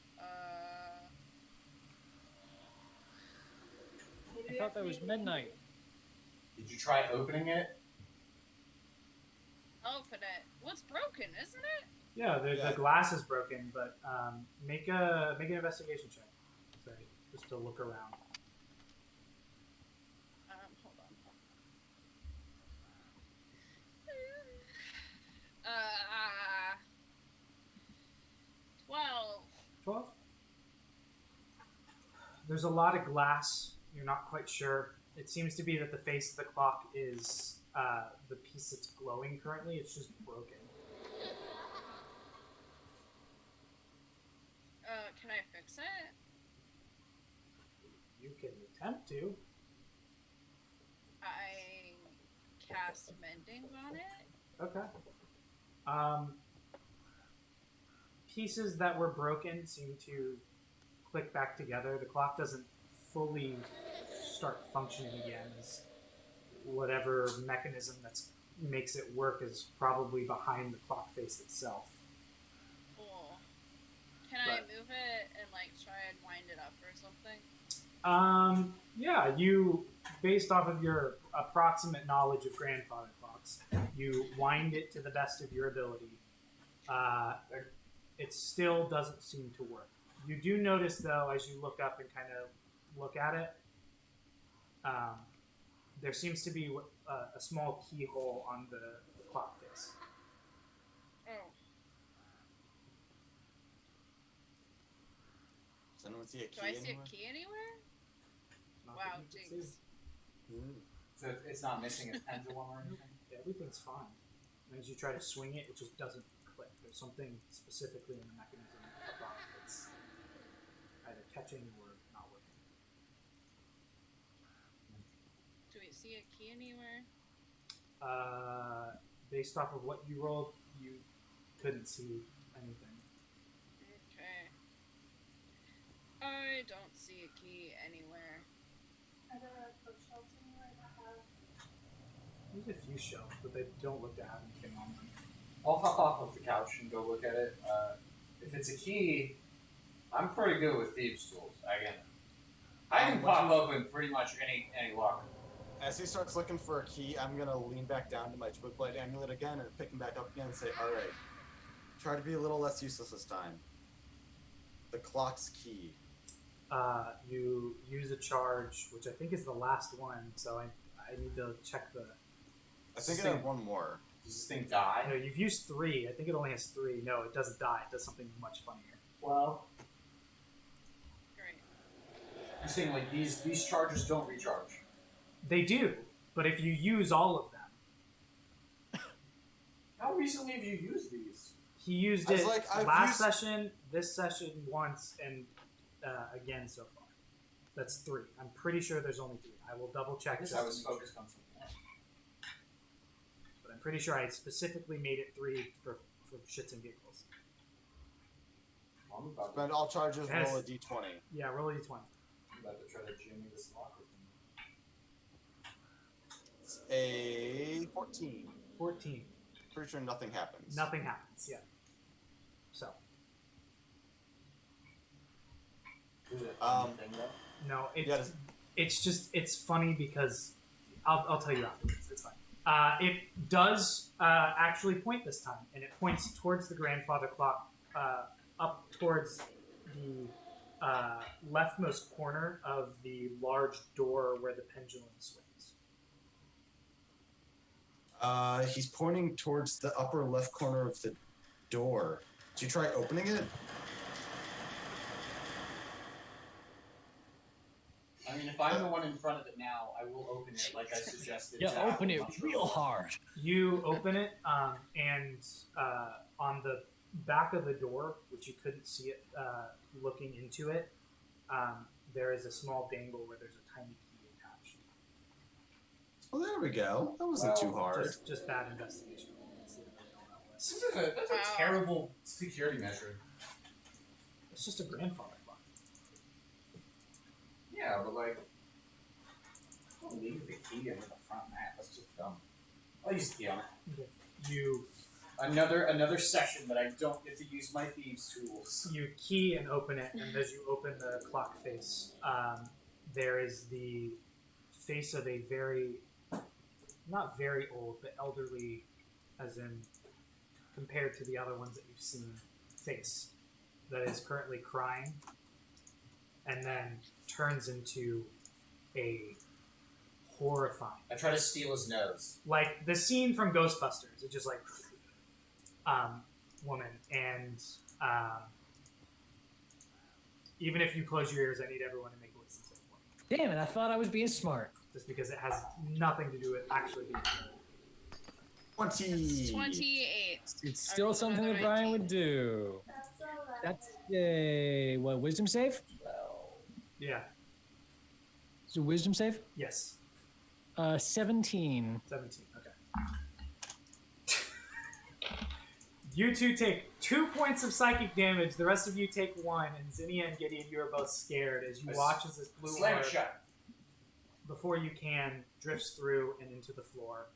Maybe I we thought have to that was make it midnight. Did you try opening it? Open it. What's broken, isn't it? Yeah, Yeah. the glass is broken, but make an investigation check. Sorry, just to look around. Hold on. 12. 12. There's a lot of glass. You're not quite sure. It seems to be that the face of the clock is the piece that's glowing currently. It's just broken. Can I fix it? You can attempt to. I cast mending on it. Okay. Pieces that were broken seem to click back together. The clock doesn't fully start functioning again, as whatever mechanism that makes it work is probably behind the clock face itself. Cool. Can I move it and like try and wind it up or something? Yeah, you, based off of your approximate knowledge of grandfather clocks, you wind it to the best of your ability. It still doesn't seem to work. You do notice, though, as you look up and kind of look at it, there seems to be a small keyhole on the clock face. Oh. Does anyone see a key Do I see anywhere? a key anywhere? Not Wow, that you can jinx. see. So it's not missing its pendulum or anything? Everything's fine. And as you try to swing it, it just doesn't click. There's something specifically in the mechanism above that's either catching or not working. Do we see a key anywhere? Based off of what you rolled, you couldn't see anything. Okay. I don't see a key anywhere. Are there bookshelves anywhere that have? There's a few shelves, but they don't look to have anything on them. I'll hop off of the couch and go look at it. If it's a key, I'm pretty good with thieves' tools. I can pop open pretty much any locker. As he starts looking for a key, I'm gonna lean back down to my Twig Blade amulet again and pick him back up again and say, "All right, try to be a little less useless this time. The clock's key." You use a charge, which I think is the last one, so I need to check the. I think I have one more. Does this thing die? No, you've used 3. I think it only has 3. No, it doesn't die. It does something much funnier. Well, Great. you're saying like these charges don't recharge. They do, but if you use all of them, How recently have you used these? he used I was it like, I've last used- session, this session once, and again so far. That's 3. I'm pretty sure there's only 3. I will double check. I guess just I to was make sure. focused on something else. But I'm pretty sure I specifically made it 3 for shits and giggles. I'm about to, Spend all charges, Yes. roll a d20. Yeah, roll a d20. I'm about to try to jimmy this locker thing. It's a 14. 14. Pretty sure nothing happens. Nothing happens. Yeah. So Is it a Um, thing though? no, Yeah, it's funny because I'll tell you afterwards. It's fine. It does actually point this time, and it points towards the grandfather clock, up towards the leftmost corner of the large door where the pendulum swings. He's pointing towards the upper left corner of the door. Did you try opening it? I mean, if I'm the one in front of it now, I will open it like I suggested. Yeah, to open it Apple real hard. You open it, and on the back of the door, which you couldn't see it looking into it, there is a small dangle where there's a tiny key attached. Well, there we go. That wasn't too hard. Just bad investigation. Let's see what they know about this. That's a terrible security measure. It's just a grandfather clock. Yeah, but like, don't leave the key under the front mat. That's just dumb. I'll use the key on it. Okay. You Another session that I don't get to use my thieves' tools. You key and open it, and as you open the clock face, there is the face of a not very old, but elderly, as in compared to the other ones that you've seen, face that is currently crying, and then turns into a horrifying. I try to steal his nose. Like the scene from Ghostbusters, it's just like woman, and even if you close your ears, I need everyone to make a listen save for me. Damn it! I thought I was being smart. Just because it has nothing to do with actually being good. 20. 28. It's still rolled something that another Brian 19. would do. That's all right. That's a what? Wisdom save? Yeah. Is it a wisdom save? Yes. 17. 17. Okay. You two take 2 points of psychic damage. The rest of you take 1. And Zinnia and Gideon, you are both scared as you watch as this blue Slam orb, it shut. before you can, drifts through and into the floor.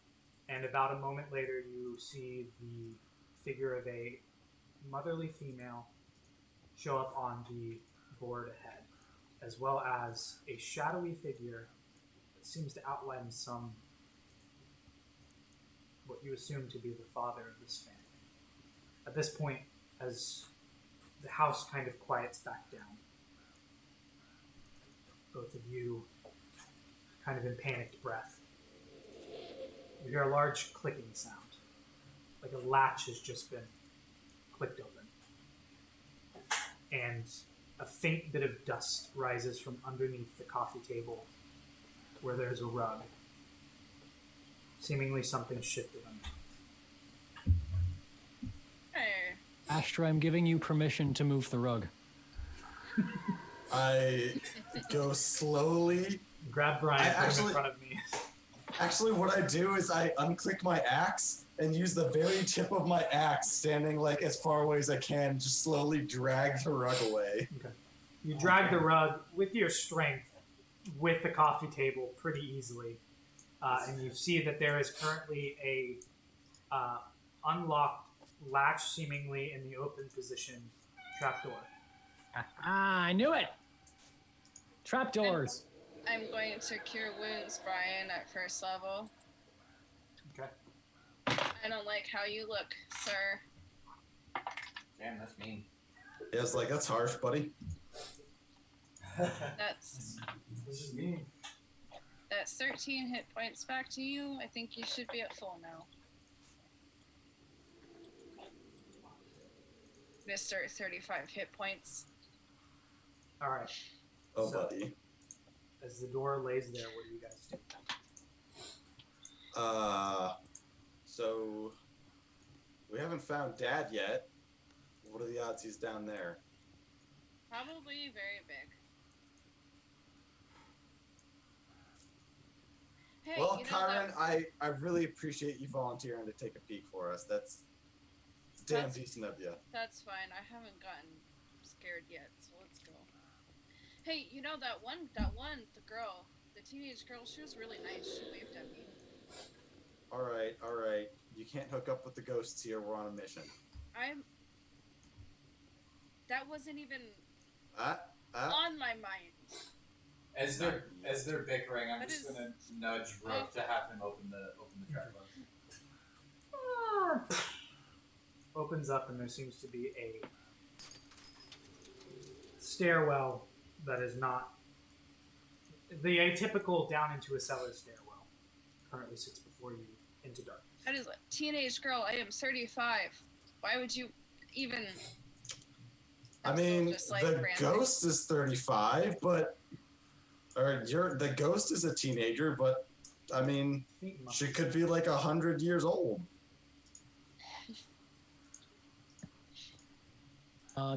And about a moment later, you see the figure of a motherly female show up on the board ahead, as well as a shadowy figure that seems to outline what you assume to be the father of this family. At this point, as the house kind of quiets back down, both of you kind of in panicked breath, you hear a large clicking sound, like a latch has just been clicked open. And a faint bit of dust rises from underneath the coffee table where there's a rug. Seemingly something shifted underneath. Hey. Astra, I'm giving you permission to move the rug. I go slowly. Grab Brian, I put him actually- in front of me. Actually, what I do is I unclick my axe and use the very tip of my axe, standing like as far away as I can, just slowly drag the rug away. Okay. You drag the rug with your strength with the coffee table pretty easily. And you see that there is currently a unlocked latch, seemingly in the open position, trapdoor. Ah, I knew it! Trapdoors. I'm going to cure wounds, Brian, at first level. Okay. I don't like how you look, sir. Damn, that's mean. Yeah, it's like, that's harsh, buddy. That's This is mean. 13 hit points back to you. I think you should be at full now. Mr. 35 hit points. All right. Oh, So- buddy. As the door lays there, what do you guys do? So we haven't found Dad yet. What are the odds he's down there? Probably very big. Hey, Well, you know Kyron, that- I really appreciate you volunteering to take a peek for us. That's damn That's- decent of you. That's fine. I haven't gotten scared yet, so let's go. Hey, you know the girl, the teenage girl, she was really nice. She waved at me. All right. You can't hook up with the ghosts here. We're on a mission. That wasn't even Ah. on my mind. As they're bickering, I'm That just is- gonna nudge Rope to have him open the trap door. Opens up, and there seems to be a stairwell that is not the atypical down into a cellar stairwell. Currently sits before you into darkness. That is a teenage girl. I am 35. Why would you even? I I'm mean, so just, like, the frantic. ghost is 35, but Or the ghost is a teenager, but I mean, Feet must she be could be like 100 years old.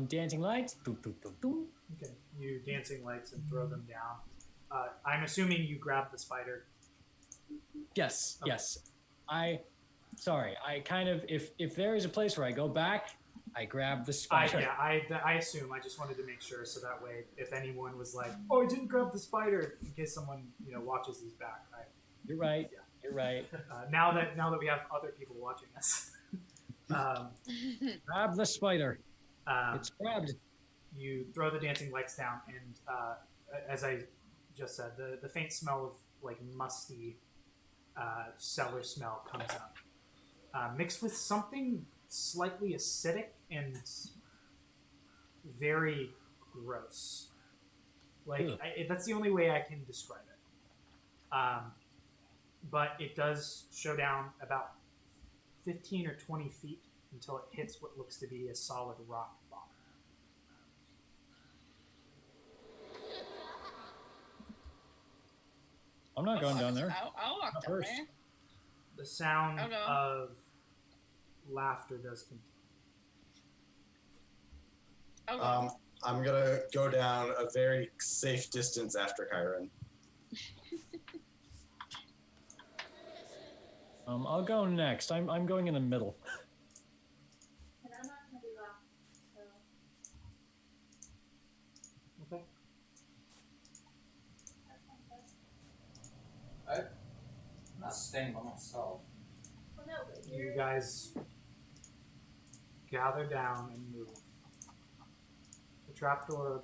Dancing lights. Boop, boop, boop, boop. Okay. You dancing lights and throw them down. I'm assuming you grab the spider. Yes, Okay. yes. Sorry. I kind of if there is a place where I go back, I grab the spider. I assume. I just wanted to make sure so that way, if anyone was like, "Oh, I didn't grab the spider," in case someone watches these back. You're right. Yeah. You're right. Now that we have other people watching us, Grab the spider. It's grabbed. you throw the dancing lights down, and as I just said, the faint smell of like musty cellar smell comes up, mixed with something slightly acidic and very gross. Like that's the only way I can describe it. But it does show down about 15 or 20 feet until it hits what looks to be a solid rock bottom. I'm not going down there. I'll walk Not down first. there. The sound Oh, no. of laughter does continue. Oh, I'm gonna go down a very safe distance after Kyron. I'll go next. I'm going in the middle. And I'm not gonna be left, so Okay. I'm not staying by myself. well, no, but You you're guys gather down and move. The trapdoor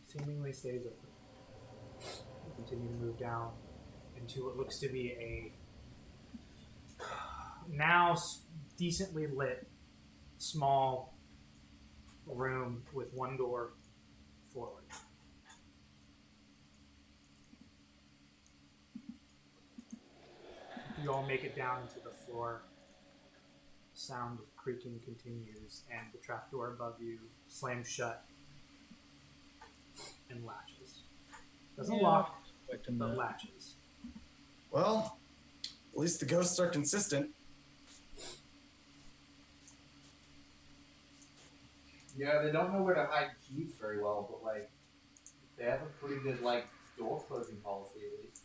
seemingly stays open. You continue to move down into what looks to be a now decently lit small room with one door forward. You all make it down to the floor. Sound of creaking continues, and the trapdoor above you slams shut and latches. Doesn't lock, Expecting but that. latches. Well, at least the ghosts are consistent. Yeah, they don't know where to hide keys very well, but like they have a pretty good like door closing policy at least.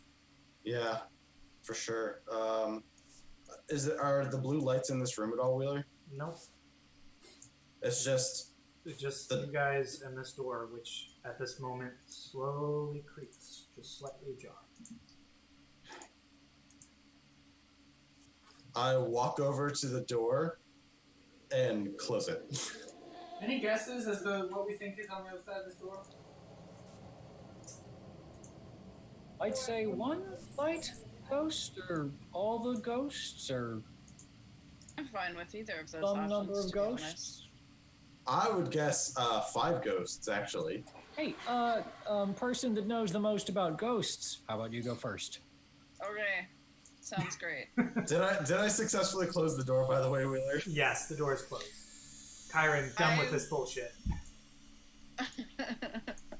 Yeah, for sure. Are the blue lights in this room at all, Wheeler? Nope. It's just It's just The- you guys and this door, which at this moment slowly creaks, just slightly ajar. I walk over to the door and close it. Any guesses as to what we think is on the other side of this door? I'd say one light ghost, or all the ghosts, or I'm fine with either of those some options. number of to be honest. ghosts. I would guess 5 ghosts, actually. Hey, person that knows the most about ghosts, how about you go first? Okay, sounds great. Did I successfully close the door, by the way, Wheeler? Yes, the door is closed. Kyron, done with this bullshit.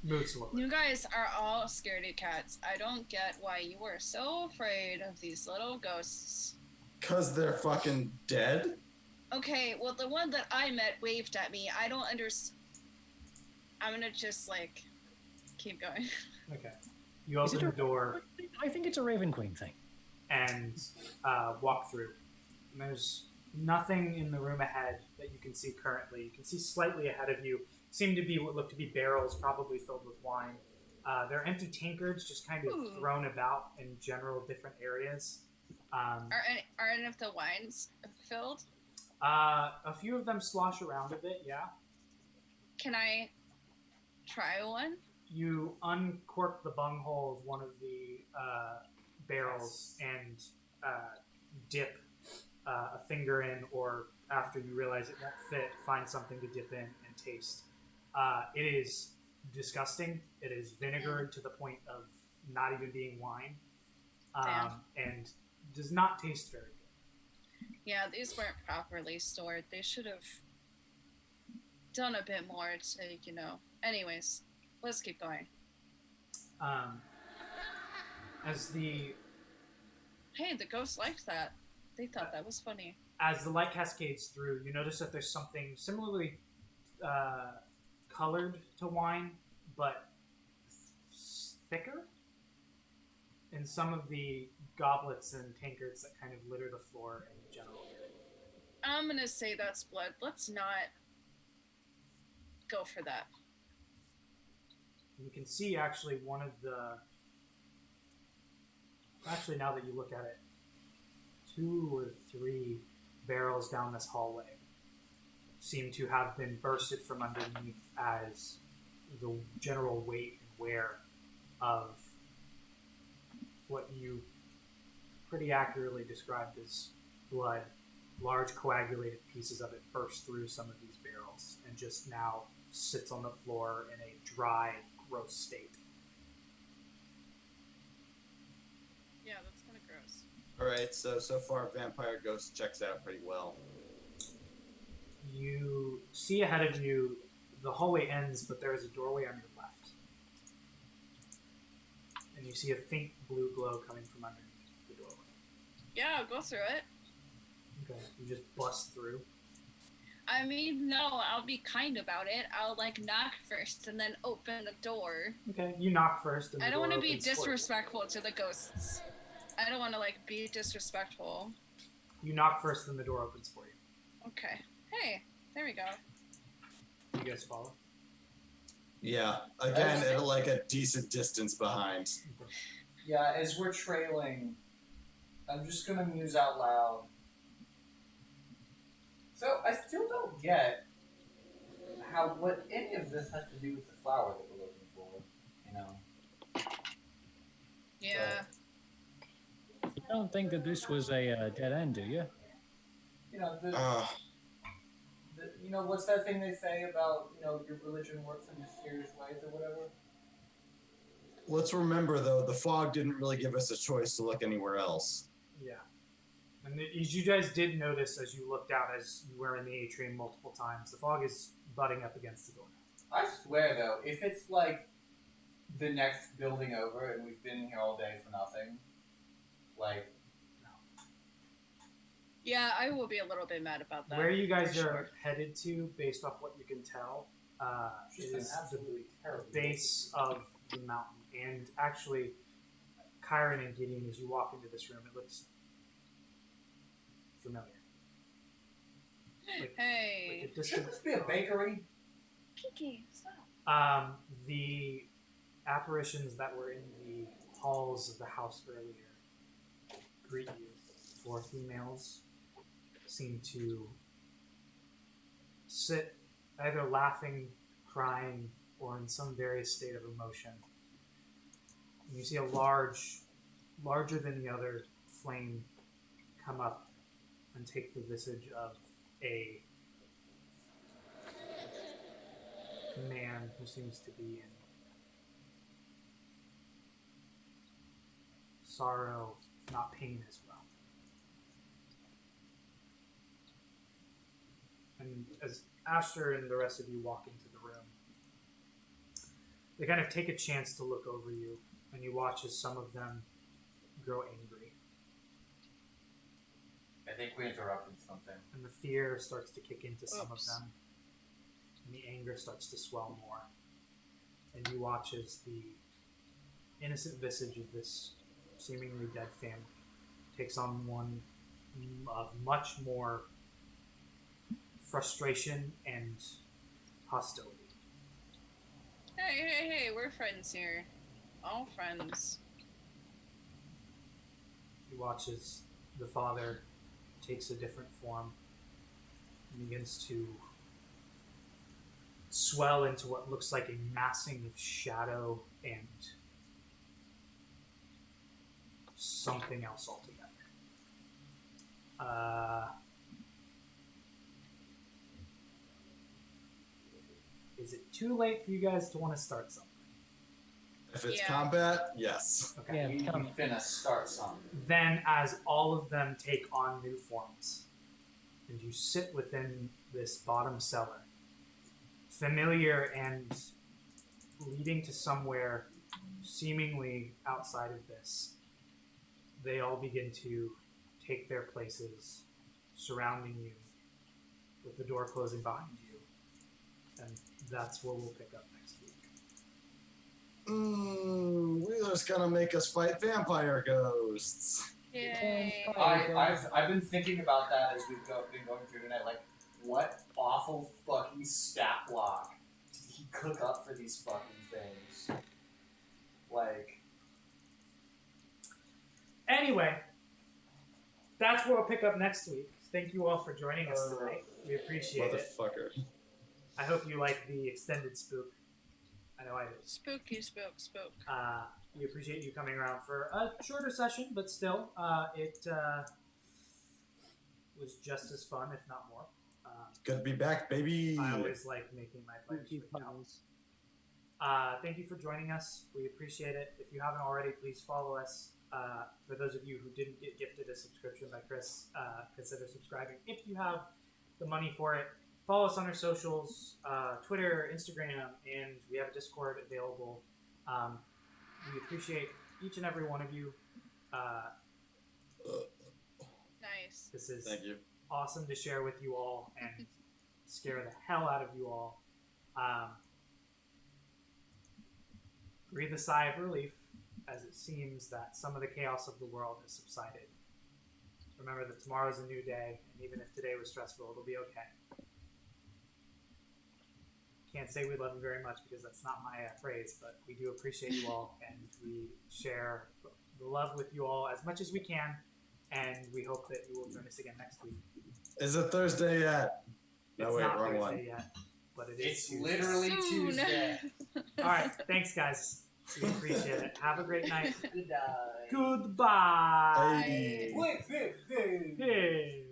Move slowly. You guys are all scaredy cats. I don't get why you were so afraid of these little ghosts. 'Cause they're fucking dead? Okay, well, the one that I met waved at me. I don't understand. I'm gonna just, like, keep going. Okay. You Is it open the a- door I think it's a Raven Queen thing. and walk through. And there's nothing in the room ahead that you can see currently. You can see slightly ahead of you seem to be what look to be barrels, probably filled with wine. They're empty tankards, just kind of Ooh. thrown about in general different areas. Are any of the wines filled? A few of them slosh around a bit, yeah. Can I try one? You uncork the bunghole of one of the barrels and dip a finger in, or after you realize it won't fit, find something to dip in and taste. It is disgusting. It is vinegar to the point of not even being wine, and does not taste very good. Yeah, these weren't properly stored. They should have done a bit more to, Anyways, let's keep going. As the Hey, the ghosts liked that. They thought that was funny. as the light cascades through, you notice that there's something similarly colored to wine, but thicker in some of the goblets and tankards that kind of litter the floor in the general area. I'm gonna say that's blood. Let's not go for that. And you can see actually one of the. Actually, now that you look at it, 2 or 3 barrels down this hallway seem to have been bursted from underneath as the general weight and wear of what you pretty accurately described as blood. Large coagulated pieces of it burst through some of these barrels and just now sits on the floor in a dry, gross state. Yeah, that's kind of gross. Alright, so far Vampire Ghost checks out pretty well. You see ahead of you, the hallway ends, but there is a doorway on your left. And you see a faint blue glow coming from underneath the doorway. Yeah, I'll go through it. Okay, you just bust through. I mean, no, I'll be kind about it. I'll like knock first and then open the door. Okay, you knock first. And I don't want to be disrespectful to the ghosts. I don't want to like be disrespectful. You knock first, and the door opens for you. Okay. Hey, there we go. You guys follow? Yeah, again, at like a decent distance behind. Yeah, as we're trailing, I'm just gonna muse out loud. So I still don't get what any of this has to do with the flower that we're looking for. You know. Yeah. I don't think that this was a dead end, do you? You know you know what's that thing they say about your religion works in mysterious ways or whatever. Let's remember though, the fog didn't really give us a choice to look anywhere else. Yeah. And as you guys did notice as you looked out as you were in the atrium multiple times, the fog is butting up against the door now. I swear though, if it's like the next building over and we've been here all day for nothing, like. Yeah, I will be a little bit mad about that. Where you guys for are sure. headed to, based off what you can tell, Just an is absolutely terrible the base of the mountain. And actually, Kyron and Gideon, as you walk into this room, it looks familiar. Hey, Like a Should distant, this be a bakery? Kiki, stop. the apparitions that were in the halls of the house earlier greet you. 4 females seem to sit either laughing, crying, or in some various state of emotion. And you see a larger than the other flame come up and take the visage of a man who seems to be in sorrow, if not pain as well. And as Asher and the rest of you walk into the room, they kind of take a chance to look over you, and you watch as some of them grow angry. I think we interrupted something. And the fear starts to kick into some of Oops. them, and the anger starts to swell more. And you watch as the innocent visage of this seemingly dead family takes on one of much more frustration and hostility. Hey, we're friends here. All friends. You watch as the father takes a different form and begins to swell into what looks like a massing of shadow and something else altogether. Is it too late for you guys to want to start something? If it's Yeah. combat, yes. Okay. Yeah, We come. finna start something. Then, as all of them take on new forms, and you sit within this bottom cellar, familiar and leading to somewhere seemingly outside of this, they all begin to take their places, surrounding you, with the door closing behind you. And that's where we'll pick up next week. Wheeler's gonna make us fight vampire ghosts. Yay. I've been thinking about that as we've been going through tonight. Like, what awful fucking stat block did he cook up for these fucking things? Like, Anyway, that's where we'll pick up next week. Thank you all for joining us tonight. We appreciate it. Motherfucker. I hope you like the extended spook. I know I did. Spooky spook. We appreciate you coming around for a shorter session, but still, it was just as fun, if not more. Good to be back, baby. I always like making my players freak out. Thank you for joining us. We appreciate it. If you haven't already, please follow us. For those of you who didn't get gifted a subscription by Chris, consider subscribing if you have the money for it. Follow us on our socials, Twitter, Instagram, and we have a Discord available. We appreciate each and every one of you. Nice. This is Thank you. awesome to share with you all and scare the hell out of you all. Breathe a sigh of relief as it seems that some of the chaos of the world has subsided. Remember that tomorrow is a new day, and even if today was stressful, it'll be okay. Can't say we love you very much because that's not my phrase, but we do appreciate you all, and we share the love with you all as much as we can, and we hope that you will join us again next week. Is it Thursday yet? No, It's wait, not wrong Thursday one. yet, but it is it's Tuesday. literally Soon. Tuesday. All right, thanks, guys. We appreciate it. Have a great night. Good night. Goodbye. Hey. Wait. Hey.